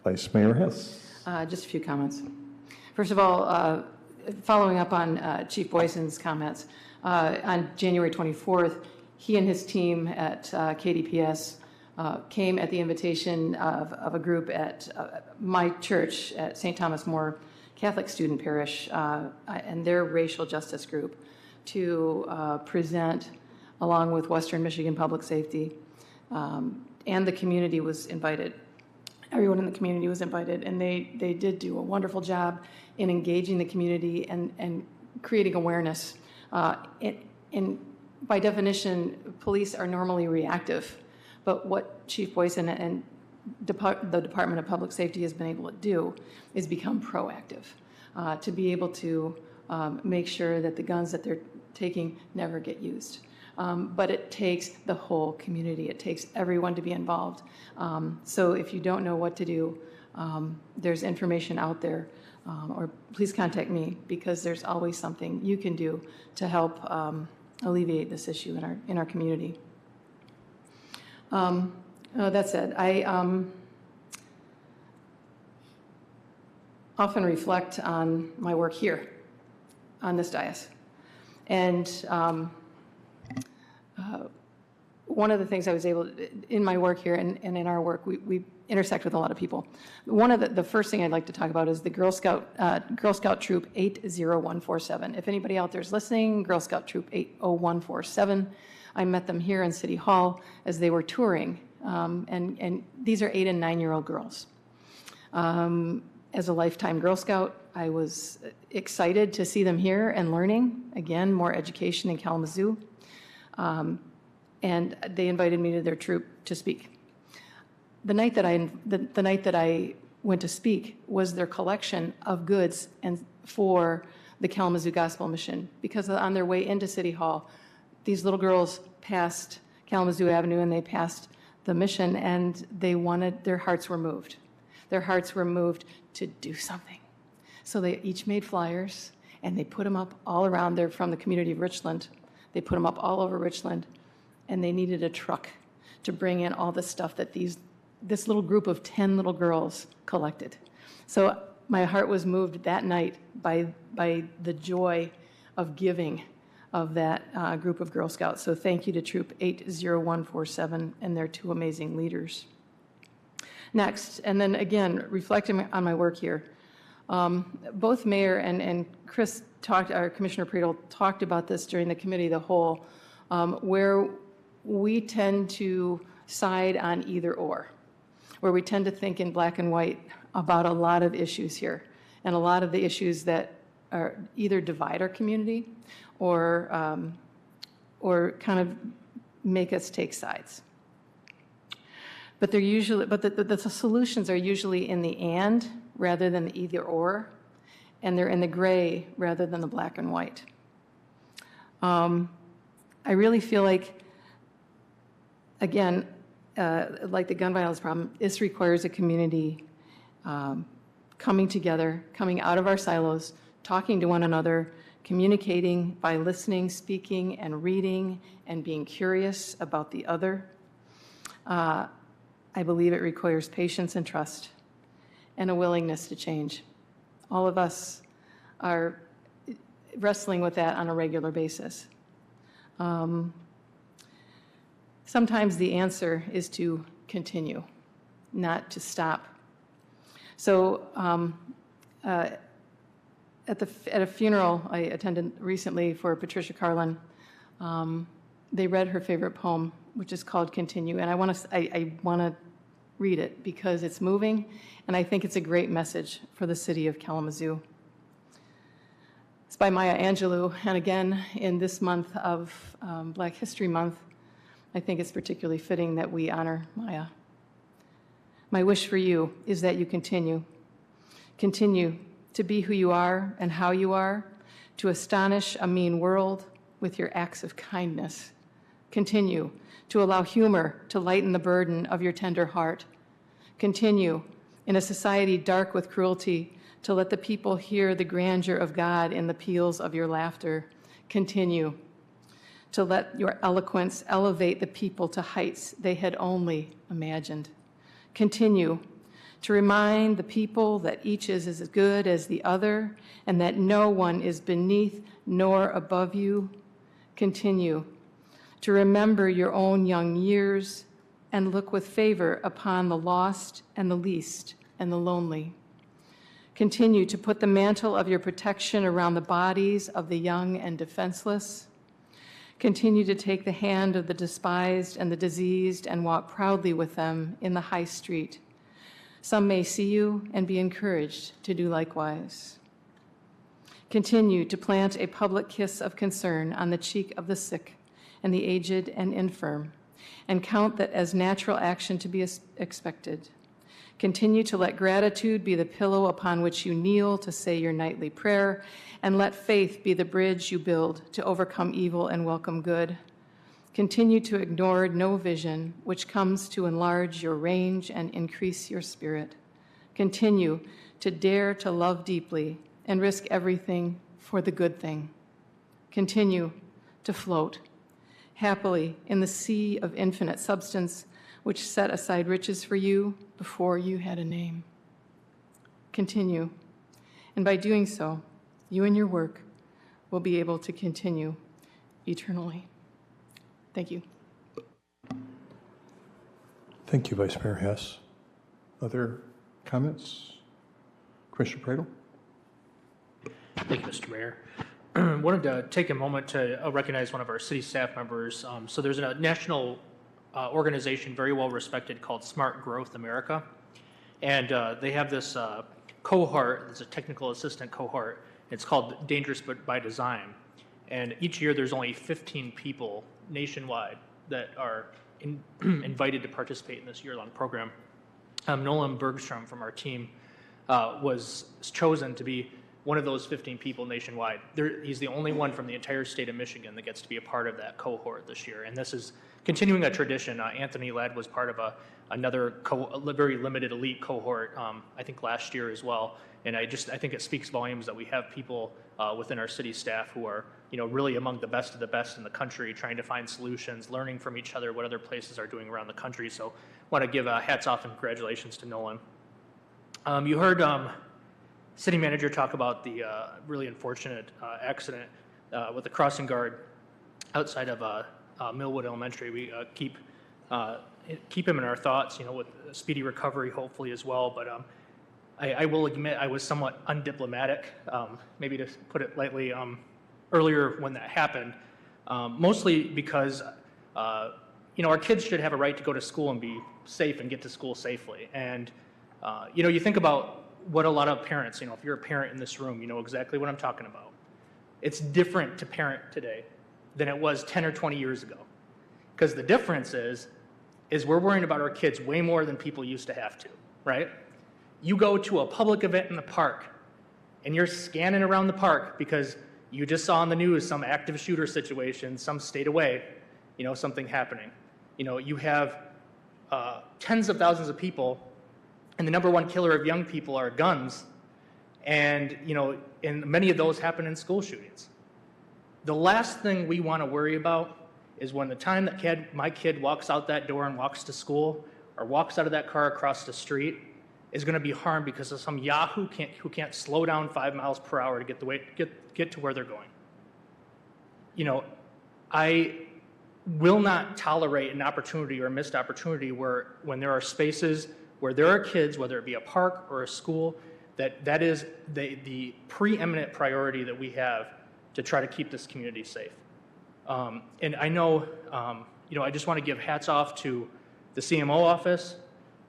Vice Mayor Hess. Just a few comments. First of all, following up on Chief Boyson's comments, on January 24th, he and his team at KDPS came at the invitation of a group at my church at St. Thomas More Catholic Student Parish and their racial justice group to present, along with Western Michigan Public Safety, and the community was invited. Everyone in the community was invited, and they did do a wonderful job in engaging the community and creating awareness. By definition, police are normally reactive, but what Chief Boyson and the Department of Public Safety has been able to do is become proactive, to be able to make sure that the guns that they're taking never get used. But it takes the whole community. It takes everyone to be involved. So if you don't know what to do, there's information out there, or please contact me, because there's always something you can do to help alleviate this issue in our community. That said, I often reflect on my work here on this dais. And one of the things I was able to, in my work here and in our work, we intersect with a lot of people. One of the first thing I'd like to talk about is the Girl Scout Troop 80147. If anybody out there is listening, Girl Scout Troop 80147, I met them here in City Hall as they were touring. And these are 8 and 9-year-old girls. As a lifetime Girl Scout, I was excited to see them here and learning, again, more education in Kalamazoo. And they invited me to their troop to speak. The night that I went to speak was their collection of goods and for the Kalamazoo Gospel Mission, because on their way into City Hall, these little girls passed Kalamazoo Avenue and they passed the mission, and their hearts were moved. Their hearts were moved to do something. So they each made flyers, and they put them up all around. They're from the community of Richland. They put them up all over Richland, and they needed a truck to bring in all the stuff that this little group of 10 little girls collected. So my heart was moved that night by the joy of giving of that group of Girl Scouts. So thank you to Troop 80147 and their 2 amazing leaders. Next, and then again, reflecting on my work here, both Mayor and Chris Commissioner Pradel talked about this during the committee of the whole, where we tend to side on either or, where we tend to think in black and white about a lot of issues here, and a lot of the issues that are either divide our community or kind of make us take sides. but they're usually, but the solutions are usually in the and rather than the either or, and they're in the gray rather than the black and white. I really feel like, again, like the gun violence problem, this requires a community coming together, coming out of our silos, talking to one another, communicating by listening, speaking, and reading, and being curious about the other. I believe it requires patience and trust and a willingness to change. All of us are wrestling with that on a regular basis. Sometimes the answer is to continue, not to stop. So at a funeral I attended recently for Patricia Carlin, they read her favorite poem, which is called Continue. And I want to read it because it's moving, and I think it's a great message for the city of Kalamazoo. It's by Maya Angelou, and again, in this month of Black History Month, I think it's particularly fitting that we honor Maya. My wish for you is that you continue to be who you are and how you are, to astonish a mean world with your acts of kindness. Continue to allow humor to lighten the burden of your tender heart. Continue, in a society dark with cruelty, to let the people hear the grandeur of God in the peals of your laughter. Continue to let your eloquence elevate the people to heights they had only imagined. Continue to remind the people that each is as good as the other and that no one is beneath nor above you. Continue to remember your own young years and look with favor upon the lost and the least and the lonely. Continue to put the mantle of your protection around the bodies of the young and defenseless. Continue to take the hand of the despised and the diseased and walk proudly with them in the high street. Some may see you and be encouraged to do likewise. Continue to plant a public kiss of concern on the cheek of the sick and the aged and infirm, and count that as natural action to be expected. Continue to let gratitude be the pillow upon which you kneel to say your nightly prayer, and let faith be the bridge you build to overcome evil and welcome good. Continue to ignore no vision which comes to enlarge your range and increase your spirit. Continue to dare to love deeply and risk everything for the good thing. Continue to float happily in the sea of infinite substance which set aside riches for you before you had a name. Continue, and by doing so, you and your work will be able to continue eternally. Thank you. Thank you, Vice Mayor Hess. Other comments? Commissioner Pradel? Thank you, Mr. Mayor. Wanted to take a moment to recognize one of our city staff members. So there's a national organization very well respected called Smart Growth America. And they have this cohort, it's a technical assistant cohort. It's called Dangerous But by Design. And each year there's only 15 people nationwide that are invited to participate in this year-long program. Nolan Bergstrom from our team was chosen to be one of those 15 people nationwide. He's the only one from the entire state of Michigan that gets to be a part of that cohort this year. And this is continuing a tradition. Anthony Ladd was part of another very limited elite cohort, I think last year as well. And I think it speaks volumes that we have people within our city staff who are, really among the best of the best in the country, trying to find solutions, learning from each other what other places are doing around the country. So want to give hats off and congratulations to Nolan. You heard City Manager talk about the really unfortunate accident with the crossing guard outside of Millwood Elementary. We keep him in our thoughts, with a speedy recovery, hopefully as well. But I will admit I was somewhat undiplomatic, maybe to put it lightly, earlier when that happened, mostly because our kids should have a right to go to school and be safe and get to school safely. And you think about what a lot of parents, if you're a parent in this room, you know exactly what I'm talking about. It's different to parent today than it was 10 or 20 years ago. Because the difference is is we're worrying about our kids way more than people used to have to, right? You go to a public event in the park, and you're scanning around the park because you just saw on the news some active shooter situation, some state away, something happening. You have tens of thousands of people, and the number one killer of young people are guns, and many of those happen in school shootings. The last thing we want to worry about is when the time that my kid walks out that door and walks to school or walks out of that car across the street is going to be harmed because of some yahoo who can't slow down 5 miles per hour to get to where they're going. I will not tolerate an opportunity or a missed opportunity when there are spaces where there are kids, whether it be a park or a school, that is the preeminent priority that we have to try to keep this community safe. And I know, I just want to give hats off to the CMO office,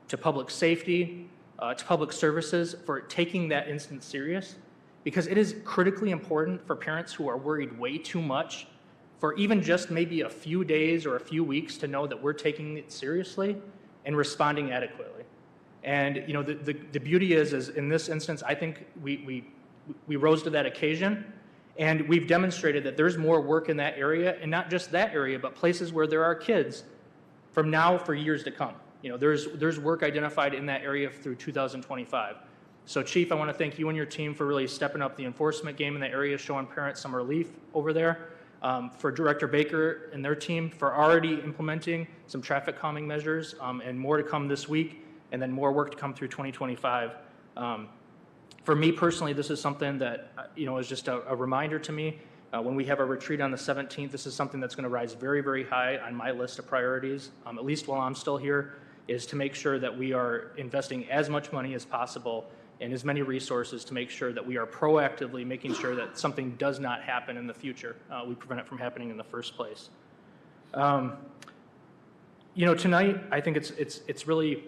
to public safety, to public services for taking that instance serious, because it is critically important for parents who are worried way too much for even just maybe a few days or a few weeks to know that we're taking it seriously and responding adequately. And the beauty is in this instance, I think we rose to that occasion, and we've demonstrated that there's more work in that area, and not just that area, but places where there are kids from now for years to come. There's work identified in that area through 2025. So Chief, I want to thank you and your team for really stepping up the enforcement game in the area, showing parents some relief over there. For Director Baker and their team for already implementing some traffic calming measures, and more to come this week, and then more work to come through 2025. For me personally, this is something that is just a reminder to me. When we have a retreat on the 17th, this is something that's going to rise very, very high on my list of priorities, at least while I'm still here, is to make sure that we are investing as much money as possible and as many resources to make sure that we are proactively making sure that something does not happen in the future. We prevent it from happening in the first place. Tonight, I think it's really,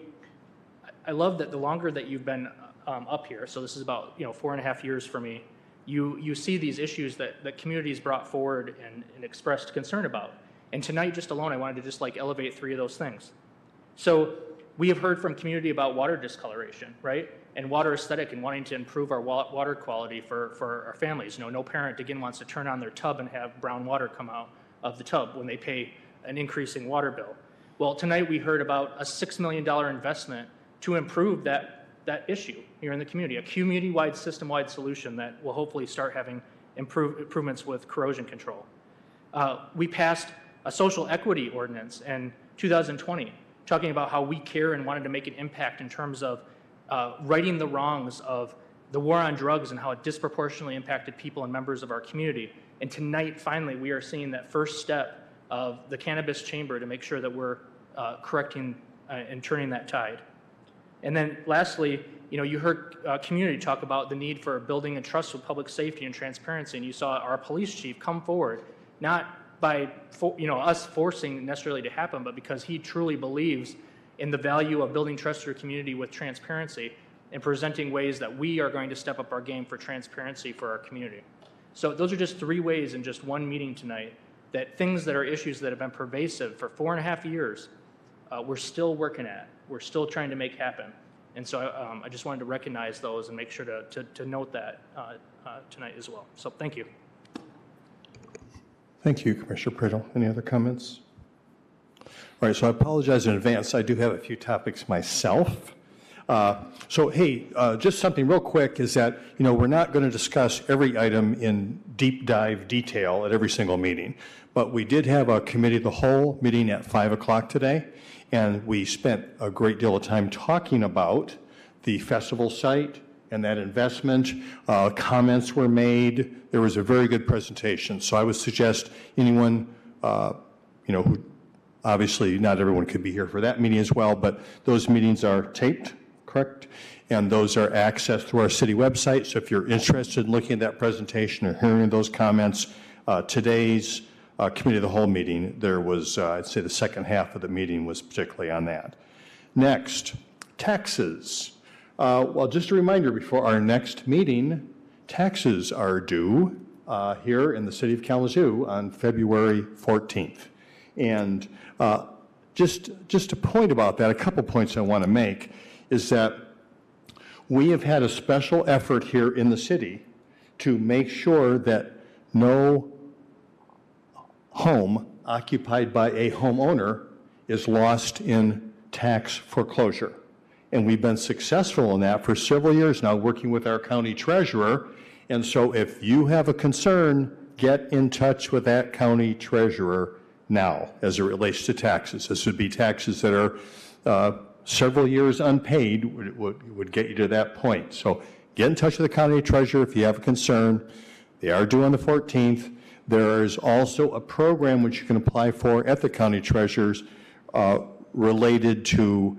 I love that the longer that you've been up here, so this is about 4.5 years for me, you see these issues that communities brought forward and expressed concern about. And tonight, just alone, I wanted to just elevate 3 of those things. So we have heard from community about water discoloration, right? And water aesthetic and wanting to improve our water quality for our families. No parent, again, wants to turn on their tub and have brown water come out of the tub when they pay an increasing water bill. Well, tonight we heard about a $6 million investment to improve that issue here in the community, a community-wide, system-wide solution that will hopefully start having improvements with corrosion control. We passed a social equity ordinance in 2020, talking about how we care and wanted to make an impact in terms of righting the wrongs of the war on drugs and how it disproportionately impacted people and members of our community. And tonight, finally, we are seeing that first step of the cannabis chamber to make sure that we're correcting and turning that tide. And then lastly, you heard community talk about the need for building a trust with public safety and transparency, and you saw our police chief come forward, not by us forcing necessarily to happen, but because he truly believes in the value of building trust through community with transparency and presenting ways that we are going to step up our game for transparency for our community. So those are just 3 ways in just one meeting tonight that things that are issues that have been pervasive for 4.5 years, we're still working at, we're still trying to make happen. And so I just wanted to recognize those and make sure to note that tonight as well. So thank you. Thank you, Commissioner Priddle. Any other comments? All right, so I apologize in advance. I do have a few topics myself. Just something real quick is that, we're not going to discuss every item in deep dive detail at every single meeting, but we did have a committee of the whole meeting at 5 o'clock today, and we spent a great deal of time talking about the festival site and that investment. Comments were made. There was a very good presentation. So I would suggest anyone, who obviously not everyone could be here for that meeting as well, but those meetings are taped, correct? And those are accessed through our city website. So if you're interested in looking at that presentation or hearing those comments, today's committee of the whole meeting, there was, I'd say the second half of the meeting was particularly on that. Next, taxes. Well, just a reminder, before our next meeting, taxes are due here in the city of Kalamazoo on February 14th. And just a point about that, a couple points I want to make, is that we have had a special effort here in the city to make sure that no home occupied by a homeowner is lost in tax foreclosure. And we've been successful in that for several years now, working with our county treasurer. And so if you have a concern, get in touch with that county treasurer now as it relates to taxes. This would be taxes that are several years unpaid would get you to that point. So get in touch with the county treasurer if you have a concern. They are due on the 14th. There is also a program which you can apply for at the county treasurer's related to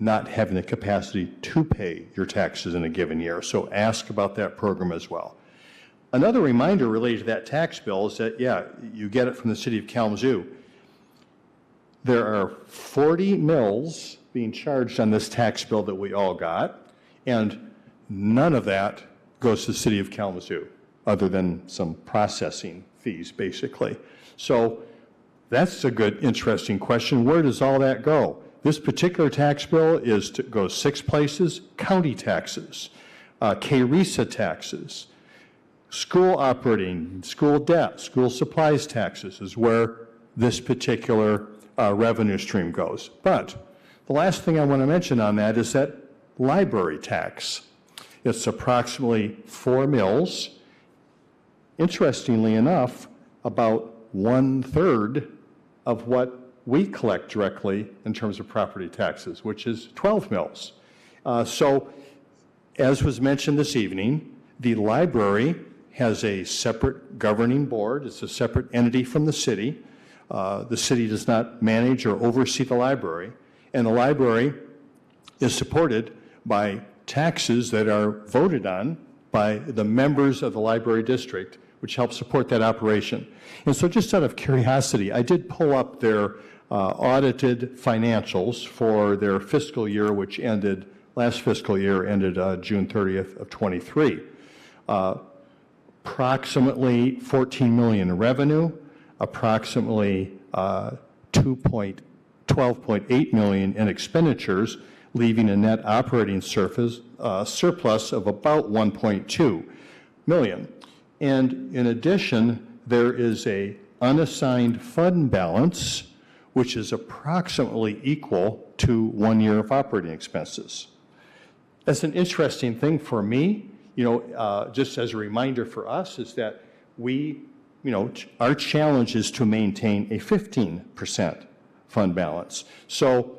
not having the capacity to pay your taxes in a given year. So ask about that program as well. Another reminder related to that tax bill is that, yeah, you get it from the city of Kalamazoo. There are 40 mills being charged on this tax bill that we all got, and none of that goes to the city of Kalamazoo, other than some processing fees, basically. So that's a good, interesting question. Where does all that go? This particular tax bill goes 6 places: county taxes, KRESA taxes, school operating, school debt, school supplies taxes is where this particular revenue stream goes. But the last thing I want to mention on that is that library tax. It's approximately 4 mills. Interestingly enough, about 1/3 of what we collect directly in terms of property taxes, which is 12 mills. So, as was mentioned this evening, the library has a separate governing board. It's a separate entity from the city. The city does not manage or oversee the library, and the library is supported by taxes that are voted on by the members of the library district, which helps support that operation. And so just out of curiosity, I did pull up their audited financials for their fiscal year, which ended, last fiscal year ended June 30th of 23. Approximately 14 million in revenue, approximately 12.8 million in expenditures, leaving a net operating surplus of about 1.2 million. And in addition, there is a unassigned fund balance, which is approximately equal to 1 year of operating expenses. That's an interesting thing for me. Just as a reminder for us, is that our challenge is to maintain a 15% fund balance. So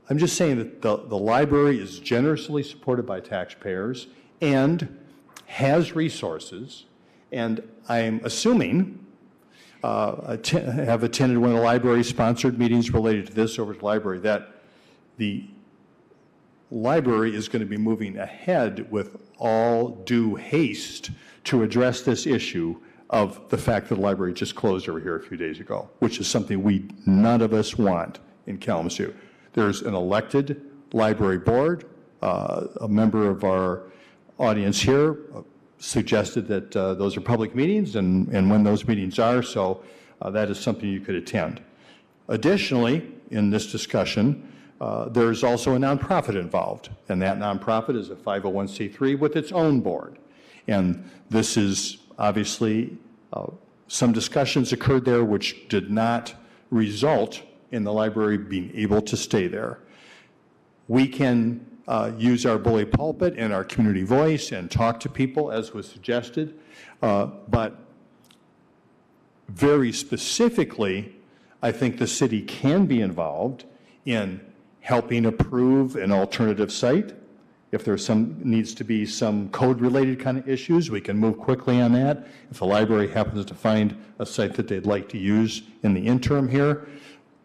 I'm just saying that the library is generously supported by taxpayers and has resources, and I'm assuming, have attended one of the library-sponsored meetings related to this over at the library, that the library is going to be moving ahead with all due haste to address this issue of the fact that the library just closed over here a few days ago, which is something none of us want in Kalamazoo. There's an elected library board. A member of our audience here suggested that those are public meetings, and when those meetings are, so that is something you could attend. Additionally, in this discussion, there's also a nonprofit involved, and that nonprofit is a 501c3 with its own board. And this is obviously, some discussions occurred there which did not result in the library being able to stay there. We can use our bully pulpit and our community voice and talk to people, as was suggested, but very specifically, I think the city can be involved in helping approve an alternative site. If there's needs to be some code-related kind of issues, we can move quickly on that. If the library happens to find a site that they'd like to use in the interim here,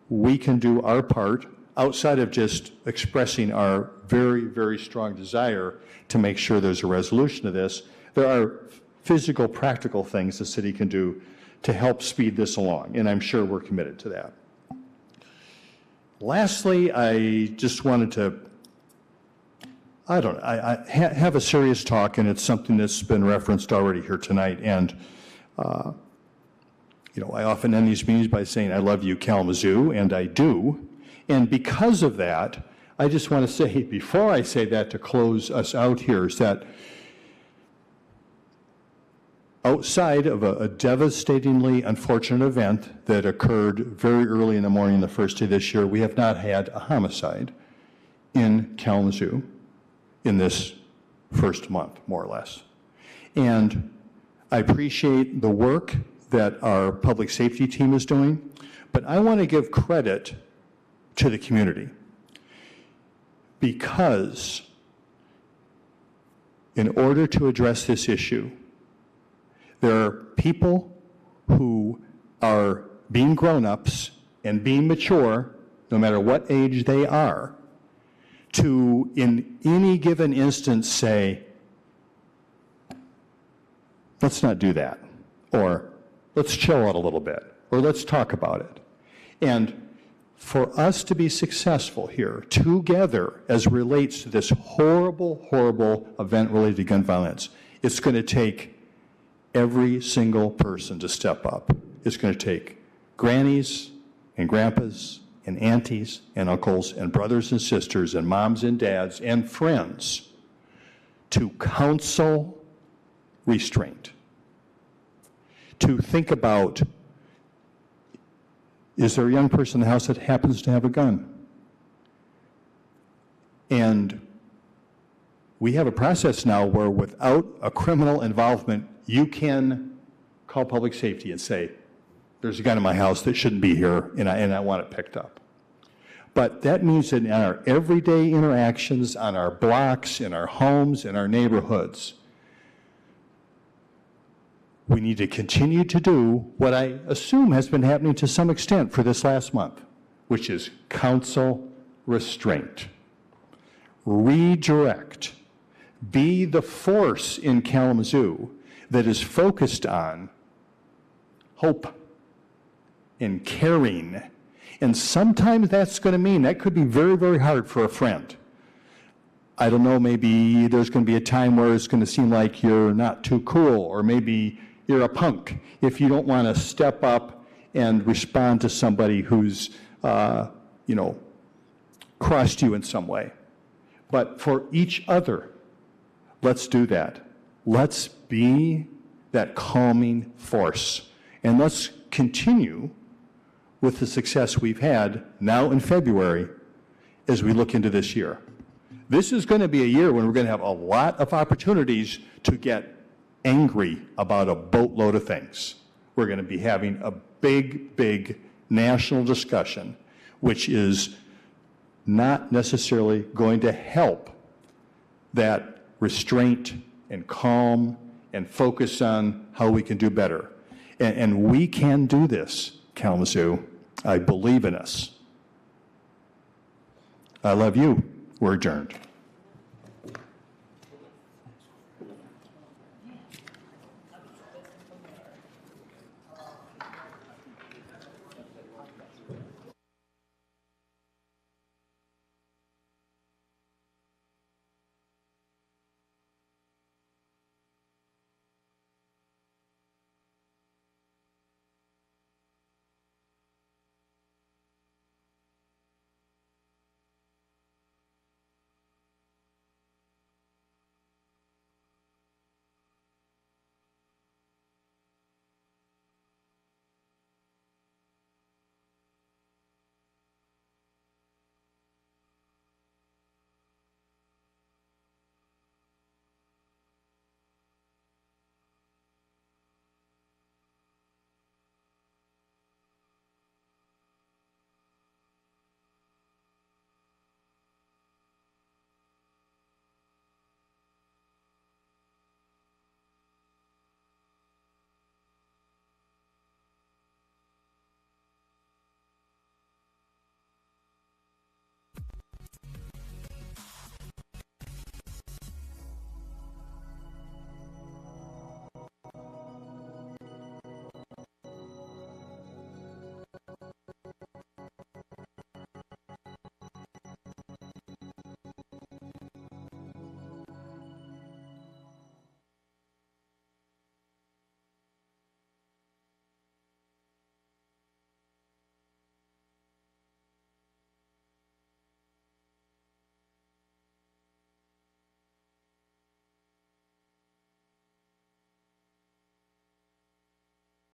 we can do our part outside of just expressing our very, very strong desire to make sure there's a resolution to this. There are physical, practical things the city can do to help speed this along, and I'm sure we're committed to that. Lastly, I just wanted to, I have a serious talk, and it's something that's been referenced already here tonight, and I often end these meetings by saying, I love you, Kalamazoo, and I do. And because of that, I just want to say, before I say that to close us out here, is that outside of a devastatingly unfortunate event that occurred very early in the morning the first day this year, we have not had a homicide in Kalamazoo in this first month, more or less. And I appreciate the work that our public safety team is doing, but I want to give credit to the community, because in order to address this issue, there are people who are being grown-ups and being mature, no matter what age they are, to, in any given instance, say, let's not do that, or let's chill out a little bit, or let's talk about it. And for us to be successful here together as relates to this horrible, horrible event related to gun violence, it's going to take every single person to step up. It's going to take grannies and grandpas and aunties and uncles and brothers and sisters and moms and dads and friends to counsel restraint, to think about, is there a young person in the house that happens to have a gun? And we have a process now where without a criminal involvement, you can call public safety and say, there's a gun in my house that shouldn't be here, and I want it picked up. But that means that in our everyday interactions, on our blocks, in our homes, in our neighborhoods, we need to continue to do what I assume has been happening to some extent for this last month, which is counsel restraint, redirect, be the force in Kalamazoo that is focused on hope and caring. And sometimes that's going to mean that could be very, very hard for a friend. I don't know, maybe there's going to be a time where it's going to seem like you're not too cool, or maybe you're a punk if you don't want to step up and respond to somebody who's, crossed you in some way. But for each other, let's do that. Let's be that calming force. And let's continue with the success we've had now in February as we look into this year. This is going to be a year when we're going to have a lot of opportunities to get angry about a boatload of things. We're going to be having a big, big national discussion, which is not necessarily going to help that restraint and calm and focus on how we can do better. And we can do this, Kalamazoo. I believe in us. I love you. We're adjourned.